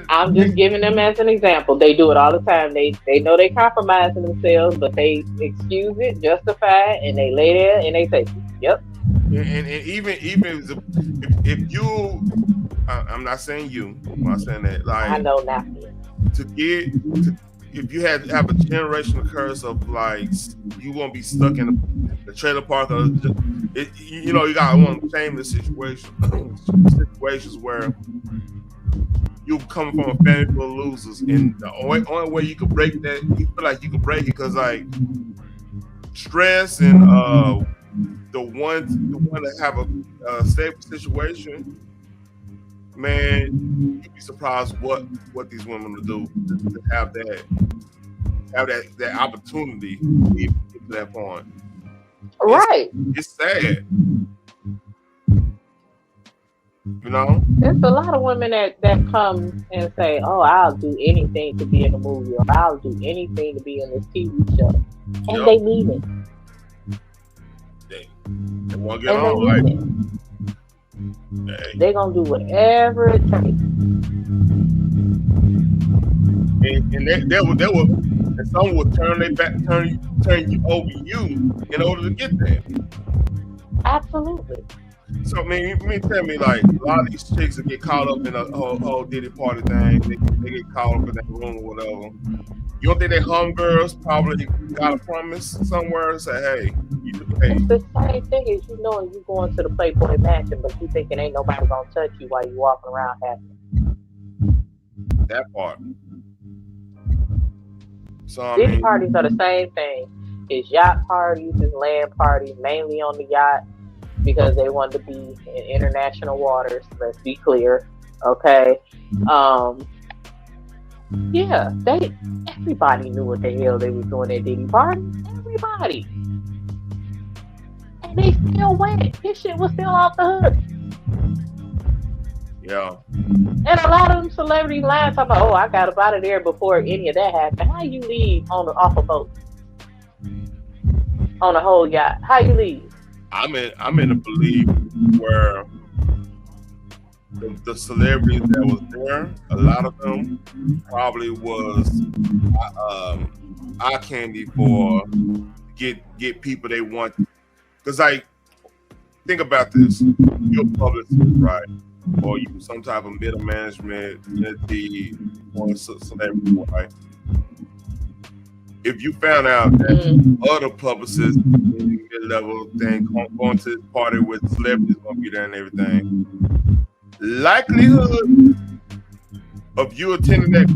I'm just giving them as an example. They do it all the time. They know they compromising themselves, but they excuse it, justify it, and they lay there and they say, "Yep." And even if you, I'm not saying you. I'm not saying that. Like I know nothing. If you have a generational curse of like you won't be stuck in the trailer park, or you know, you got one of the shameless situations where you come from a family full of losers, and the only way you can break that, you feel like you can break it because like stress and the one that have a stable situation, man, you'd be surprised what these women will do to have that opportunity to get to that point. Right. It's sad. You know, there's a lot of women that come and say, "Oh, I'll do anything to be in a movie, or I'll do anything to be in this TV show," and they mean it. They want to get on, like, they're gonna do whatever it takes. And they will, and some will turn their back, turn you over you in order to get there. Absolutely. So I mean, tell me, like, a lot of these chicks that get caught up in a whole Diddy party thing, they get caught up in that room or whatever. You don't think they homegirls probably got a promise somewhere and say, hey. It's the same thing as you knowing you going to the Playboy Mansion, but you thinking ain't nobody gonna touch you while you walking around happy. That part. So These parties are the same thing. It's yacht parties, it's land parties, mainly on the yacht because they want to be in international waters. Let's be clear, okay? Yeah, everybody knew what the hell they was doing at Diddy party. Everybody. And they still went. His shit was still off the hook. Yeah. And a lot of them celebrities lying talking about, oh, I got up out of there before any of that happened. How you leave off a boat? On a whole yacht. How you leave? I'm in a belief where the celebrities that was there, a lot of them probably was eye candy for get people they want. Because like, think about this: you're a publicist, right? Or you some type of middle management entity or celebrity, right? If you found out that other publicists in the mid-level thing going to this party with celebrities gonna be there and everything, likelihood of you attending that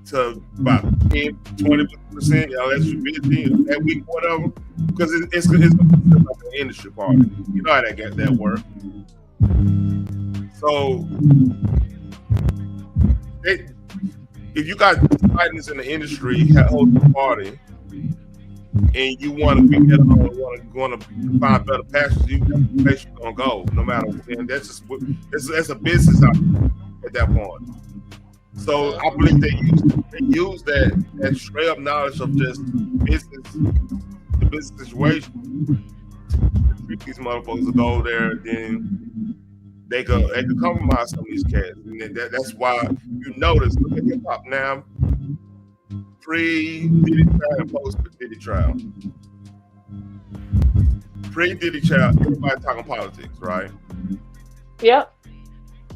to about 10-20%, unless you're busy that week, whatever, because it's like an industry party. You know how that work. So if you got titans in the industry holding a party and you want to be there, want to find better pastures, you place you're gonna go no matter what. And that's a business out at that point. So I believe they use that straight up knowledge of just the business situation to treat these motherfuckers to go there, then they could compromise some of these cats, and that's why you notice. Look at hip hop now, pre-Diddy trial and post-Diddy trial. Pre-Diddy trial, everybody talking politics, right? Yep.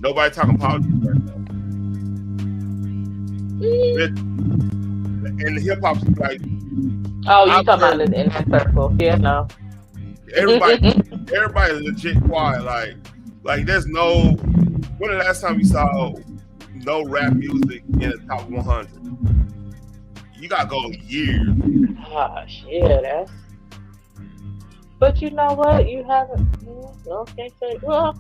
Nobody talking politics right now. And the hip hop's like, oh, you talking about in that circle? Yeah, no. Everybody legit quiet, like there's no. When the last time you saw no rap music in the top 100? You gotta go years. Gosh, yeah, that's. But you know what? You haven't. Can't say. Well,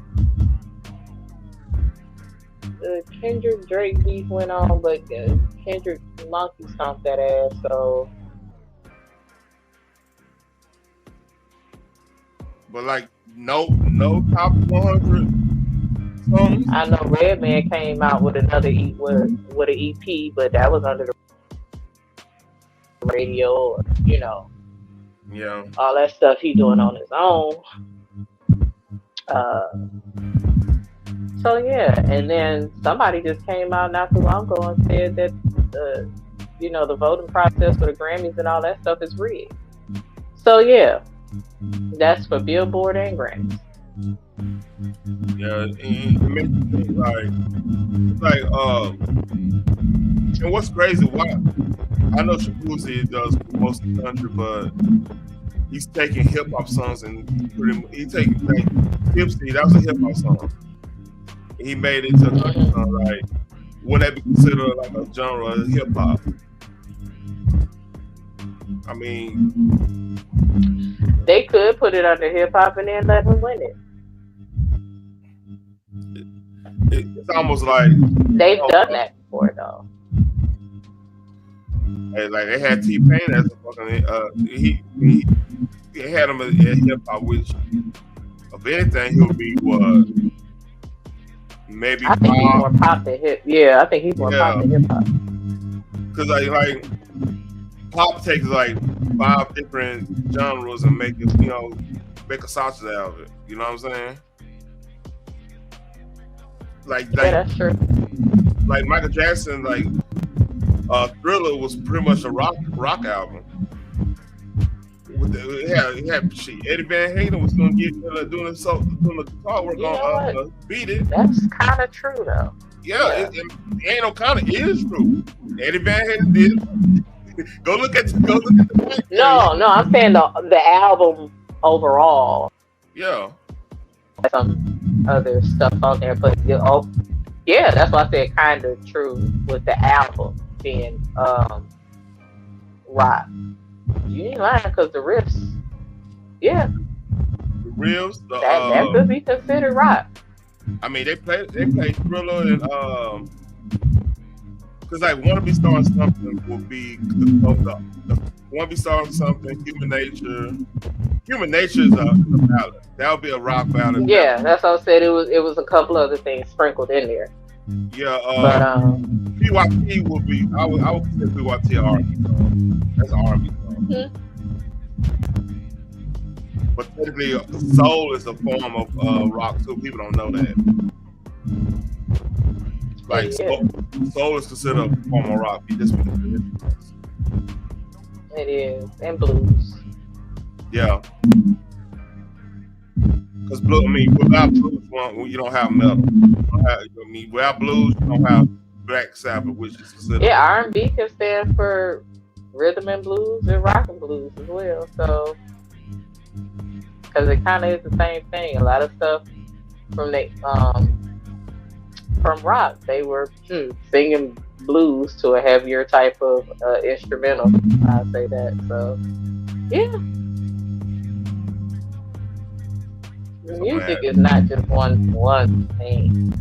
the Kendrick Drake beef went on, but Kendrick monkey stomped that ass. So. But like no top 100 songs. I know Redman came out with another with an EP, but that was under the. radio, or Yeah. all that stuff he doing on his own. So yeah, and then somebody just came out not too long ago and said that the voting process for the Grammys and all that stuff is rigged. So yeah, that's for Billboard and Grammys. Yeah, and it makes me think and what's crazy? Why I know Shabuzi does most of the country, but he's taking hip hop songs and he's taking like Tipsy. That was a hip hop song. He made it to a country song. Like, would that be considered like a genre of hip hop? I mean, they could put it under hip hop and then let him win it. It's almost like they've done that before, though. Like they had T-Pain as a fucking he had him at hip hop, which of anything he'll be what maybe I think he's more pop than hip. Yeah, I think he's more pop than hip hop. Cause like pop takes like 5 different genres and make it make a sausage out of it. You know what I'm saying? Like that's true. Like Michael Jackson, like Thriller was pretty much a rock album. It had Eddie Van Halen was gonna get doing the guitar work on Beat It. That's kind of true though. Yeah. It ain't no kind of, it is true. Eddie Van Halen did. Go look at the No, I'm saying the album overall. Yeah. Some other stuff on there, but yeah, that's why I said kind of true with the album being rock. You ain't lying because the riffs, the riffs, that could be considered rock. I mean, they play Thriller and because like Wanna Be Starting Something will be Wanna Be Starting Something, Human Nature. Human Nature is a ballad. That would be a rock ballad. Yeah, that's what I said. It was a couple other things sprinkled in there. Yeah, but PYT will be. I would consider PYT an R&B song. That's an R&B song. Mm-hmm. But technically, soul is a form of rock too. People don't know that. Like soul is considered a form of rock. It is, and blues. Yeah. Because without blues, you don't have metal. Without blues, you don't have Black Sabbath, which is considered. Yeah, R&B can stand for rhythm and blues and rock and blues as well. So, because it kind of is the same thing. A lot of stuff from rock, they were singing blues to a heavier type of instrumental. I'd say that. So, yeah. Music is not just one thing.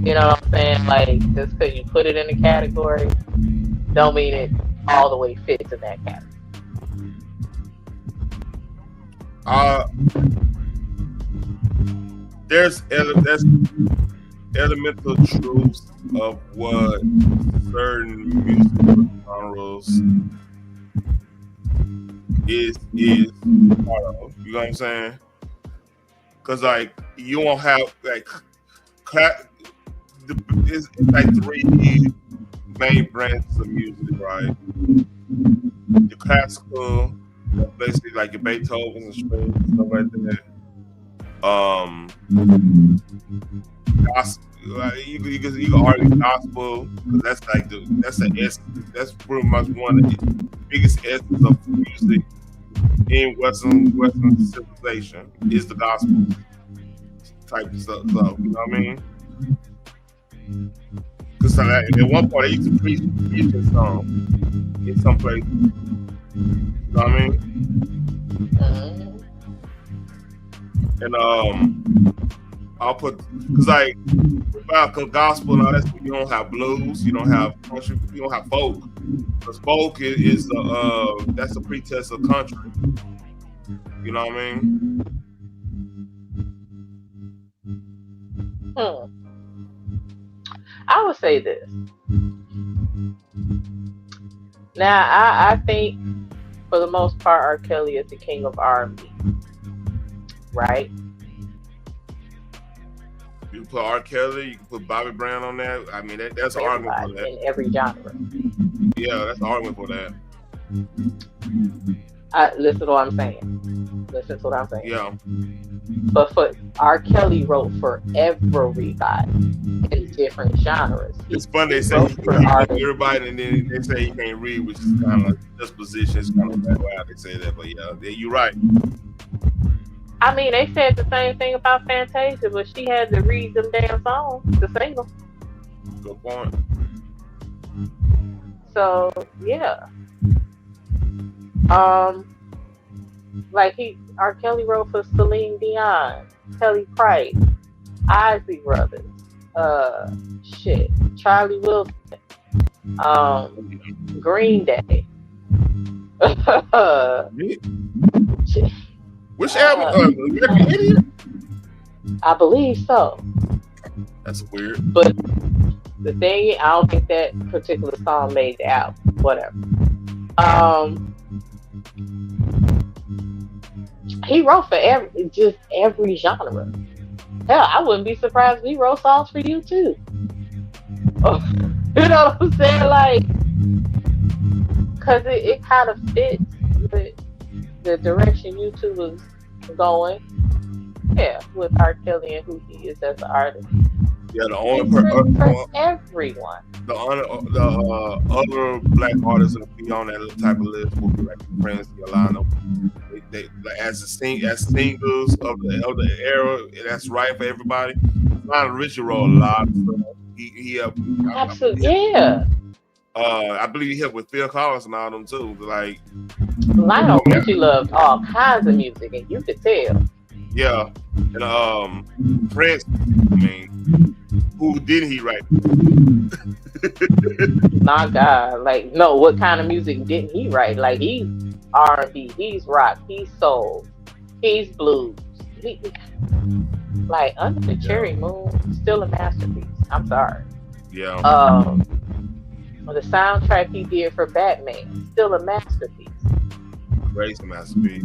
You know what I'm saying? Like, just because you put it in a category, don't mean it all the way fits in that category. There's elemental truths of what certain musical genres is part of. You know what I'm saying? Because like you won't have like it's like 3 main branches of music, right? The classical, basically like your Beethoven's and strings and stuff like that. Gospel, you can argue gospel because that's like that's pretty much one of the biggest essence of music in Western civilization is the gospel type of stuff. So, you know what I mean? Because at one point they used to preach a song in some places. You know what I mean? And I'll put because like without gospel and all that, you don't have blues, you don't have country, you don't have folk. Because folk is that's a pretest of country. You know what I mean? I would say this. Now, I think for the most part, R. Kelly is the king of R&B, right? You can put R. Kelly, you can put Bobby Brown on that. I mean, that's an argument for that. In every genre. Yeah, that's an argument for that. Listen to what I'm saying. Listen to what I'm saying. Yeah. But for R. Kelly wrote for everybody in different genres. It's fun they say he can read everybody, and then they say he can't read, which is kind of like disposition. It's kind of bad how they say that, but yeah, you're right. I mean, they said the same thing about Fantasia, but she had to read them damn songs to sing them. Good point. So yeah. Like R. Kelly wrote for Celine Dion, Kelly Price, Isley Brothers, Charlie Wilson, Green Day. Which album? American Idiot? I believe so. That's weird. But the thing, I don't think that particular song made the album. Whatever. He wrote for every genre. Hell, I wouldn't be surprised if he wrote songs for you too. You know what I'm saying? Like, because it kind of fits the direction you two was going. Yeah, with R. Kelly and who he is as an artist. Yeah, the only for everyone. The other black artists that be on that type of list will be like Prince, Yolanda. They as singles of the era, that's right for everybody. Lionel Richie wrote a lot of stuff. He helped. Absolutely, yeah. I believe he helped with Phil Collins and all them too. Like Lionel Richie loved all kinds of music, and you could tell. Yeah, and Prince. I mean, who didn't he write? My God, like no, what kind of music didn't he write? Like he's R&B, he's rock, he's soul, he's blues. Like Under the Cherry Moon, still a masterpiece. I'm sorry. Yeah. The soundtrack he did for Batman, still a masterpiece. Great masterpiece.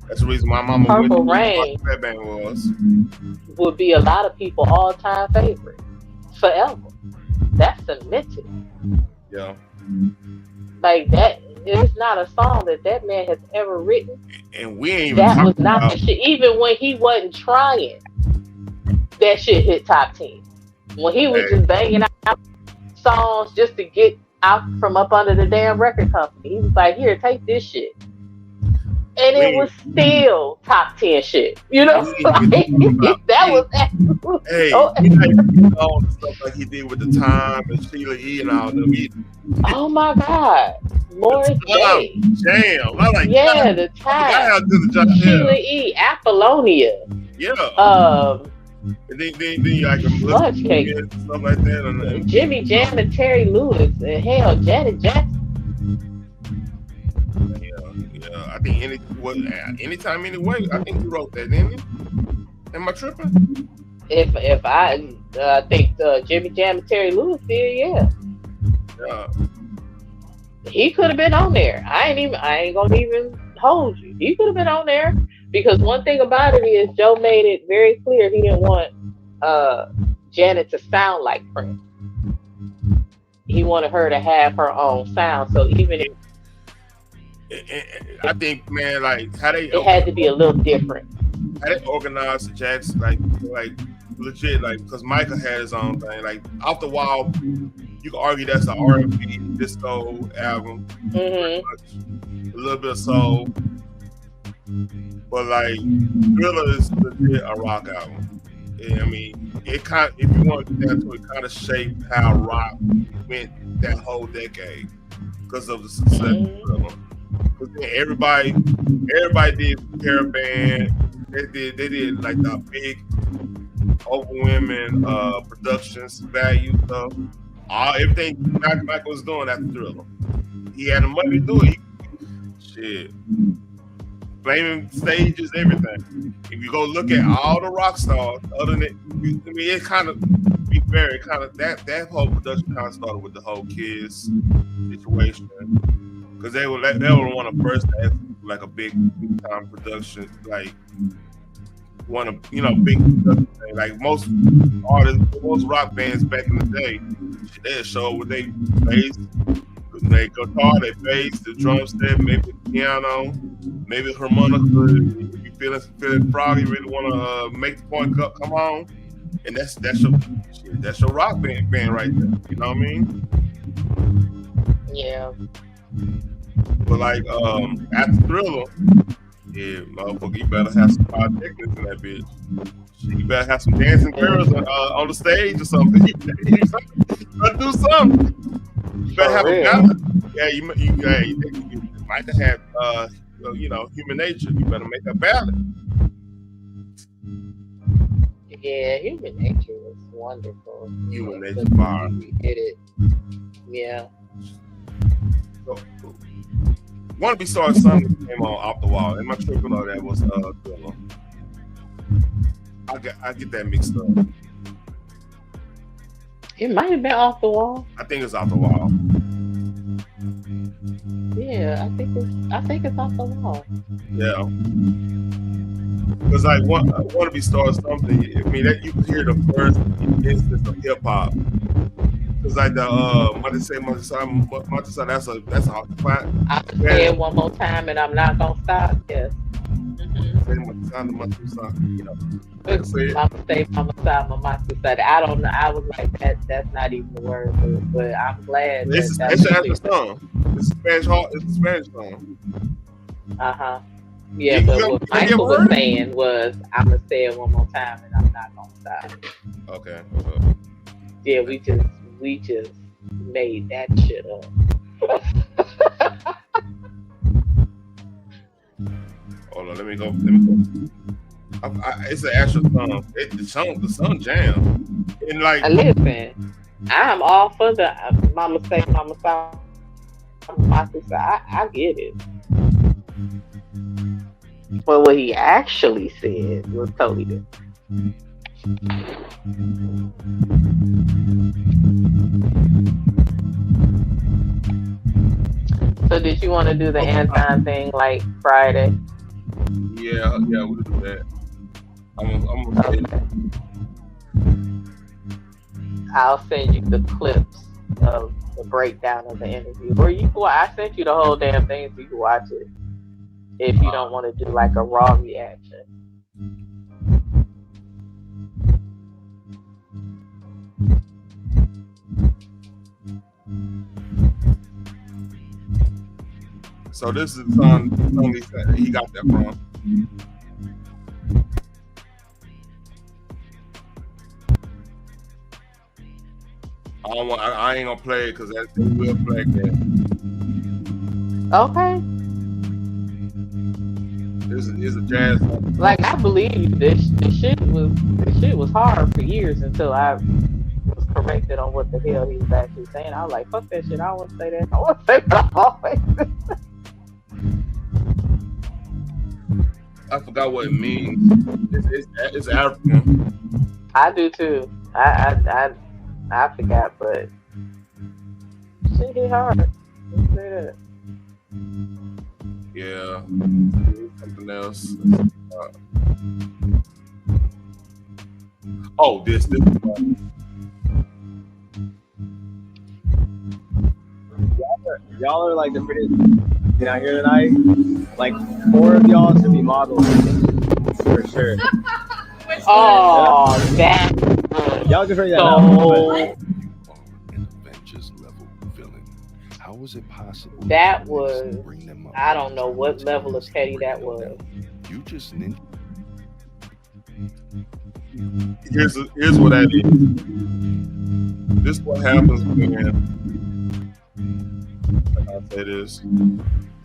That's the reason my mama Purple Rain Batman was. Would be a lot of people all-time favorite forever. That's cemented. Yeah. Like that. It's not a song that man has ever written. And we ain't even that was not about... the shit. Even when he wasn't trying, that shit hit top 10. When he was just banging out songs just to get out from up under the damn record company, he was like, "Here, take this shit," and it was still top 10 shit. You know, that was. Hey, he did all the stuff like he did with The Time and Sheila E. and all them. Oh my God. Morris Day. Damn. I like The Time. Sheila E. Apollonia. Yeah. And then you like Lunch Cake and stuff like that. And Jimmy Jam and Terry Lewis and hell, Janet Jackson. Yeah. I think anytime, anyway. I think you wrote that, didn't you? Am I tripping? If I think Jimmy Jam and Terry Lewis did, yeah. Yeah. He could have been on there. I ain't gonna even hold you. He could have been on there because one thing about it is Joe made it very clear he didn't want Janet to sound like Prince. He wanted her to have her own sound. So even if I think, man, like how they had to be a little different. How they organized the Jackson, like legit, like because Michael had his own thing. Like Off the Wall, you can argue that's an R&B disco album, a little bit of soul, but like Thriller is legit a rock album. And, I mean, it kind of, if you want to get down to it, kind of shaped how rock went that whole decade because of the success of Thriller. Because everybody did Caravan. They did like the big overwhelming productions value stuff. Everything Michael was doing after Thriller. He had the money to do it. Shit. Flaming stages, everything. If you go look at all the rock stars, other than it kind of be fair, it kind of that whole production kind of started with the whole Kiss situation. because they were one of the first to have like a big time production, like one of big production thing. Like most artists, most rock bands back in the day, they show with they bass, they guitar, they bass, the drum set, maybe the piano, maybe the harmonica. If you feeling froggy, really want to make the point come on, and that's your rock band right there. You know what I mean? Yeah. But like after Thriller, yeah, motherfucker, you better have some pyrotechnics in that bitch. You better have some dancing girls on the stage or something. You better do something. You better have a balance. Yeah, you might have human nature. You better make a balance. Yeah, Human Nature was wonderful. Human Nature fire. We did it. Yeah. So, Wanna Be Started Something came on Off the Wall. Am I tripping or that was Thriller? I get that mixed up. It might have been Off the Wall. I think it's Off the Wall. Yeah, I think it's Off the Wall. Yeah. Because like Wanna Be Started Something, I mean that you can hear the first instance of hip hop. Because like the Monte, that's a hot spot. I can say it one more time and I'm not gonna stop. Yes. Mama said, I don't know. I was like, that's not even the word, but I'm glad. It's an actual song. It's a Spanish song. Yeah, but what Michael was saying was, I'm gonna say it one more time and I'm not gonna stop. Okay. Yeah, we just made that shit up. Hold on, let me go. It's an actual song. The song jam. And like, listen, I'm all for the Mama say, Mama song. I get it. But what he actually said was totally different. So did you want to do the Anton thing like Friday? Yeah, we'll do that. Okay. I'll send you the clips of the breakdown of the interview. Or I sent you the whole damn thing so you can watch it. If you don't want to do like a raw reaction. So this is the song he got that from. I ain't gonna play it because that will play it. Okay. This is a jazz song. Like I believe this shit was hard for years until I was corrected on what the hell he was actually saying. I was like, fuck that shit. I don't want to say that. I want to say what I've always said. I forgot what it means. It's African. I do too. I forgot, but shit hit hard. Let's say that. Yeah. Something else. This. Y'all are like the prettiest out here tonight. Like 4 of y'all should be models for sure. Oh, that. Y'all can figure that out. How was it possible? That was. I don't know what level of petty that was. You just Here's what that is. This is what happens when I say this.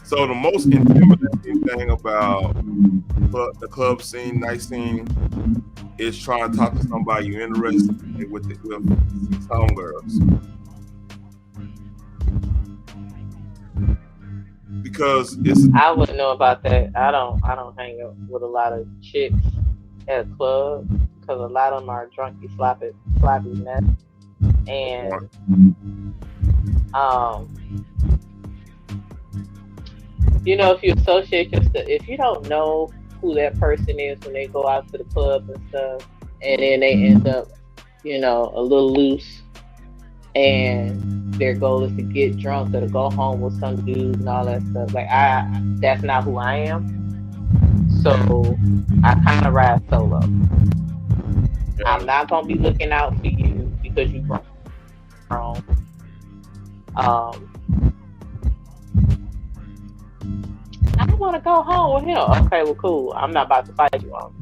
So the most intimidating thing about the club scene, night scene, is trying to talk to somebody you're interested in with some girls. Because I wouldn't know about that. I don't hang out with a lot of chicks at a club because a lot of them are drunky, sloppy mess. And you know, if you associate yourself, if you don't know who that person is when they go out to the club and stuff, and then they end up, you know, a little loose, and their goal is to get drunk or to go home with some dude and all that stuff. Like that's not who I am. So I kind of ride solo. I'm not gonna be looking out for you because you grown. I want to go home with him. Okay, well, cool. I'm not about to fight you on.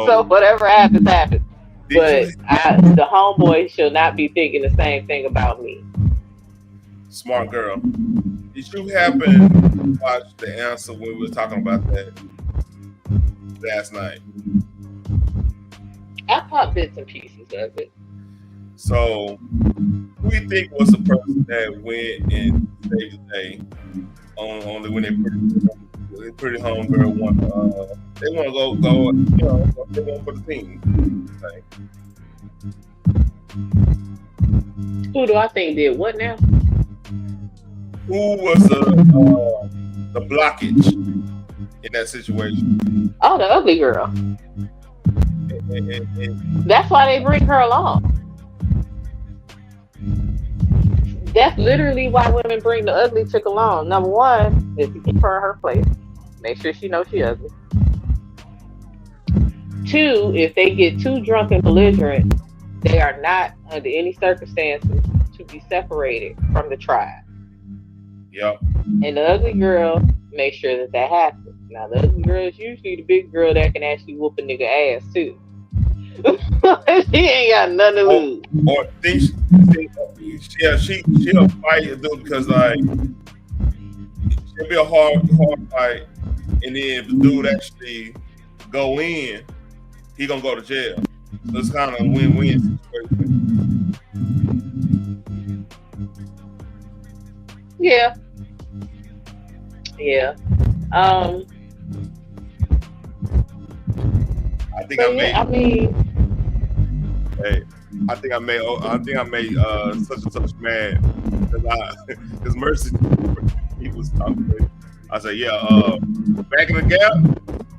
So whatever happens, happens. But the homeboy shall not be thinking the same thing about me. Smart girl. Did you happen to watch The Answer when we were talking about that last night? I caught bits and pieces of it. So, who you think was the person that went and saved the day? Only when they pretty homegirl want they want to go, you know, they want for the team. Like, who do I think did what now? who was the blockage in that situation? Oh, the ugly girl. That's why they bring her along. That's literally why women bring the ugly chick along. Number one is to keep her in her place. Make sure she knows she's ugly. Two, if they get too drunk and belligerent, they are not under any circumstances to be separated from the tribe. Yep. And the ugly girl makes sure that happens. Now, the ugly girl is usually the big girl that can actually whoop a nigga ass too. She ain't got nothing to lose. Or think she'll fight a dude because like she'll be a hard fight, and then if the dude actually go in, he gonna go to jail. So it's kind of a win-win situation. Yeah. I think I made such and such mad because Mercy he was talking. I said, back in the gap,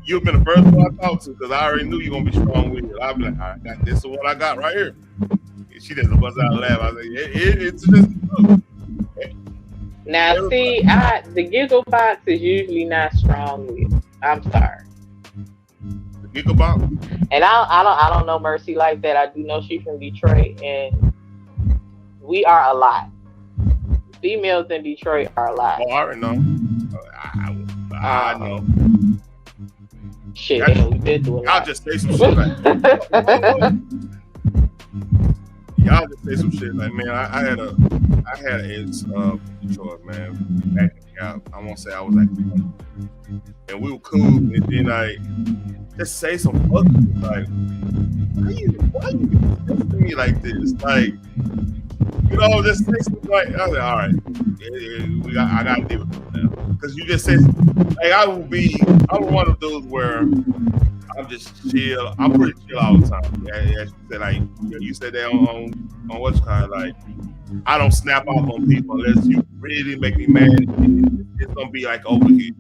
you've been the first one I talked to because I already knew you're gonna be strong with it. I'll be like, I got this is what I got right here. And she doesn't buzz out and laugh. I said, it's just now see, the giggle box is usually not strong with. I'm sorry. The giggle box? And I don't know Mercy like that. I do know she's from Detroit, and we are a lot. Females in Detroit are a lot. Oh, I already know. I know. Shit, we been doing. Y'all just say some shit like y'all just say some shit like, man, I had an ex Detroit, man, back in the I won't say I was like, and we were cool, and then like just say some fuck shit, like, why you to me like this, like, you know, just say something like, I was like, all right, I gotta deal with it now, because you just said, like, I'm one of those where I'm just chill. I'm pretty chill all the time. As you said, like you said that on what's kind of like, I don't snap off on people unless you really make me mad. It's gonna be like over here.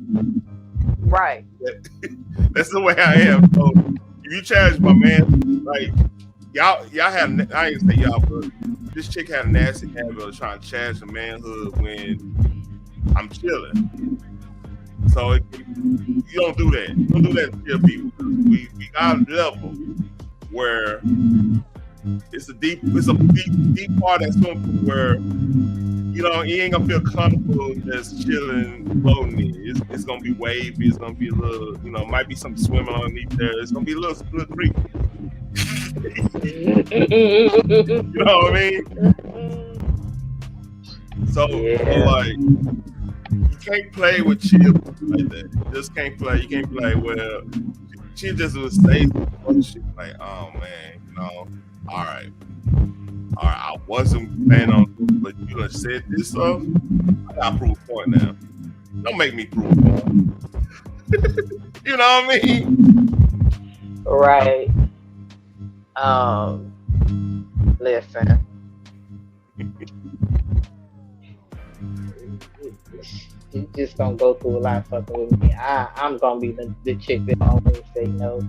Right. That's the way I am. So if you challenge my man, like y'all had, I ain't say y'all, but this chick had a nasty habit of trying to challenge the manhood when I'm chilling. So you don't do that. You don't do that to chill people. We got a level where it's a deep part that's going to where, you know, you ain't gonna feel comfortable just chilling, floating in. It's gonna be wavy. It's gonna be a little, you know, might be something swimming underneath there. It's gonna be a little creepy. You know what I mean? So like, you can't play with chill like that. You just can't play. You can't play well. She just would say some shit like, "Oh man, you know, all right. I wasn't planning on, but you done said this stuff. I got to prove a point now. Don't make me prove a point." You know what I mean? Right. Listen. You just gonna go through a lot fucking with me. I'm gonna be the chick that always say no.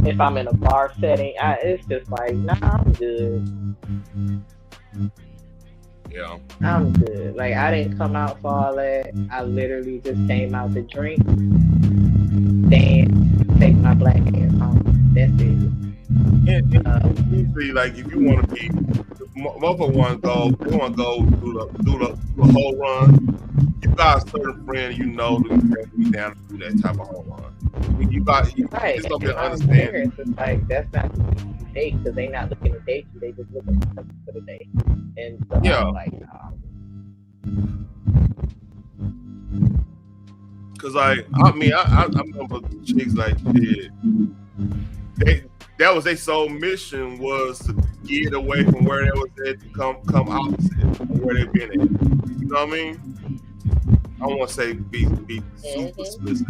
If I'm in a bar setting, it's just like, nah, I'm good. Yeah. I'm good. Like, I didn't come out for all that. I literally just came out to drink, dance, take my black ass home. That's it. And usually, like, if you want to be, motherfucker want to go, they want to go do the whole run. You got a certain friend you know that can be down to do that type of whole run. You Right. just don't get And my understand. parents is like, that's not the date, because they not looking to date you. They just looking for the date. And so Yeah. I'm like, Cause I remember chicks like shit. That was their sole mission, was to get away from where they was at to come opposite from where they've been at. You know what I mean? I don't want to say be super explicit.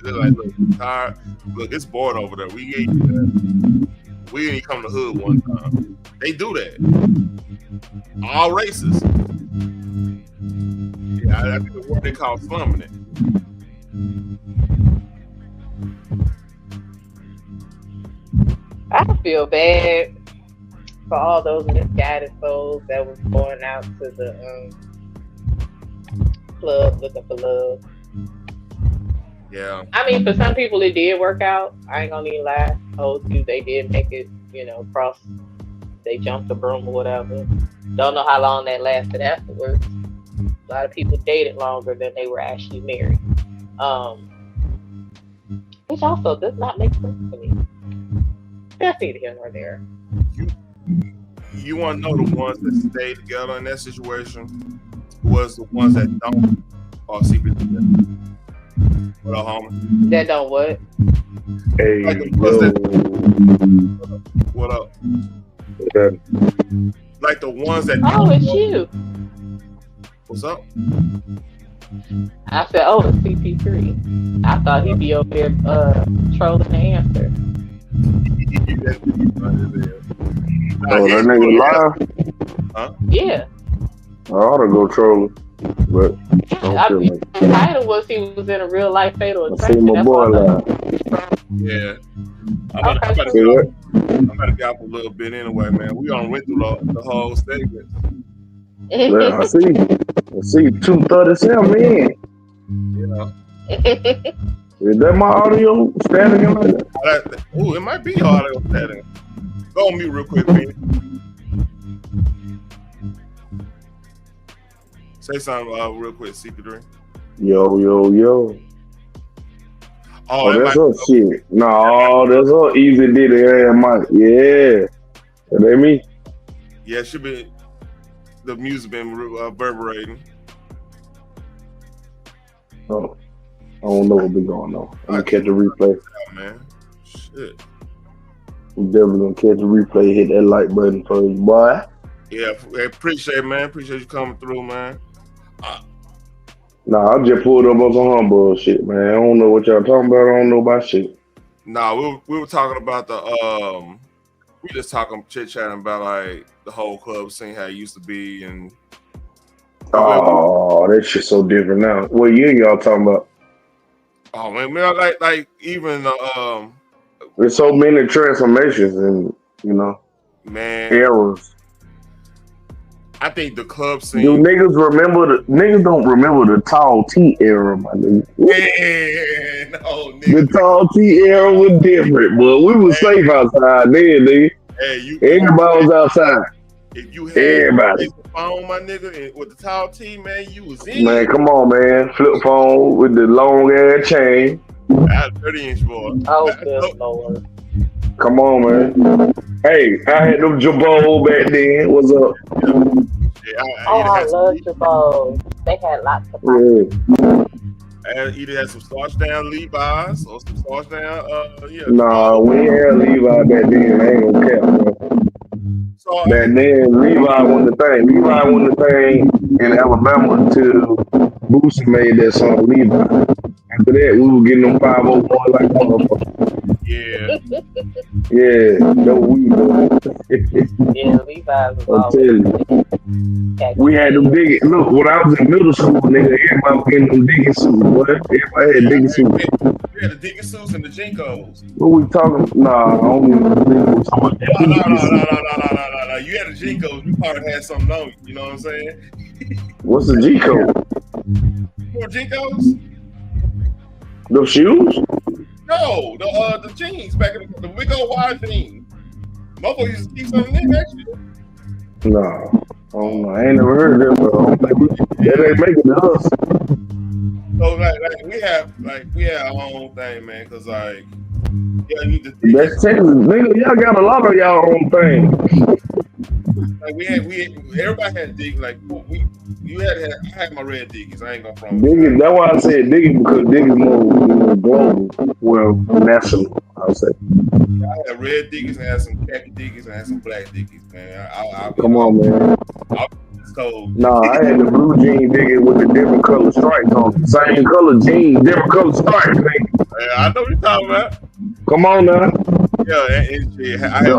They're like, look, tired. Look, it's bored over there. We ain't come to the hood one time. They do that. All races. Yeah, I think the word they call slumming it. I feel bad for all those misguided souls that was going out to the club looking for love. Yeah. I mean, for some people it did work out. I ain't gonna even lie. Told you they did make it, cross. They jumped the broom or whatever. Don't know how long that lasted afterwards. A lot of people dated longer than they were actually married. Which also does not make sense to me. That's neither here nor there. You want to know the ones that stayed together in that situation was the ones that don't are secret together. What up, homie? That don't what? Hey, like the ones that, what up? Okay. Like the ones that. Oh, it's you. What's up? I said, oh, it's CP3. I thought he'd be over there trolling the answer. Oh, that nigga live? Huh? Yeah. I ought to go troll him, but I don't feel like The title was he was in a real life fatal I attraction. see my boy live. Yeah. I'm about to get up a little bit anyway, man. We on went through the whole statement. Yeah, I see 237 in. Yeah. Is that my audio standing in like that? Ooh, it might be your audio standing. Go on mute real quick, man. Say something real quick, CP3. Yo. Oh, that's her shit. No, that's her easy Diddy ass mic. Yeah. That ain't me. Yeah, it should be. The music been reverberating. Oh, I don't know what be going on. I'm gonna catch a replay. Yeah, man. Shit. I'm definitely gonna catch a replay. Hit that like button for you, boy. Yeah, appreciate it, man. Appreciate you coming through, man. Nah, I just pulled up on some humble shit, man. I don't know what y'all talking about. I don't know about shit. Nah, we were talking about we just talking chit chatting about like the whole club scene, how it used to be, and that shit's so different now. What year y'all talking about? Oh man, like even there's so many transformations and man eras. I think the club scene. Do niggas niggas don't remember the tall T era, my nigga. Man, no, nigga. The tall T era was different, but we was safe outside then, nigga. Hey, everybody was outside. If you had everybody phone, my nigga, with the tall T, man, you was in. Man, come on, man. Flip phone with the long ass chain. That's 30-inch boy. Oh, good Lord. Come on, man. Hey, I had them Jabot back then. What's up? Yeah, I love Jabot. They had lots of fun. And either had some starch down Levi's or some starch down Nah, we ain't had Levi back then. I ain't gonna cap, bro. So, back then, Levi wasn't the thing. Levi wasn't the thing in Alabama until Boosie made that song Levi. After that, we were getting them 501 like motherfuckers. Yeah. Yeah, no weed. Yeah, Levi's was I'll tell always you. We had them digging. Look, when I was in middle school, nigga, everybody was getting them digging suits, boy. Everybody had digging suits. We had the digging suits and the Jinkos. What we talking? Nah, I don't even think we talking about that. No. You had the Jinkos. You probably had something on you. You know what I'm saying? What's the G code? More Jinkos? The shoes? No, the jeans back in the big old wide jeans. Motherfuckers used to keep something in that shit. Nah, I ain't never heard of them, but I don't think they ain't making it us. So like we have our own thing, man. Cause like, yeah, you just That's Texas, nigga. Y'all got a lot of y'all own thing. like we everybody had dig like I had my red diggies. I ain't gonna front. Digging, that's why I said digging, because digging more global. Well, national, I'll say. I had red diggies, I had some khaki diggies, and I had some black diggies, man. Come on, man. Nah, I had the blue jean digging with the different color stripes on it. Same color jeans, different color stripes, man. Yeah, I know what you're talking about. Come on now. Yeah, and shit. I had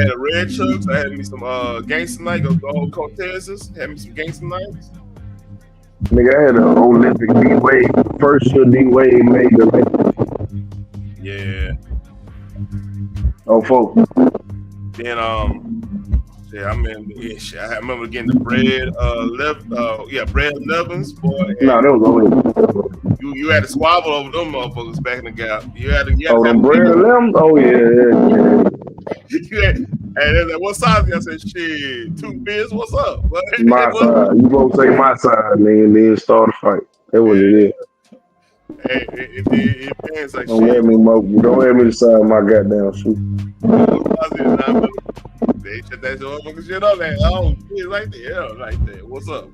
a red chucks. I had me some gangster nights, the old Cortezes. Had me some gangster nights. Nigga, I had an Olympic D-Wade. First year D-Wade made the Olympics. Yeah. Oh, folks. Then yeah, I remember getting the bread bread Levins, boy. Nah, that was only. You had to squabble over them motherfuckers back in the gap. You had to them bread Levins? Oh yeah. And then like, what size? I said, shit, 2 bits. What's up? My side. You gonna say my side, nigga, and then start a fight. That's what it is. It depends. Like, don't let me decide my goddamn shoe. They shut that motherfucker shit up. Like, oh, shit, like that. Yeah, like that. What's up?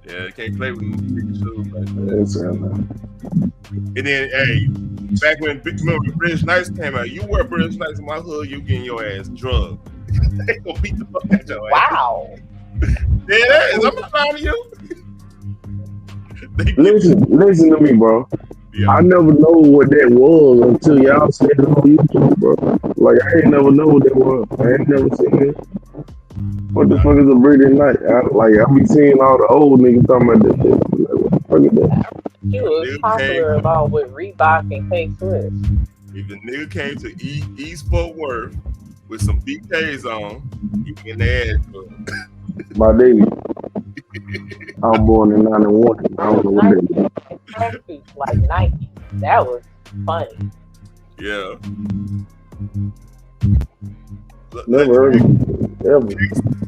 Yeah, you can't play with big shoes like that. And then, hey, back when British Knights came out, you wear British Knights in my hood, you getting your ass drugged. They gonna beat the fuck out your ass. Wow. Yeah, I'm not lying to you. Listen to me, bro. Yeah. I never know what that was until y'all said it on YouTube, bro. Like, I ain't never know what that was. I ain't never seen it. What the fuck is a British Knight? I be seeing all the old niggas talking about that shit. Like, what the fuck is that? He was popular along with Reebok and K-Swiss. If the nigga came to East Fort Worth with some BKs on, you can add my baby. I was born in 91. I don't know what that is. Like Nike. That was funny. Yeah. Never heard of it. Ever.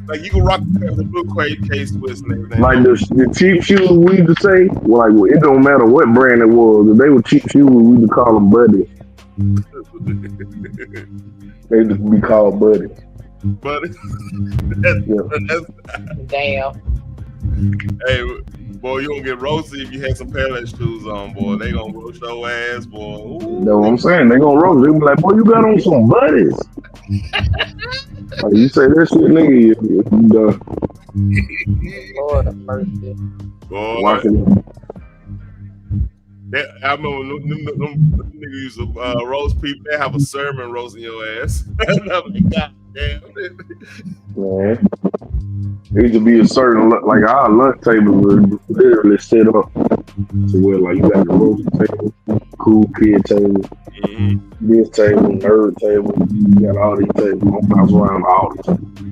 Like, you can rock the blue K-Swiss and everything. Like the cheap shoes we used to say, like, it don't matter what brand it was. If they were cheap shoes, we used to call them buddies. They used to be called buddies. Buddies? Damn. Hey, boy, you gonna get roasted if you had some Payless shoes on, boy. They gonna roast your ass, boy. That's what I'm saying. They gonna roast. They be like, boy, you got on some buddies. Like, you say that shit, nigga, you done. Lord of mercy. Boy. Watching. I remember them niggas used to roast people. They have a sermon roasting your ass. I'm like, God damn. Man. There used to be a certain, like, our lunch table was literally set up to where, like, you got the roast table, cool kid table, this table, nerd table, you got all these tables. I'm bounce around all the time.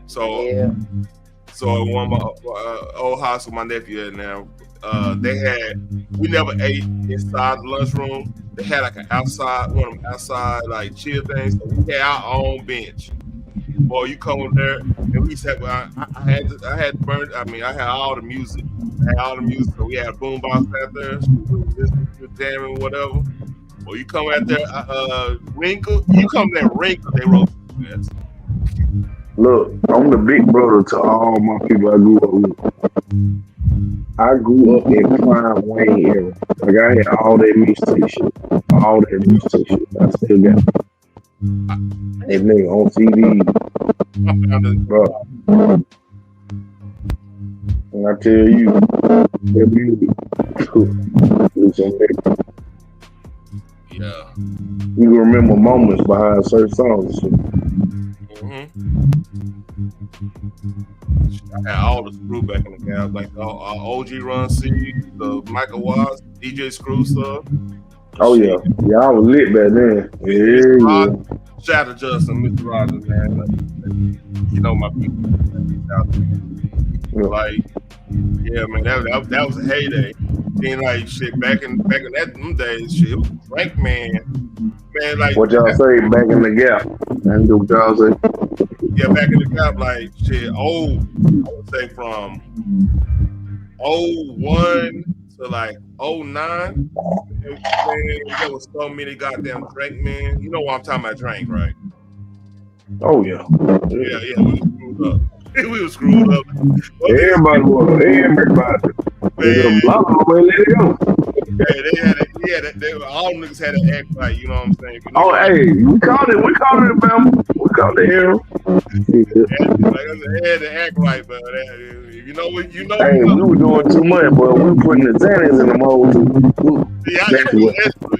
So one of my old house with my nephew at now, we never ate inside the lunchroom. They had like an outside, one of them outside like chill things. So we had our own bench. Boy, you come in there and we used to have, I had all the music. So we had a boombox out there, jamming, whatever. Boy, you come out there, you come there, wrinkle, they roast your ass. Look, I'm the big brother to all my people I grew up with. I grew up in Prime Wayne era. Like, I had all that mixtape shit. I still got it. That nigga on TV. Bro. And I tell you, that music, it's amazing. Yeah. You can remember moments behind certain songs. I had all the Screw back in the game, like the OG Run C, the Michael Watts, DJ Screw stuff. Oh yeah, I was lit back then. Mr. Rogers, shout out to Justin, Mr. Rogers, man. Like, you know my people. Like, yeah, man, that was a heyday. Then like shit back in them days, shit, it was Drake, man, like what y'all say back in the gap? And what y'all say? Yeah, back in the gap, like shit. I would say from 01 to like 09. Man, there was so many goddamn Drake, man. You know what I'm talking about, Drake, right? Oh yeah. Yeah, we was screwed up. We was screwed up. Everybody was. Everybody. Man. A lot of them let it go. Hey, all niggas had to act right, you know what I'm saying? Hey, we called it, Bama. We called it here. Like I said, they had to act right, but you know. Hey, we were doing too much, but we were putting the Xanax in the mold.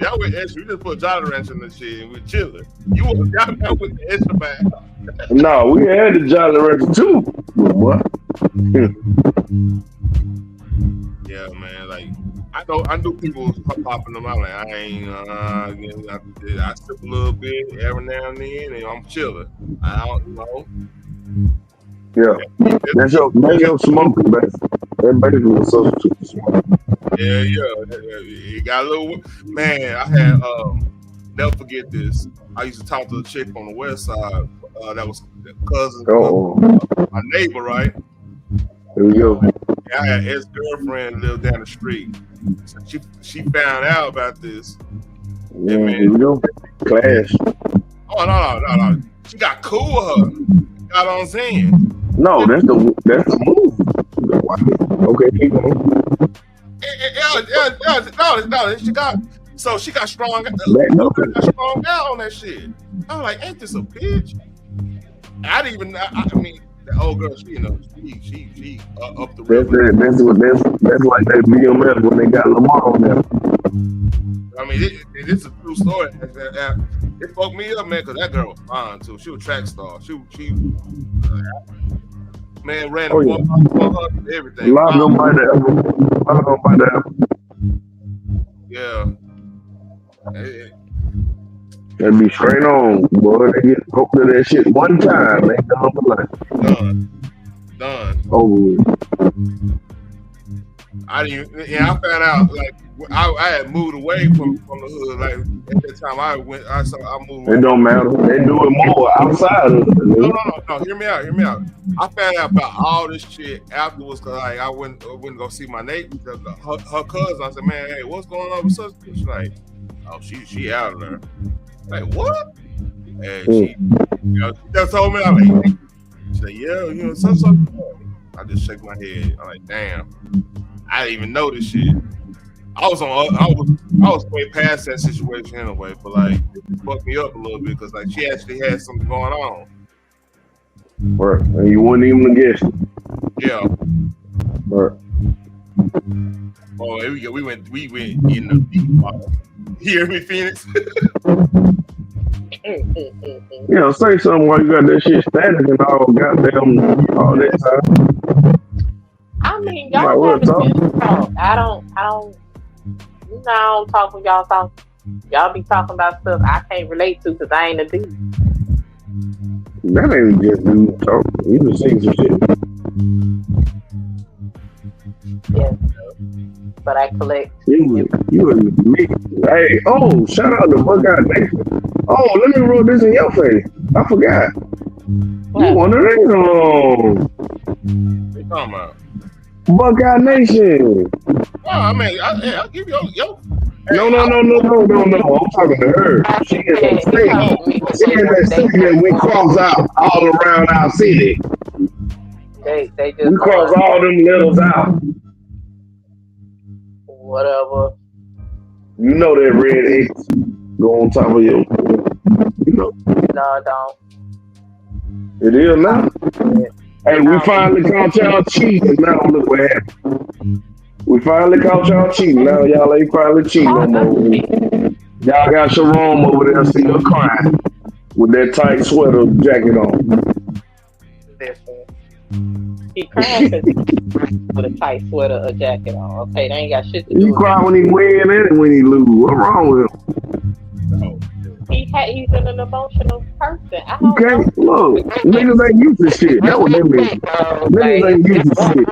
Y'all went extra. You just put Jolly Ranch in the shit and we chilling. Y'all with the extra bag. No, we had the Jolly Rancher too. What? Yeah, man. Like I knew people was popping them out. Like I ain't. I sip a little bit every now and then, and I'm chilling. I don't know. Yeah, that's your smoking base. That basically was substitute for smoking. Yeah. It got a little. Man, I had never forget this. I used to talk to a chick on the west side. That was cousin, my neighbor, right? There we go. I had his girlfriend lived down the street. So she found out about this. Yeah, man, we go. Clash. Oh no. She got cool with her. You know what I'm saying? No, that's the move. Okay, keep going. No, she got strong. Got strong out on that shit. I'm like, ain't this a bitch? I didn't even. I mean, the old girl, she up the river. That's like that BMF when they got Lamar on there. I mean, it's a true story. It fucked me up, man, because that girl was fine too. She was a track star. She man ran everything. A lot of them by the Yeah. They be straight on, boy. They get hooked to that shit one time, they done for life. Done. Over. I found out like I had moved away from the hood. Like at that time, I moved. It don't matter. They do it more outside of it. No. Hear me out. I found out about all this shit afterwards because like I went go see my neighbor because her cousin. I said, man, hey, what's going on with such? She's like, oh, she out of there. Like what? And she just told me, I'm like, she said, yeah, something. I just shake my head. I'm like, damn, I didn't even know this shit. I was way past that situation anyway, but like it fucked me up a little bit because like she actually had something going on. Right, and you wouldn't even guess it. Yeah. Right. Oh, here we go. We went in the deep water. You hear me, Phoenix? Say something while you got that shit static and all goddamn all that time. I mean, y'all have a good talk. I don't talk when y'all talk. Y'all be talking about stuff I can't relate to because I ain't a dude. That ain't just dude talk. You can sing some shit. Yes. But I collect. You and me. Hey, shout out to Buckeye Nation. Oh, let me roll this in your face. I forgot. You one of them. What you talking about? Buckeye Nation. Oh, I mean, I'll give you yo. No. I'm talking to her. She in that state. She in that segment we cross out all around our city. They just we cross all them letters out. Whatever. You know that red X go on top of your. You know. No, I don't. It is now. Hey, we finally caught y'all cheating. Now look what happened. We finally caught y'all cheating. Now y'all ain't finally cheating no more. Y'all got Sharon over there still crying with that tight sweater jacket on. He crying because with a tight sweater, a jacket on. Okay, they ain't got shit to do He with cry it. when he win and when he lose. What's wrong with him? He's an emotional person. I You don't know. can't look. Niggas ain't used to shit. That's what they mean. Niggas ain't used to shit.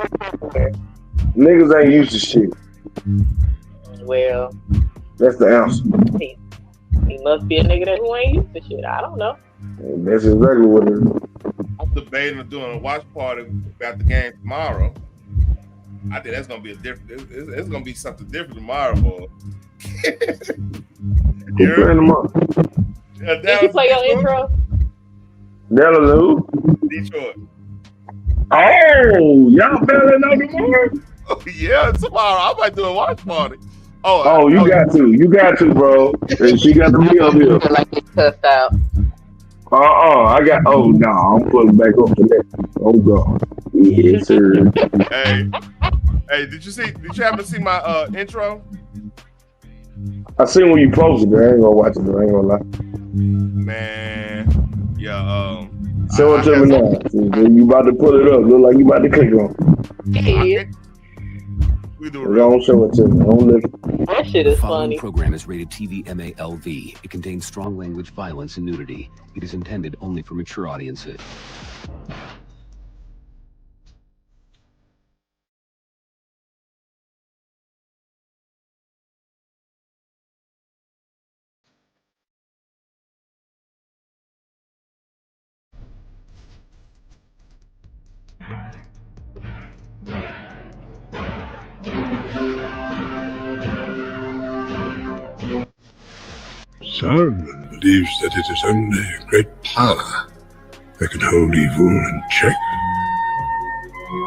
Niggas ain't used to shit. Well, That's the answer. he must be a nigga who ain't used to shit. I don't know. That's exactly what it is. I'm debating on doing a watch party about the game tomorrow. I think that's gonna be a different. It's gonna be something different tomorrow, boy. Who playing tomorrow? Did you play your intro? Delaware. Detroit. Oh, y'all better know tomorrow? Oh, yeah, tomorrow. I might do a watch party. Oh, you got to. You got to, bro. And she got to be up here. Like it cussed out. I got. Oh, no. I'm pulling back up for that. Oh, God. Yes, sir. Hey, did you happen to see my intro? I seen when you posted it. I ain't gonna watch it, but I ain't gonna lie. Man, yeah. Show it to me now. You about to pull it up. Look like you about to click on it. We do Don't show it to me. Don't look. That shit is The following funny. program is rated TV MALV. It contains strong language, violence, and nudity. It is intended only for mature audiences. Saruman believes that it is only great power that can hold evil in check.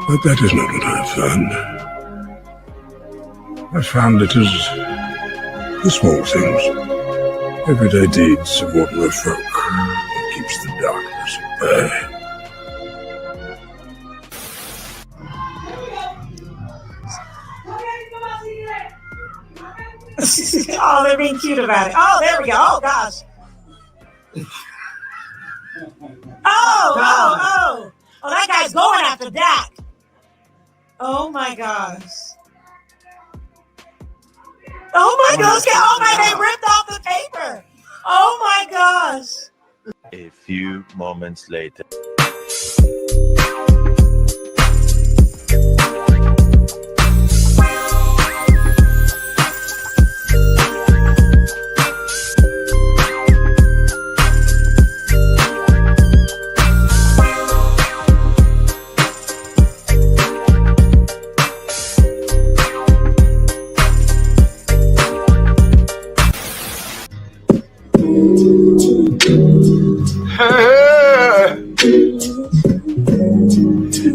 But that is not what I have found. I found it is the small things, everyday deeds of ordinary folk that keeps the darkness at bay. Oh, they're being cute about it. Oh, there we go. Oh, gosh. Oh, that guy's going after Dak. Oh, my gosh. Oh, my gosh. Oh, my, they ripped off the paper. Oh, my gosh. A few moments later.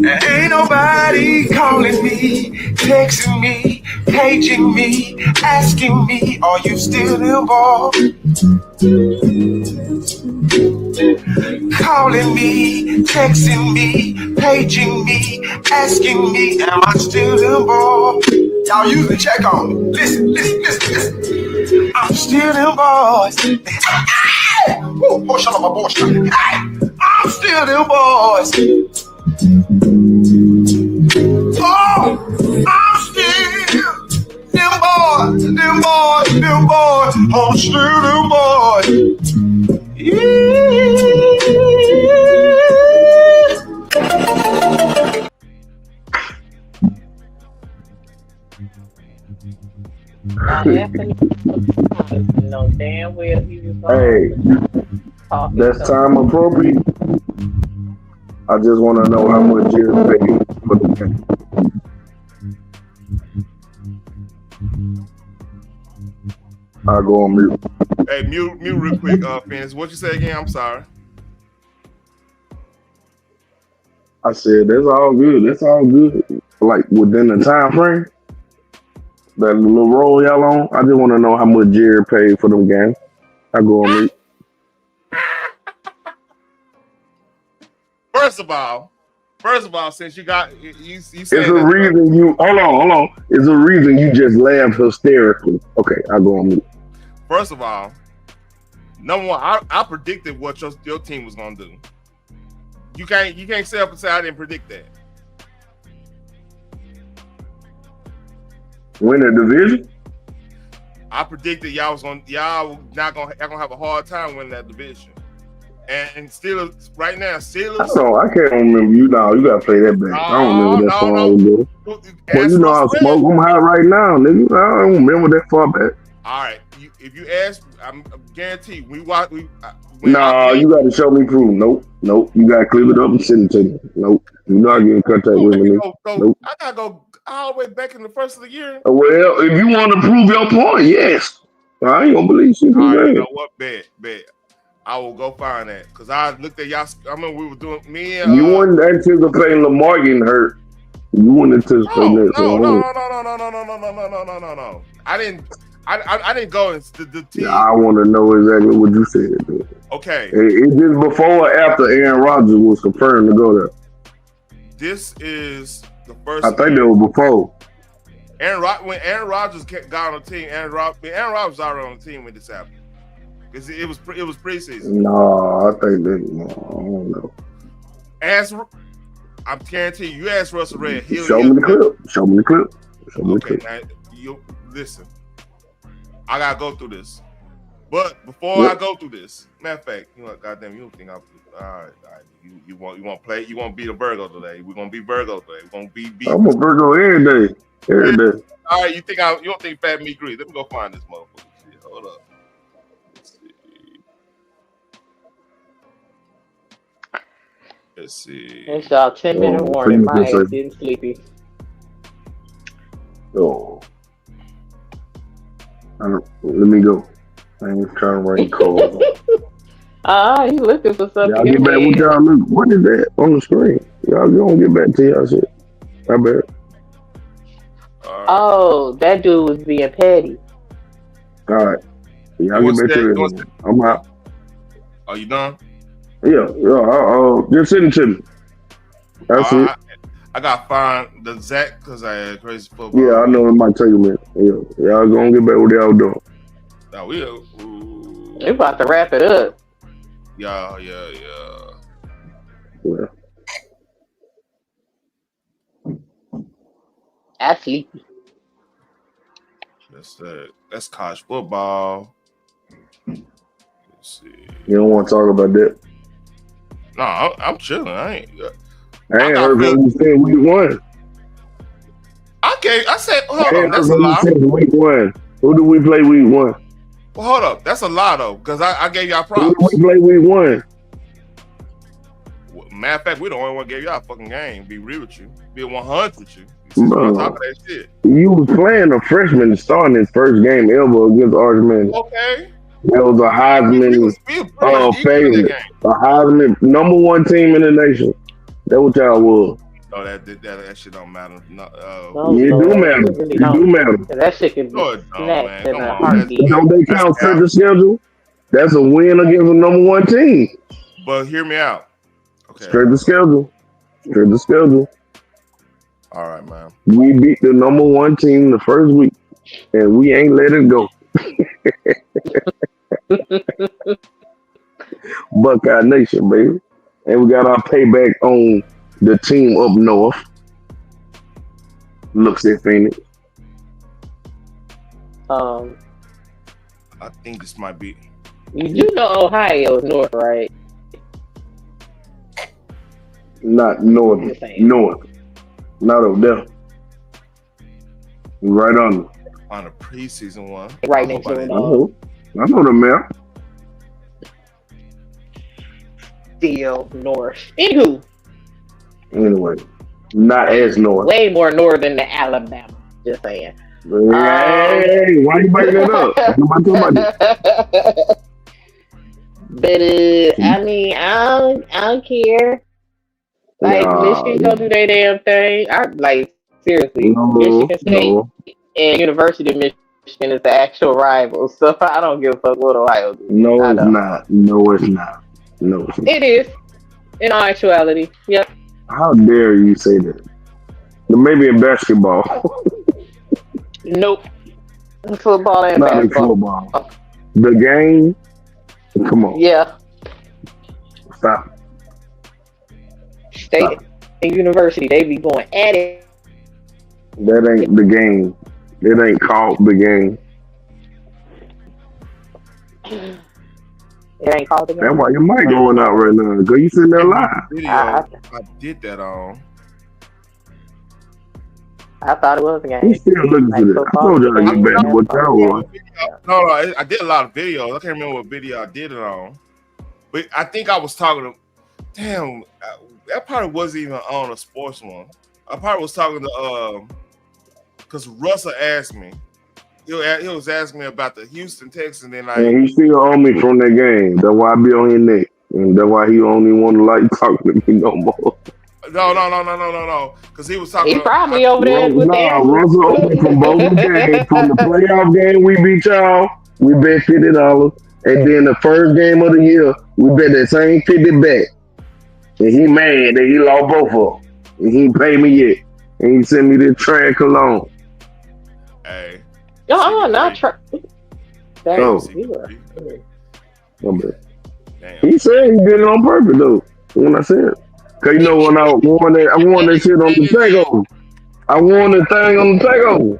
Ain't nobody calling me, texting me, paging me, asking me, are you still involved? Calling me, texting me, paging me, asking me, am I still involved? Y'all usually check on me. Listen. I'm still involved. Oh, shut up, my boy. I'm still involved. Oh, I'm still them boys, I'm still them boys. No damn well he was Hey, that's time appropriate. I just want to know how much you're paying for the game. I'll go on mute. Hey, mute real quick, Phoenix. What you say again? I'm sorry. I said that's all good. That's all good. Like within the time frame, that little role y'all on. I just want to know how much Jerry paid for them games. I go on mute. First of all, First of all, since you got you It's said a that, reason you hold on. It's a reason you just laughed hysterically. Okay, I'll go on mute. first of all, number one, I predicted what your team was gonna do. You can't say up and say I didn't predict that. Win the division? I predicted y'all not gonna have a hard time winning that division. And Steelers right now, I can't remember you now. You gotta play that back. I don't remember that far ago. Well, you know I smoke them hot right now, nigga. I don't remember that far back. All right, if you ask, I'm guaranteed you got to show me proof. Nope. You gotta clip it up and send it to me. Nope. You're not getting in contact with me. Nope. I gotta go all the way back in the first of the year. Well, if you want to prove your point, yes. I ain't gonna believe you. All right, you know what? Bet. I will go find that because I looked at y'all. I remember we were doing me and you weren't anticipating Lamar getting hurt. You weren't anticipating that. No. I didn't go into the team. I want to know exactly what you said. Man. Okay. Is this before or after Aaron Rodgers was confirmed to go there? This is the first. I think that was before. When Aaron Rodgers got on the team, Aaron Rodgers was already on the team when this happened. Because it was preseason. No, I think that. No, I don't know. I'm guaranteeing you ask Russell Red. Show me the clip. Now, you listen. I gotta go through this, but before I go through this, matter of fact, you know, goddamn, you don't think I'm all right. You want to play? You want to be the Virgo today? We're gonna be Virgo today. We're gonna be. I'm a Virgo every day. All right, you don't think Fat Me agrees? Let me go find this motherfucker. Shit, hold up. Let's see. It's y'all 10-minute warning. My ass getting sleepy. Oh. Let me go. I ain't trying to write code. You looking for something. Y'all get back with y'all look. What is that on the screen? Y'all gonna get back to y'all shit. I bet. Oh, that dude was being petty. All right. Y'all get back to it. I'm out. Are you done? Yeah. Just send it to me. That's it. I got to find the Zach because I had crazy football. Yeah, I know it might take a minute. Yeah, y'all gonna get back what y'all doing. Now we about to wrap it up. Yeah. I sleepy. That's college football. Let's see. You don't want to talk about that? No, I'm chilling. I ain't heard what you said week one. I said, hold on, that's a lot. Week one. Who do we play week one? Well, hold up, that's a lot though, because I gave y'all props. Who do we play week one? Matter of fact, we the only one gave y'all a fucking game. Be real with you. Be 100 with you. On top of that shit. You was playing a freshman starting his first game ever against Archman. Okay. That was a Heisman favorite. A Heisman number one team in the nation. That what y'all was. No, that shit don't matter. No, it do matter. It do matter. That shit can be snapped in a heartbeat. Don't they count straight the schedule? That's a win against a number one team. But hear me out. Okay. Straight the schedule. All right, man. We beat the number one team the first week, and we ain't let it go. Buckeye Nation, baby. And we got our payback on the team up north. Looks at Phoenix. I think this might be. You do know Ohio is north, right? Not north. North. Not over there. Right on. On a preseason one. Right next to I know the map. Still north. Anywho. Anyway, not as north. Way more northern than Alabama. Just saying. Hey, why you bringing that up? But I mean, I don't care. Like Michigan go do their damn thing. Seriously, Michigan State and University of Michigan is the actual rival. So I don't give a fuck what Ohio do. No, it's not. No, it's not. It is. In all actuality, yep. How dare you say that? Maybe in basketball, Nope. Football and not in basketball. football. The game. Come on, Yeah. stop. State Stop. and university, they be going at it. That ain't the game. It ain't called the game. It ain't called the That's game. why your mic going out right now. Girl, you sitting there live. Video I I did that on. thought it was a He game. still looking Like for that. I football. told y'all to get back to what y'all was. No, I did a lot of videos. I can't remember what video I did it on. But I think I was talking to, damn, that probably wasn't even on a sports one. I probably was talking to, because Russell asked me. He was asking me about the Houston Texans, and then And he still owe me from that game. That's why I be on your neck. And that's why he only want to like talk to me no more. No. Because he was talking. He probably over there with the answer. Russell owed me from both the games. From the playoff game we beat y'all, we bet $50. And then the first game of the year, we bet that same 50 back. And he mad that he lost both of them. And he ain't paid me yet. And he sent me this trash cologne. Hey. Not try. Oh. Damn. He said he did it on purpose though. When I said, cause you know when I won that shit on the takeover. I won the thing on the takeover.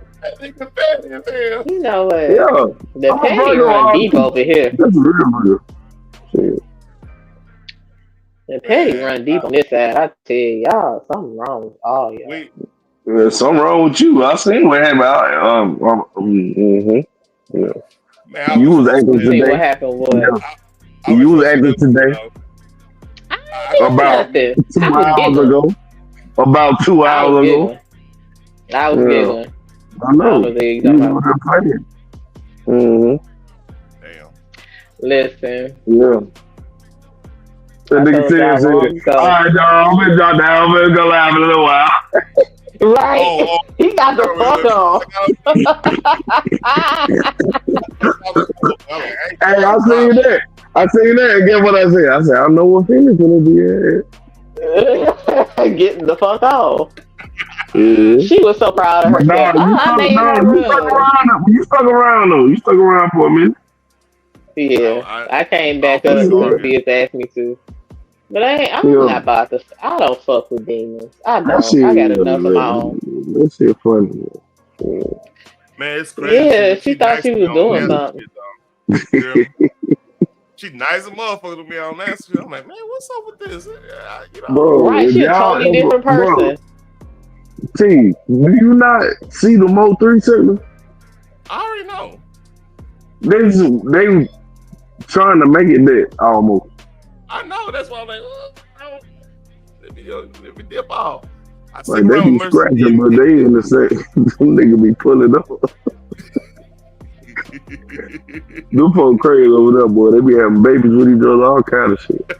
You know what? Yeah. The petty run deep over here. That's real. Shit. The petty run deep on this side. I tell y'all, something wrong with all y'all. There's something wrong with you. I seen what happened. Yeah. Man, you was acting today. What happened was you was acting today. About 2 hours ago. About 2 hours ago. I was giggling. I know. You were playing. Damn. Listen. Yeah. That nigga said, all right, dog, I'm gonna drop down. I'm gonna go laugh in a little while. Right. He got the fuck on. Hey, I seen that. And guess what I said? I said, I know what Phoenix gonna be at. Getting the fuck off. Yeah. She was so proud of herself. You stuck around though. You stuck around for a minute. Yeah, I came back up when kids asked me to. But I'm not about to. I don't fuck with demons. I don't. I got enough of my own. That shit funny. Man, it's crazy. Yeah, she thought she was doing something. She nice as motherfucker to me on that shit. I'm like, man, what's up with this? Bro, right, she's a totally different person. T, do you not see the Mo 3 segment? I already know. They trying to make it that almost. I know. That's why I'm like, let me dip off. Like they be scratching, but they in the same. Them niggas be pulling up. Them folks crazy over there, boy. They be having babies with each other, all kind of shit.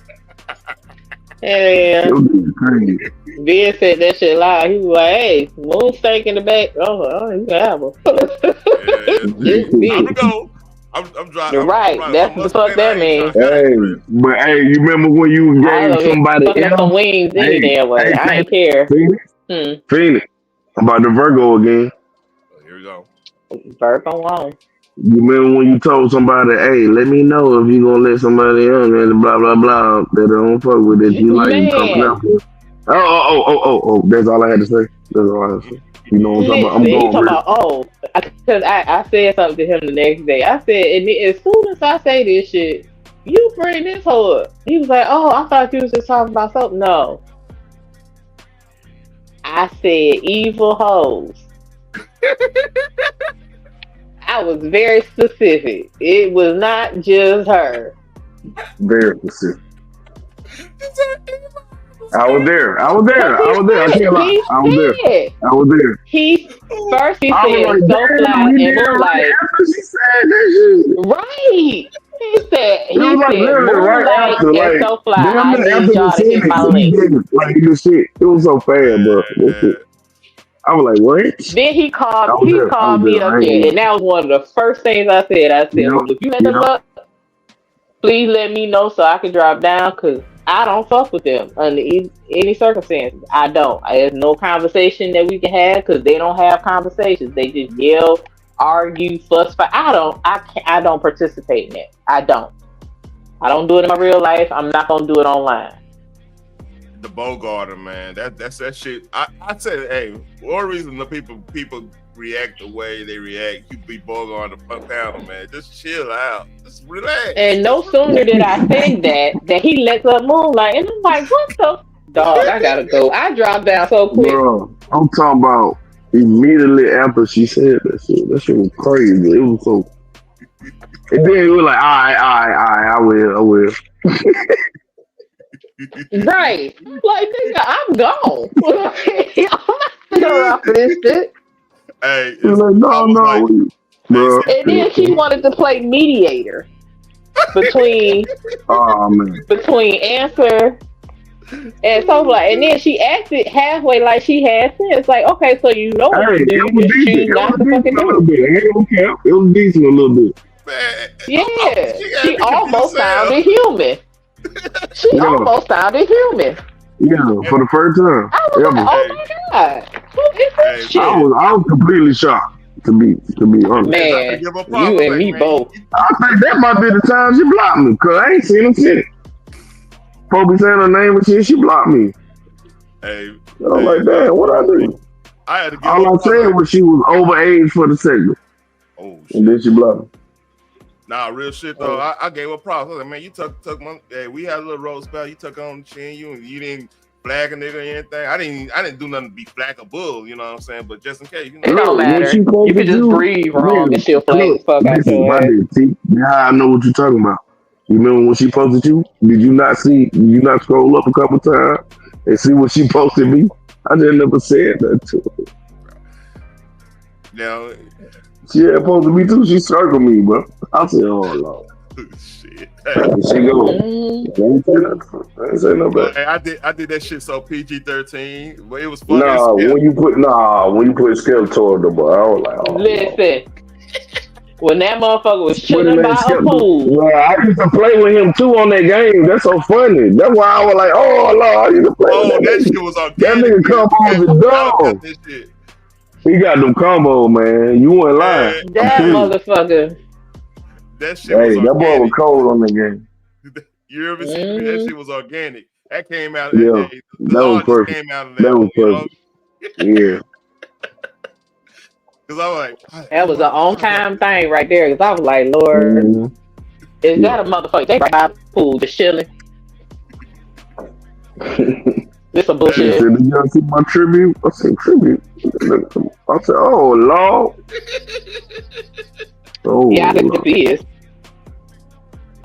Yeah. Crazy. Ben said that shit loud. He was like, "Hey, moon steak in the back." Oh, you can have her. I'm gonna go. I'm driving. You're right. That's the fuck that means. Hey, but hey, you remember when you gave somebody else some wings any damn way? I ain't care. Phoenix. About the Virgo again. Here we go. Virgo on. You remember when you told somebody, hey, let me know if you gonna let somebody else and blah blah blah that don't fuck with it. You like coming up with. Oh, that's all I had to say. That's all I had to say. You know what I'm talking about? I'm going because I said something to him the next day. I said, and as soon as I say this shit, you bring this hoe up. He was like, oh, I thought you was just talking about something. No. I said evil hoes. I was very specific. It was not just her. Very specific. I was there. I can't lie. I was there. He said so fly and moonlight. She said that shit. Right. He said right after, and so fly. I need y'all to hit my link. Like this shit. It was so fast, bro. I was like, what? Then he called me up there, and that was one of the first things I said. I said, if you end up, please let me know so I can drop down, because I don't fuck with them under any circumstances. I don't. There's no conversation that we can have because they don't have conversations. They just yell, argue, fuss. Fight. I don't participate in it. I don't do it in my real life. I'm not gonna do it online. The Bogarter, man, that's that shit. I said, hey, one reason the people react the way they react, you be Bogart the panel, man. Just chill out, just relax. And no sooner did I say that he lets up Moonlight, and I'm like, what the dog? I gotta go. I dropped down so quick. Bro, I'm talking about immediately after she said that shit. That shit was crazy. It was so. And then it was like, all right, I will. Right. Like, nigga, I'm gone. I'm not around for this shit. Hey, like, no, bro. And then she wanted to play mediator between Answer and so like, and then she acted halfway like she had sense. Like, okay, so you know what to do, you just choose not to fucking do it. It was decent a little bit. Man, yeah, she almost sounded human. She almost sounded human. Yeah, for the first time. I was like, oh my god, who is this shit? I was completely shocked. To be honest, man, you and me both. I think that might be the time she blocked me, cause I ain't seen him shit. Folks be saying her name and shit, she blocked me. Hey, I was like, damn, what I do? I had to give all I said was she was overage for the segment. Oh, shit. And then she blocked me. Nah, real shit though. I gave her props. I was like, man, you took my. Hey, we had a little road spell. You took on the chin, you didn't flag a nigga or anything. I didn't do nothing to be flag a bull. You know what I'm saying? But just in case, you know, it don't matter. You can just breathe wrong and she'll flag the fuck out your ass. See, now I know what you're talking about. You remember when she posted you? Did you not scroll up a couple times and see what she posted me? I just never said that to her. Now, she had posted me too. She circled me, bro. I said, "Oh Lord." Shit. She go. I ain't say no bad. Hey, I did that shit so PG-13, but it was funny. When you put Skeletor the boy, I was like, oh, listen. When that motherfucker was chilling by a pool. Well, I used to play with him too on that game. That's so funny. That's why I was like, oh Lord, I used to play with that shit was organic. That nigga combos the dog. He got them combos, man. You weren't lying. That motherfucker. That shit was that boy was cold on the game. You ever see that shit was organic? That came out. Yeah, that was perfect. Came out of that was perfect. Yeah. Cause I was like, that was an on-time thing right there. Cause I was like, Lord, is that a motherfucker? They right by the pool just chilling. This some bullshit. Did y'all see my tribute? I said tribute. I said, oh Lord. Oh, yeah, I think it is.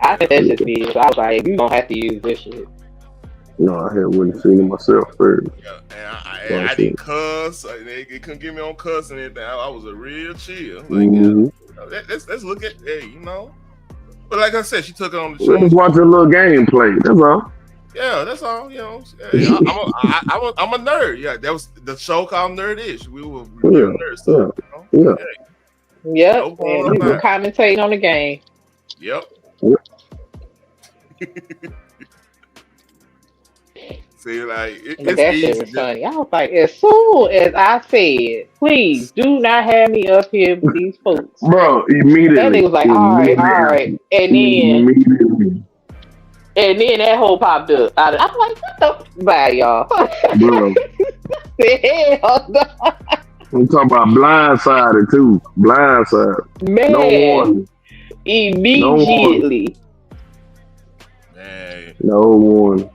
I think that shit is. I was like, you don't have to use this shit. No, I wouldn't seen it myself first. Yeah, and I didn't cuss. They couldn't get me on cuss and anything. I was a real chill. Like, let's look at, hey, you know. But like I said, she took it on the show. Let's watch a little gameplay. That's all. Yeah, that's all. You know, I'm a nerd. Yeah, that was the show called Nerdish. We were nerds. So, you know? Yep, and we were commentating on the game. Yep. See, like that shit was funny. I was like, as soon as I said, please do not have me up here with these folks, bro. Immediately, that nigga was like, all right, and then that whole popped up. I'm like, what the bye, y'all, bro. Hell no. I'm talking about blindsided too. Blindsided. Man, no warning. Immediately. Man. No warning.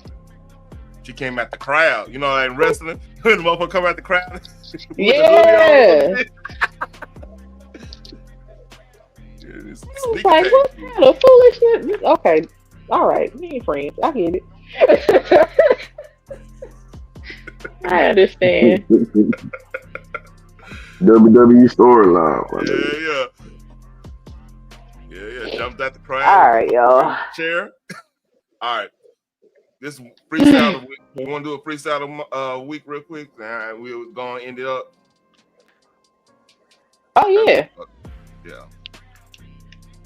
She came at the crowd. You know, like wrestling. The motherfucker come at the crowd. Yeah. I was like, what kind of foolishness? Okay. All right. We ain't friends. I get it. I understand. WWE storyline. Yeah. Jumped at the crowd. All right, y'all. Chair. All right. This freestyle week. You want to do a freestyle week real quick? We're going to end it up. Oh, yeah. Yeah.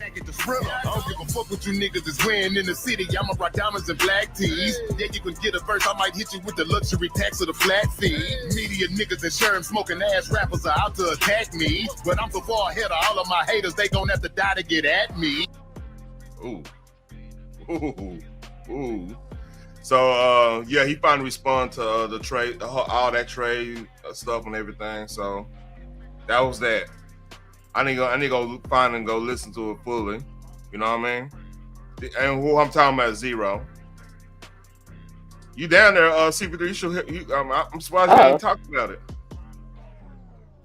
Back at the thriller. I don't give a fuck what you niggas is wearing in the city. I'ma rock diamonds and black tees. Yeah, you can get a verse. I might hit you with the luxury tax of the flat fee. Media niggas and sherm smoking ass rappers are out to attack me. But I'm so far ahead of all of my haters, they gon' have to die to get at me. Ooh. Ooh. Ooh. So yeah, he finally responded to the trade, all that trade stuff and everything. So that was that. I need to go find and go listen to it fully. You know what I mean? And who I'm talking about is Zero. You down there, CP3? You should. I'm surprised you ain't talking about it.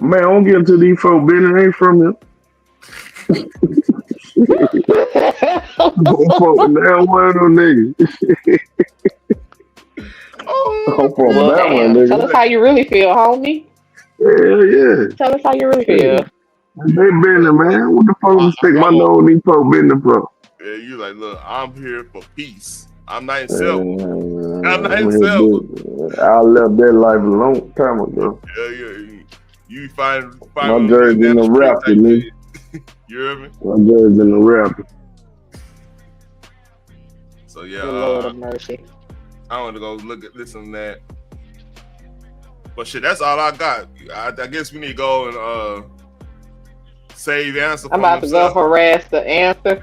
Man, I don't get into these folk business. Ain't from them. Don't fuck with that one of them niggas. Well, damn. Tell us how you really feel, homie. Yeah. Tell us how you really feel. They business, man. What the fuck to stick my nose in these folk business for? Yeah, you like, look, I'm here for peace. I'm not in self. I'm not in self. I left that life a long time ago. Yeah. You find my jersey in the raptor, nigga. You hear me? My jersey in the raptor. So yeah, Lord of mercy. I want to go listen to that. But shit, that's all I got. I guess we need to go and save answer. I'm about to go harass the answer.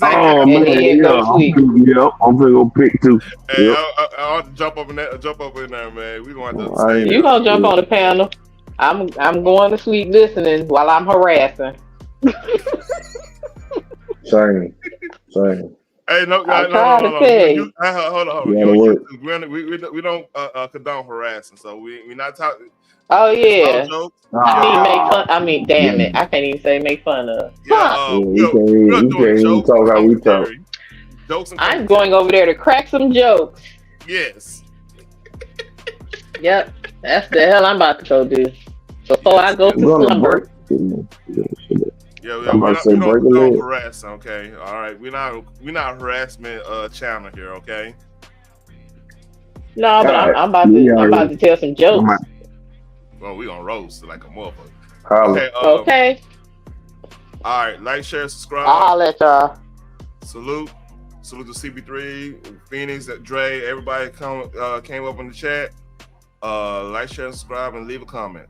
Oh man, I'm gonna go pick two. Hey, I'll jump up in there, man. We gonna have to save You gonna jump on the panel? I'm going to sleep listening while I'm harassing. Same. Hey, no. Hold on. We don't condone harassing, so we not talking. Oh yeah. I mean, damn it. I can't even say make fun of. You can't even talk how we talk. Jokes and I'm going over there to crack some jokes. Yes. Yep. That's the hell I'm about to go do. Before I go to slumber. Yeah, we don't harass, okay? All right, we're not harassment channel here, okay? No, but I'm about to tell some jokes. Well, we gonna roast like a motherfucker. Okay. All right, like, share, subscribe. I'll let y'all. Salute to CP3, Phoenix, Dre, everybody came up in the chat. Like, share, subscribe, and leave a comment.